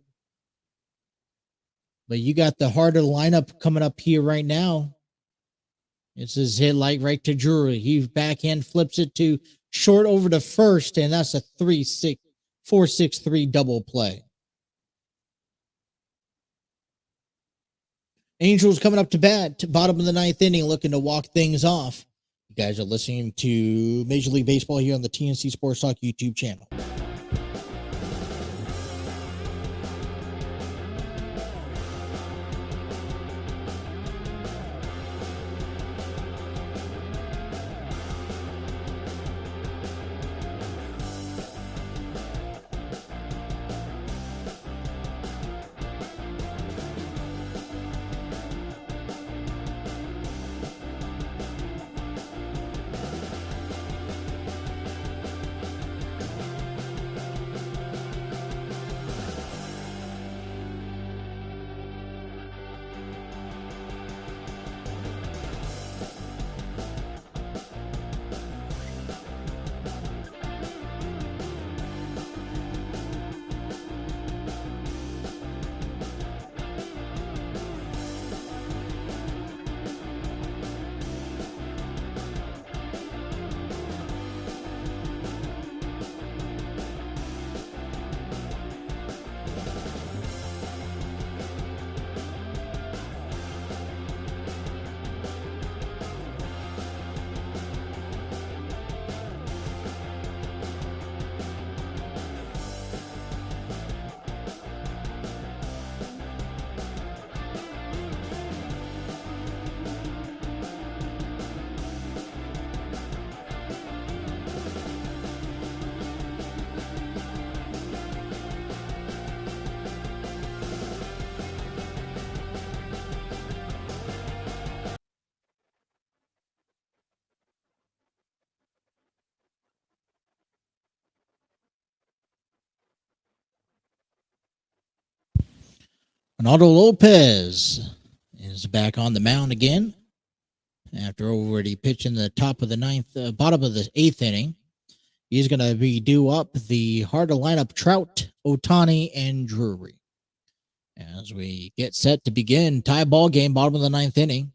But you got the harder lineup coming up here right now. This is hit like right to Drury. He backhand flips it to short over to first, and that's a 4-6-3 double play. Angels coming up to bat, bottom of the ninth inning, looking to walk things off. You guys are listening to Major League Baseball here on the TNC Sports Talk YouTube channel. Ronaldo Lopez is back on the mound again after already pitching the top of the bottom of the 8th inning. He's going to be due up the harder lineup: Trout, Ohtani, and Drury. As we get set to begin, tie ball game, bottom of the 9th inning.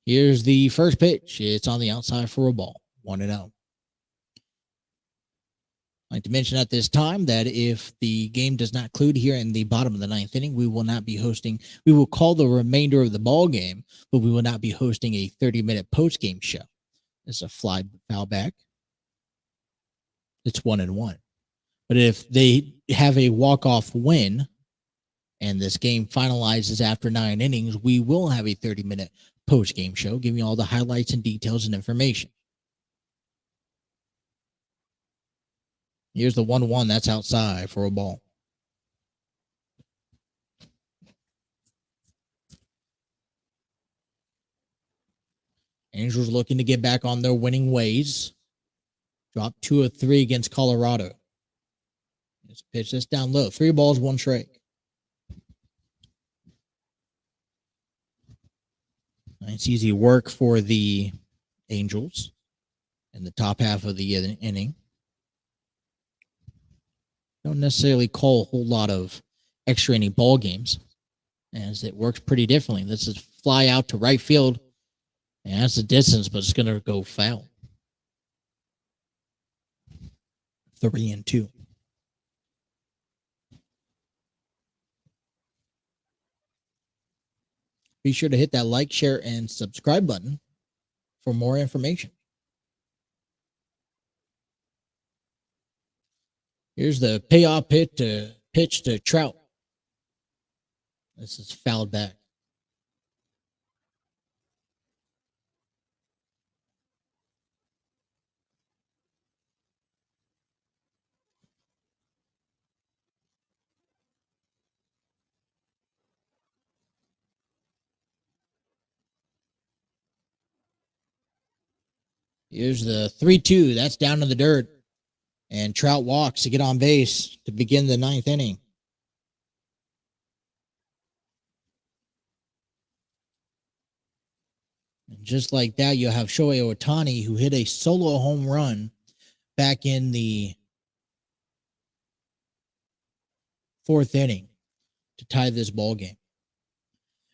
Here's the first pitch. It's on the outside for a ball, 1-0. I'd like to mention at this time that if the game does not conclude here in the bottom of the 9th inning, we will not be hosting. We will call the remainder of the ball game, but we will not be hosting a 30-minute post-game show. It's a foul back. It's 1-1. But if they have a walk-off win and this game finalizes after 9 innings, we will have a 30-minute post-game show giving you all the highlights and details and information. Here's the 1-1. That's outside for a ball. Angels looking to get back on their winning ways. Dropped 2 of 3 against Colorado. Let's pitch this down low. 3 balls, 1 strike. Nice easy work for the Angels in the top half of the inning. Don't necessarily call a whole lot of extra inning ball games, as it works pretty differently. This is fly out to right field, and that's the distance, but it's going to go foul. 3-2. Be sure to hit that like, share, and subscribe button for more information. Here's the payoff pitch to Trout. This is fouled back. Here's the 3-2. That's down to the dirt. And Trout walks to get on base to begin the 9th inning. And just like that, you'll have Shohei Ohtani, who hit a solo home run back in the 4th inning to tie this ball game.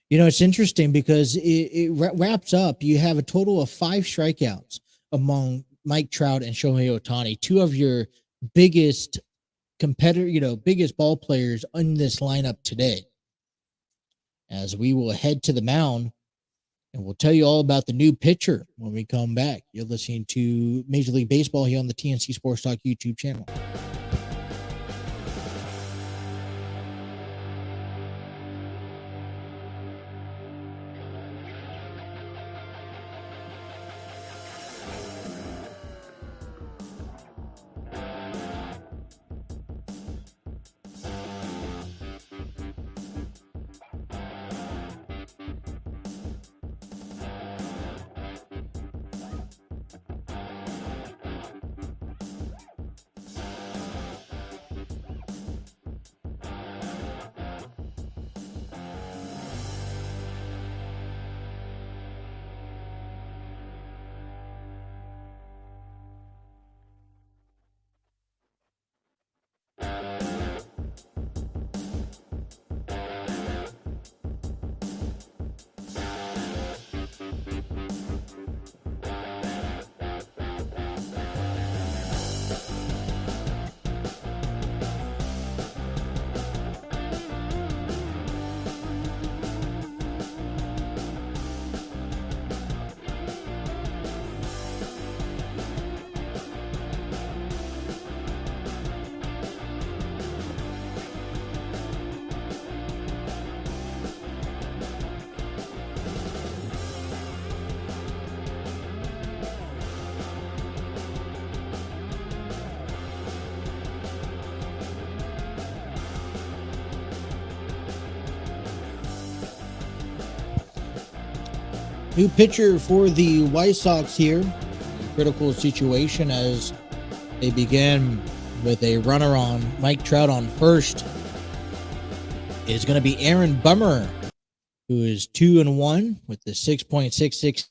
You know, it's interesting because it wraps up. You have a total of 5 strikeouts among Mike Trout and Shohei Ohtani, 2 of your biggest biggest ball players in this lineup today. As we will head to the mound, and we'll tell you all about the new pitcher when we come back. You're listening to Major League Baseball here on the TNC Sports Talk YouTube channel. New pitcher for the White Sox here. Critical situation as they begin with a runner on Mike Trout on first. is going to be Aaron Bummer, who is 2-1 with the 6.66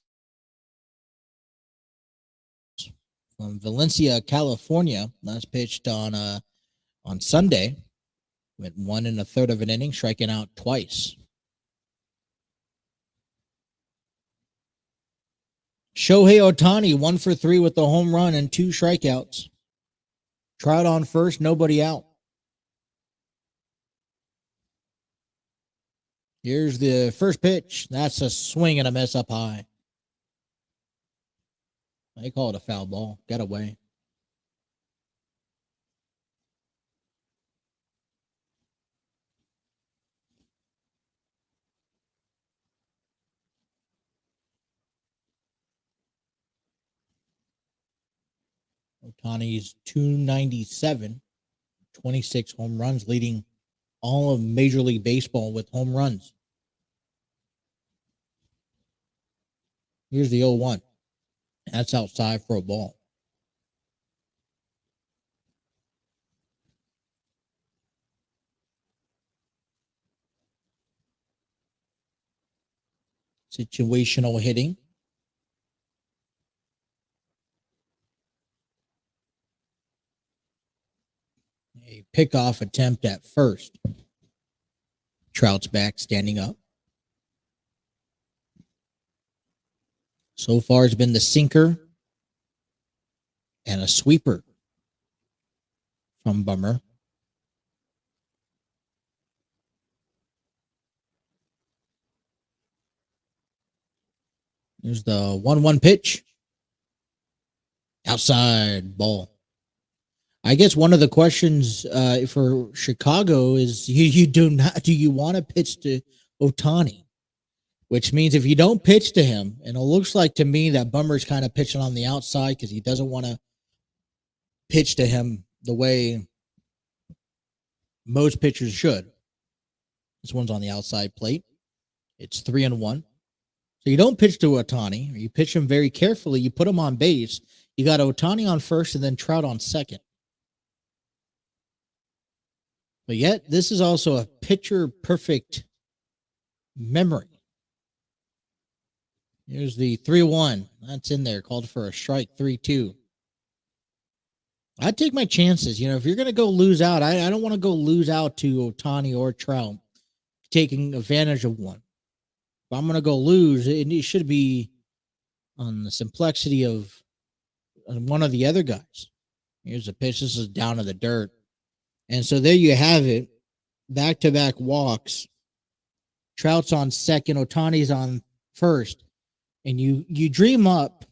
from Valencia, California. Last pitched on Sunday. Went 1 1/3 of an inning, striking out twice. Shohei Ohtani, 1 for 3 with the home run and 2 strikeouts. Trout on first, nobody out. Here's the first pitch. That's a swing and a miss up high. They call it a foul ball. Got away. Ohtani's 297, 26 home runs, leading all of Major League Baseball with home runs. Here's the 0-1. That's outside for a ball. Situational hitting. A pickoff attempt at first. Trout's back, standing up. So far, it's been the sinker and a sweeper from Bummer. Here's the 1-1 pitch. Outside ball. I guess one of the questions for Chicago is do you want to pitch to Ohtani? Which means if you don't pitch to him, and it looks like to me that Bummer's kind of pitching on the outside because he doesn't want to pitch to him the way most pitchers should. This one's on the outside plate. It's 3-1. So you don't pitch to Ohtani, or you pitch him very carefully. You put him on base. You got Ohtani on first and then Trout on second. But yet, this is also a pitcher-perfect memory. Here's the 3-1. That's in there. Called for a strike. 3-2. I'd take my chances. You know, if you're going to go lose out, I don't want to go lose out to Ohtani or Trout taking advantage of one. If I'm going to go lose, it should be on the simplicity of one of the other guys. Here's a pitch. This is down to the dirt. And so there you have it. Back-to-back walks. Trout's on second. Ohtani's on first. And you dream up,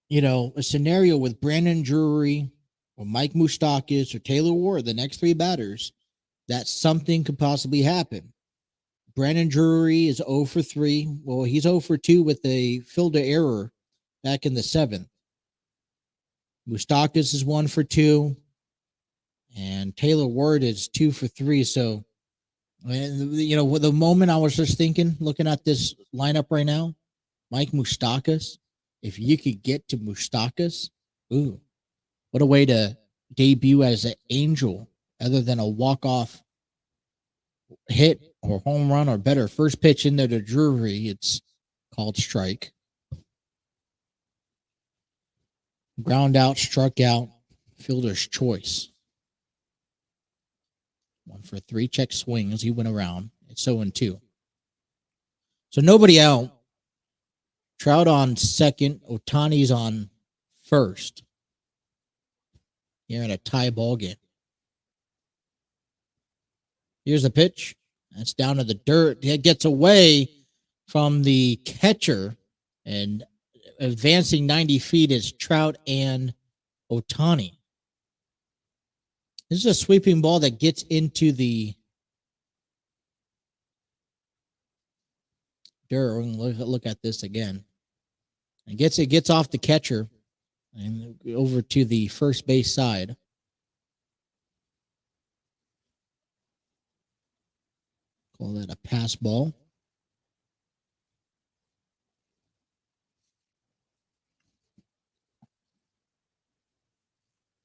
you know, a scenario with Brandon Drury or Mike Moustakas or Taylor Ward, the next three batters, that something could possibly happen. Brandon Drury is 0 for 3. Well, he's 0 for 2 with a fielder error back in the 7th. Moustakas is 1 for 2. And Taylor Ward is 2 for 3. So, you know, with the moment I was just thinking, looking at this lineup right now, Mike Moustakas, if you could get to Moustakas, ooh, what a way to debut as an Angel other than a walk-off hit or home run or better. First pitch in there to Drury, it's called strike. Ground out, struck out, fielder's choice. 1 for 3, check swing as he went around. It's 0-2. So nobody out. Trout on second. Ohtani's on first. You're in a tie ball game. Here's the pitch. That's down to the dirt. It gets away from the catcher and advancing 90 feet is Trout and Ohtani. This is a sweeping ball that gets into the dirt. Look at this again. It gets off the catcher and over to the first base side. Call that a pass ball.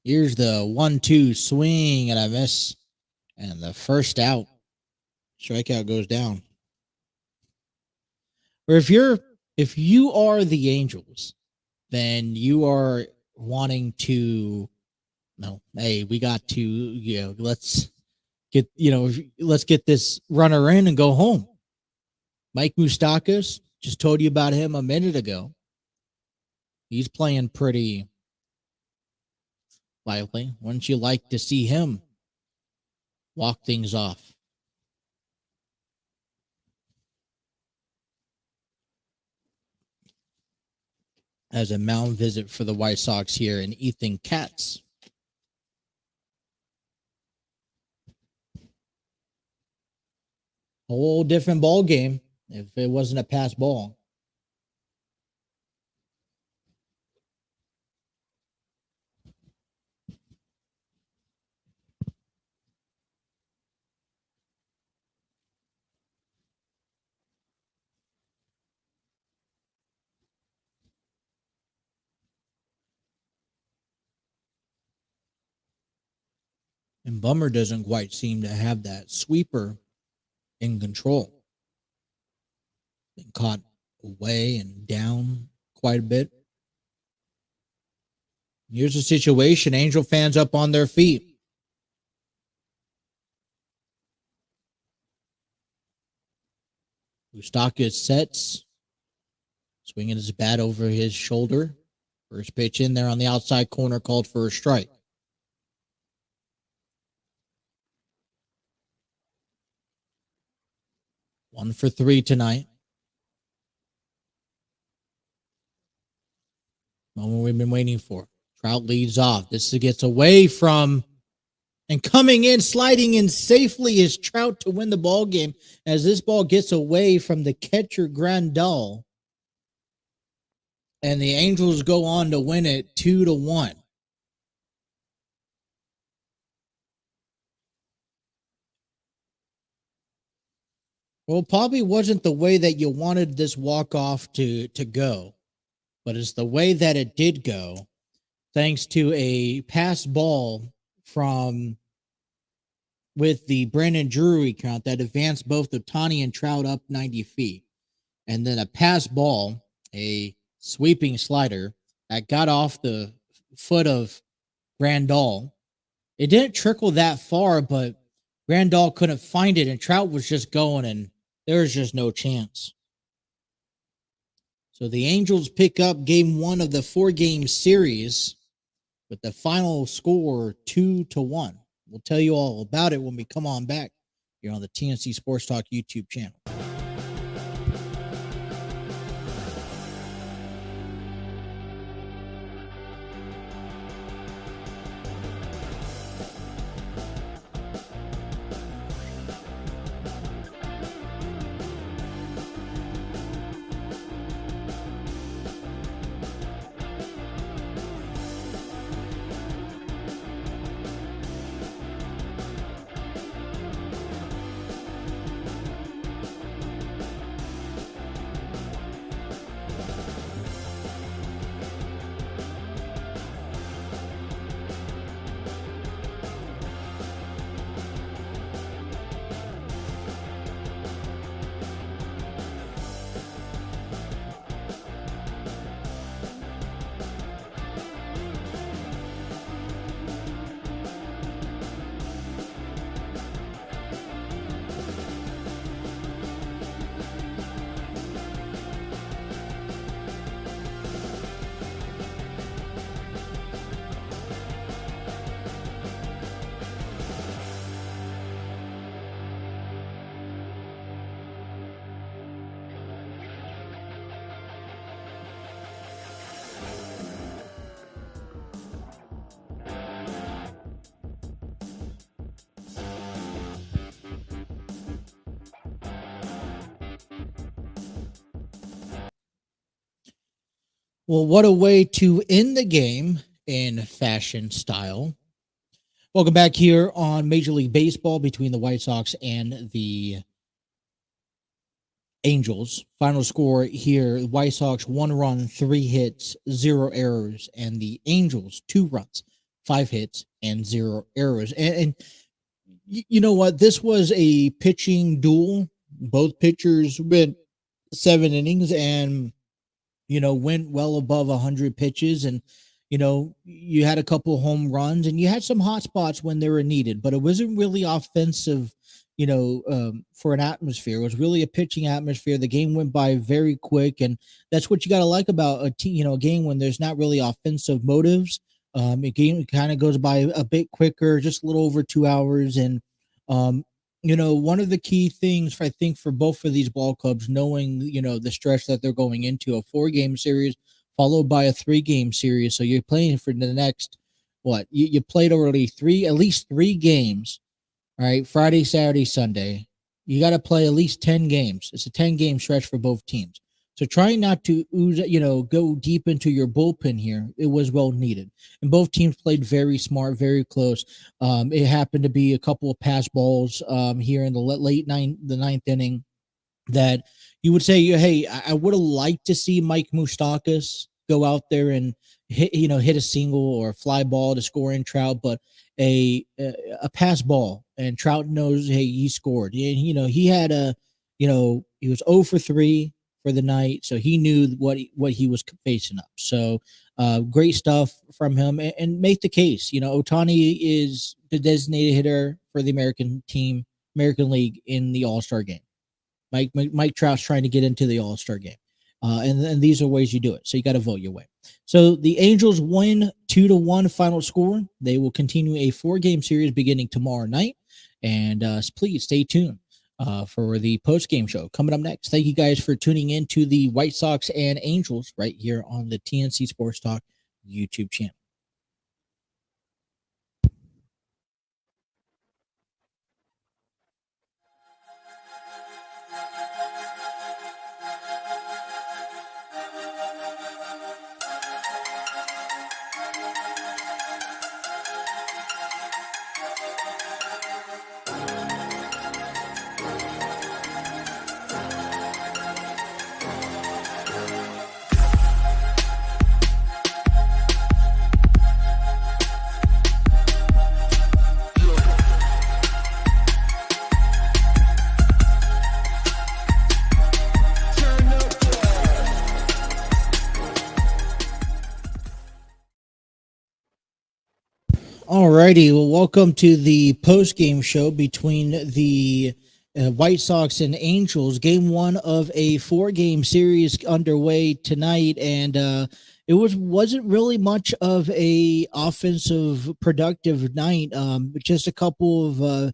Here's the 1-2 swing and a miss And the first out, strikeout goes down. Or if you are the Angels, then you are wanting to, no, hey, we got to, let's get this runner in and go home. Mike Moustakas, just told you about him a minute ago. He's playing pretty lively. Wouldn't you like to see him walk things off? As a mound visit for the White Sox here in Ethan Katz. A whole different ball game if it wasn't a pass ball. And Bummer doesn't quite seem to have that sweeper in control. Been caught away and down quite a bit. Here's the situation. Angel fans up on their feet. Moustakas sets. Swinging his bat over his shoulder. First pitch in there on the outside corner, called for a strike. One for three tonight. Moment we've been waiting for. Trout leads off. This gets away from, and coming in, sliding in safely is Trout to win the ball game as this ball gets away from the catcher Grandal. And the Angels go on to win it 2-1. Well, probably wasn't the way that you wanted this walk-off to go, but it's the way that it did go, thanks to a pass ball with the Brandon Drury count that advanced both Ohtani and Trout up 90 feet. And then a pass ball, a sweeping slider that got off the foot of Grandal. It didn't trickle that far, but Grandal couldn't find it, and Trout was just going, and there was just no chance. So the Angels pick up game one of the 4-game series with the final score 2-1. We'll tell you all about it when we come on back here on the TNC Sports Talk YouTube channel. Well, what a way to end the game in fashion style. Welcome back here on Major League Baseball between the White Sox and the Angels. Final score here, White Sox 1 run, 3 hits, 0 errors, and the Angels 2 runs, 5 hits, and 0 errors. And You know what? This was a pitching duel. Both pitchers went 7 innings and went well above 100 pitches. And, you had a couple home runs and you had some hot spots when they were needed, but it wasn't really offensive, for an atmosphere. It was really a pitching atmosphere. The game went by very quick. And that's what you got to like about a team, a game when there's not really offensive motives. A game kind of goes by a bit quicker, just a little over 2 hours. And, um, one of the key things I think for both of these ball clubs, knowing, the stretch that they're going into, a 4 game series followed by a 3 game series. So you're playing for the next, what? You played already at least 3 games, all right? Friday, Saturday, Sunday. You got to play at least 10 games. It's a 10 game stretch for both teams. So trying not to go deep into your bullpen here. It was well needed. And both teams played very smart, very close. It happened to be a couple of pass balls here in the ninth inning that you would say, hey, I would have liked to see Mike Moustakas go out there and hit a single or a fly ball to score in Trout, but a pass ball and Trout knows, hey, he scored. And he had he was 0 for 3 for the night, so he knew what he was facing up. So great stuff from him, and make the case. Otani is the designated hitter for the American League in the All-Star game. Mike Trout's trying to get into the All-Star game. And these are ways you do it. So you got to vote your way. So the Angels win 2-1 final score. They will continue a 4-game series beginning tomorrow night. And please stay tuned for the post-game show coming up next. Thank you guys for tuning in to the White Sox and Angels right here on the TNC Sports Talk YouTube channel. Alrighty, well, welcome to the post-game show between the White Sox and Angels. Game 1 of a 4-game series underway tonight, and it wasn't really much of a offensive productive night. Just a couple of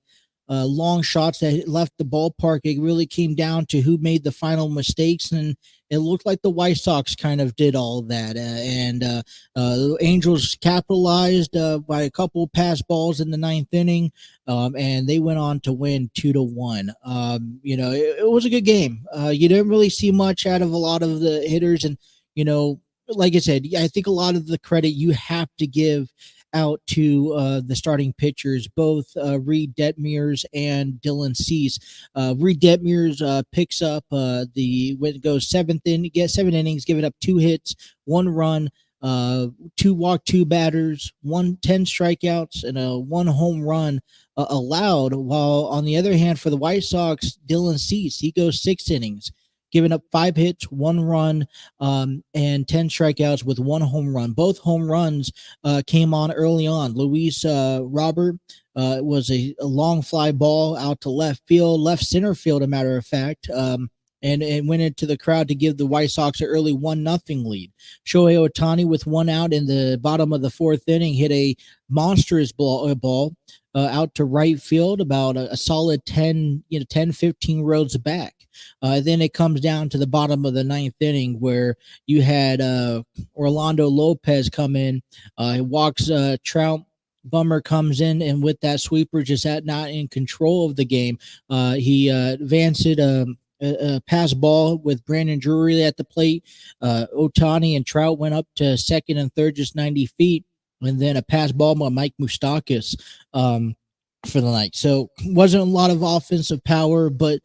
long shots that left the ballpark. It really came down to who made the final mistakes, and it looked like the White Sox kind of did all that. The Angels capitalized by a couple of pass balls in the ninth inning, and they went on to win 2-1. It was a good game. You didn't really see much out of a lot of the hitters, and like I said, I think a lot of the credit you have to give out to the starting pitchers, both Reid Detmers and Dylan Cease. Reid Detmers picks up when it goes 7 innings, giving up 2 hits, 1 run, 2 walk, 2 batters, 10 strikeouts, and a 1 home run allowed. While on the other hand, for the White Sox, Dylan Cease, he goes 6 innings, giving up 5 hits, 1 run, and 10 strikeouts with 1 home run. Both home runs came on early on. Luis Robert was a long fly ball out to left center field, a matter of fact, and went into the crowd to give the White Sox an early 1-0 lead. Shohei Ohtani, with 1 out in the bottom of the 4th inning, hit a monstrous ball out to right field, about a solid 10, 15 rows back. Then it comes down to the bottom of the 9th inning, where you had Orlando Lopez come in. He walks Trout. Bummer comes in, and with that sweeper, just not in control of the game, he advanced a pass ball with Brandon Drury at the plate. Ohtani and Trout went up to second and third, just 90 feet. And then a pass ball by Mike Moustakas for the night. So wasn't a lot of offensive power, but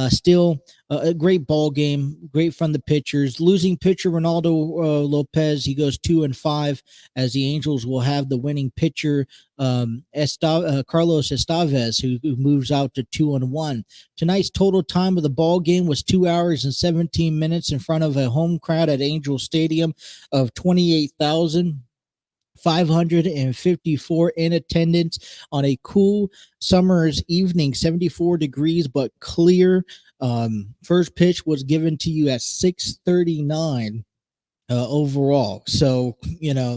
still a great ball game. Great from the pitchers. Losing pitcher Ronaldo Lopez, he goes 2-5, as the Angels will have the winning pitcher Carlos Estevez, who moves out to 2-1. Tonight's total time of the ball game was 2 hours and 17 minutes in front of a home crowd at Angel Stadium of 28,554 in attendance on a cool summer's evening, 74 degrees but clear. First pitch was given to you at 6:39 overall. So,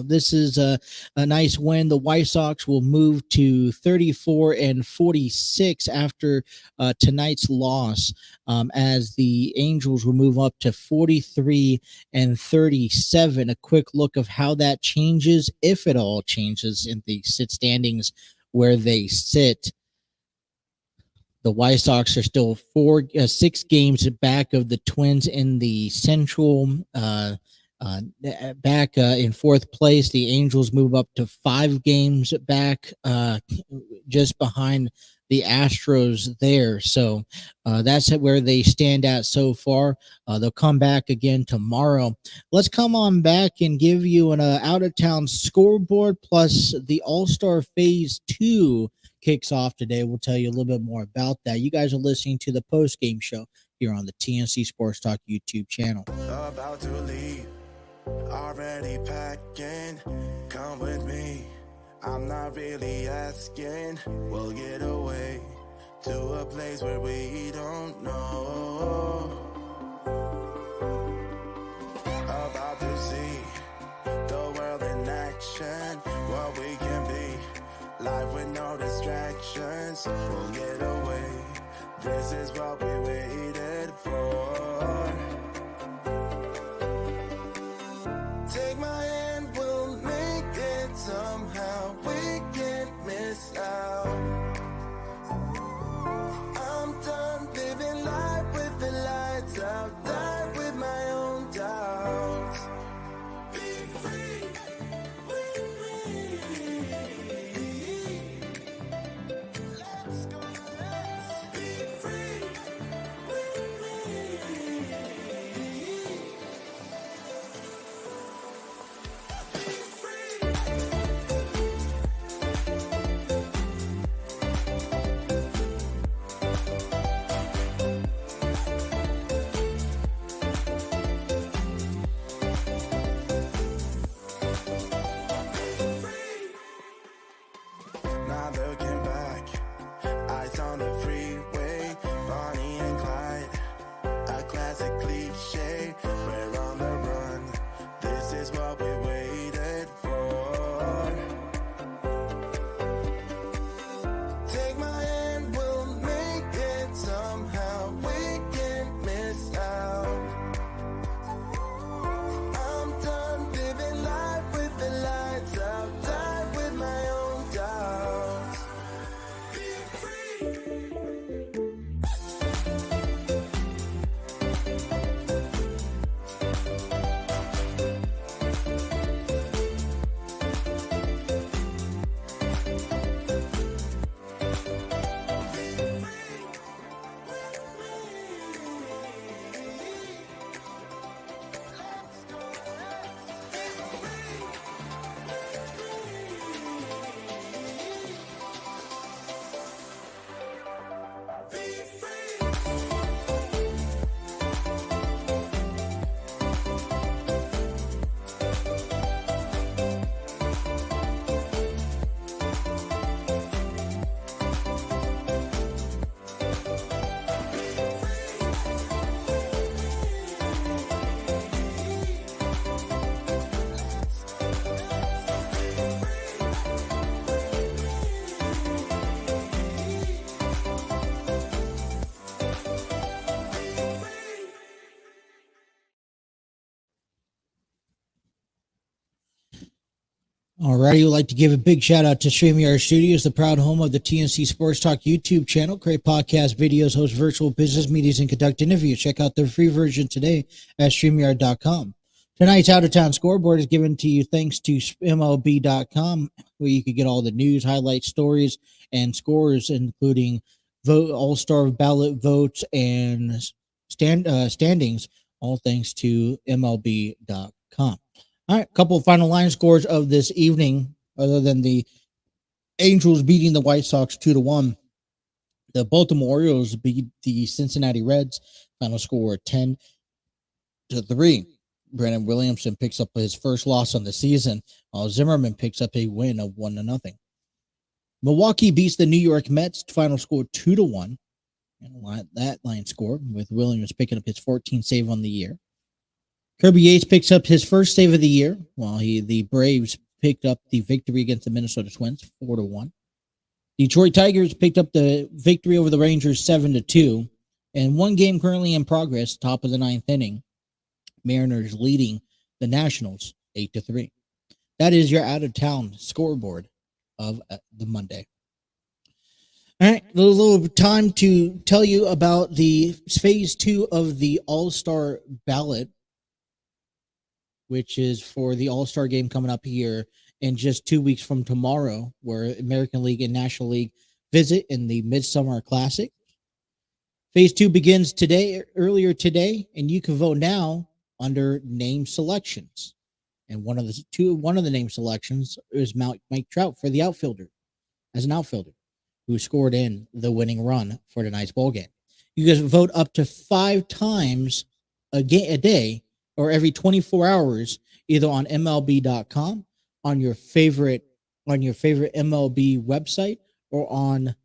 this is a nice win. The White Sox will move to 34-46 after tonight's loss, as the Angels will move up to 43-37. A quick look of how that changes, if it all changes, in the standings where they sit. The White Sox are still 6 games back of the Twins in the Central. Back in fourth place. The Angels move up to 5 games back, just behind the Astros there. So that's where they stand at so far. They'll come back again tomorrow. Let's come on back and give you an out-of-town scoreboard, plus the All-Star Phase 2 kicks off today. We'll tell you a little bit more about that. You guys are listening to the post-game show here on the TNC Sports Talk YouTube channel. About to leave, already packing, come with me, I'm not really asking, we'll get away to a place where we don't know, about to see the world in action, what we can be, life with no distractions, we'll get away, this is what we waited for. Take my hand, we'll make it somehow. We can't miss out. I'm done living life with the lights out. Die with my own doubts. Be free with me. Let's go, let's be free with me. Not looking back, eyes on the freeway, Bonnie and Clyde, a classic cliche, we're on the run, this is what we waited for. Take my hand, we'll make it somehow, we can't miss out. I'm done living life with the lights out, die with my own doubts. Be free. Alrighty, we'd like to give a big shout out to StreamYard Studios, the proud home of the TNC Sports Talk YouTube channel. Create podcast videos, host virtual business meetings, and conduct interviews. Check out their free version today at StreamYard.com. Tonight's Out of Town Scoreboard is given to you thanks to MLB.com, where you can get all the news, highlights, stories, and scores, including all-star ballot votes and standings, all thanks to MLB.com. All right, a couple of final line scores of this evening, other than the Angels beating the White Sox 2-1. The Baltimore Orioles beat the Cincinnati Reds. Final score 10-3. Brandon Williamson picks up his first loss on the season, while Zimmerman picks up a win of 1-0. Milwaukee beats the New York Mets. Final score 2-1. And that line score with Williams picking up his 14th save on the year. Kirby Yates picks up his first save of the year, while the Braves picked up the victory against the Minnesota Twins 4-1. Detroit Tigers picked up the victory over the Rangers 7-2. And one game currently in progress, top of the ninth inning. Mariners leading the Nationals 8-3. That is your out-of-town scoreboard of the Monday. All right, a little time to tell you about the phase 2 of the All-Star ballot, which is for the All-Star game coming up here in just 2 weeks from tomorrow, where American League and National League visit in the Midsummer Classic. Phase 2 begins earlier today, and you can vote now under name selections. And one of the name selections is Mike Trout for the outfielder, as an outfielder, who scored in the winning run for tonight's ball game. You guys vote up to 5 times a day, or every 24 hours, either on MLB.com, on your favorite MLB website, or on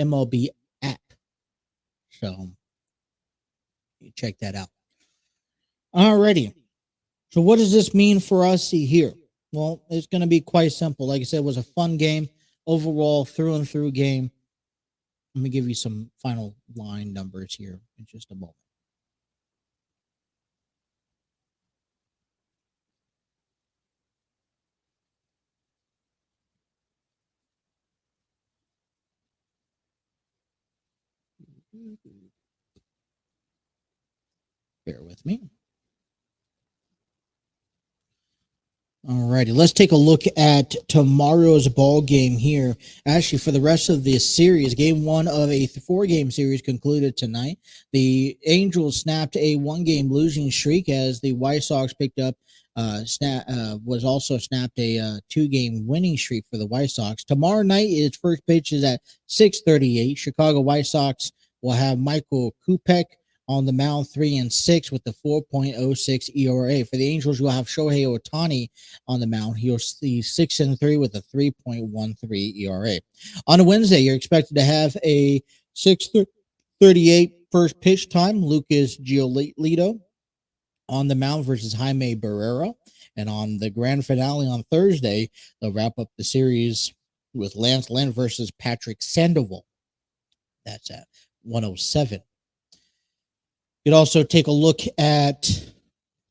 MLB app. So you check that out. Alrighty. So what does this mean for us here? Well, it's going to be quite simple. Like I said, it was a fun game, overall through and through game. Let me give you some final line numbers here in just a moment. Bear with me. All righty, let's take a look at tomorrow's ball game here. Actually, for the rest of this series, game 1 of a 4-game series concluded tonight. The Angels snapped a 1-game losing streak as the White Sox picked up was also snapped a 2-game winning streak for the White Sox. Tomorrow night, its first pitch is at 6:38. Chicago White Sox will have Michael Kupek on the mound, 3-6 with the 4.06 ERA. For the Angels, you'll have Shohei Ohtani on the mound. He'll see 6-3 with a 3.13 ERA. On a Wednesday, you're expected to have a 6:38 first pitch time. Lucas Giolito on the mound versus Jaime Barrera. And on the grand finale on Thursday, they'll wrap up the series with Lance Lynn versus Patrick Sandoval. That's at 107. You could also take a look at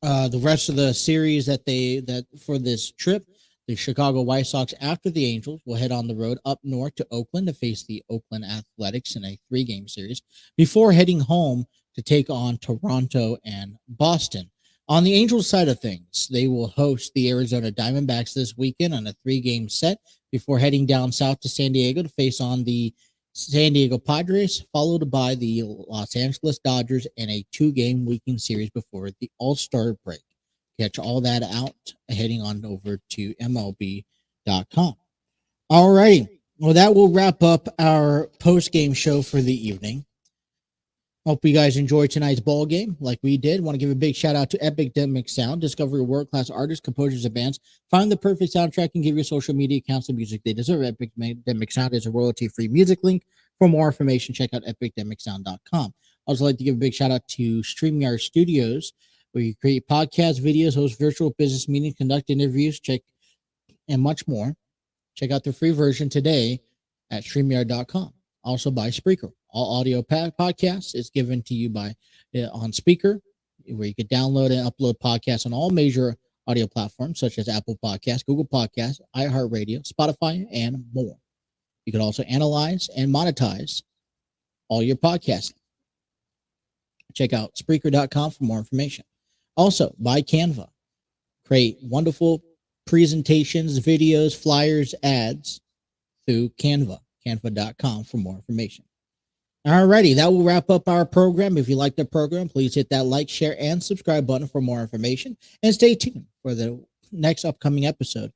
the rest of the series that for this trip. The Chicago White Sox, after the Angels, will head on the road up north to Oakland to face the Oakland Athletics in a 3-game series before heading home to take on Toronto and Boston. On the Angels side of things, they will host the Arizona Diamondbacks this weekend on a 3-game set before heading down south to San Diego to face on the San Diego Padres, followed by the Los Angeles Dodgers in a 2-game weekend series before the All-Star break. Catch all that out heading on over to MLB.com. All righty. Well, that will wrap up our post-game show for the evening. Hope you guys enjoyed tonight's ball game like we did. Want to give a big shout out to Epidemic Sound. Discover your world-class artists, composers, and bands. Find the perfect soundtrack and give your social media accounts the music they deserve. Epidemic Sound is a royalty-free music link. For more information, check out epidemicsound.com. I'd also like to give a big shout out to StreamYard Studios, where you create podcasts, videos, host virtual business meetings, conduct interviews, and much more. Check out the free version today at StreamYard.com. Also by Spreaker. All audio podcasts is given to you by on Speaker, where you can download and upload podcasts on all major audio platforms such as Apple Podcasts, Google Podcasts, iHeartRadio, Spotify, and more. You can also analyze and monetize all your podcasts. Check out Spreaker.com for more information. Also, by Canva. create wonderful presentations, videos, flyers, ads through canva.com for more information. Alrighty, that will wrap up our program. If you like the program, please hit that like, share, and subscribe button for more information. And stay tuned for the next upcoming episode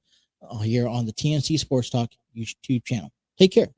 here on the TNC Sports Talk YouTube channel. Take care.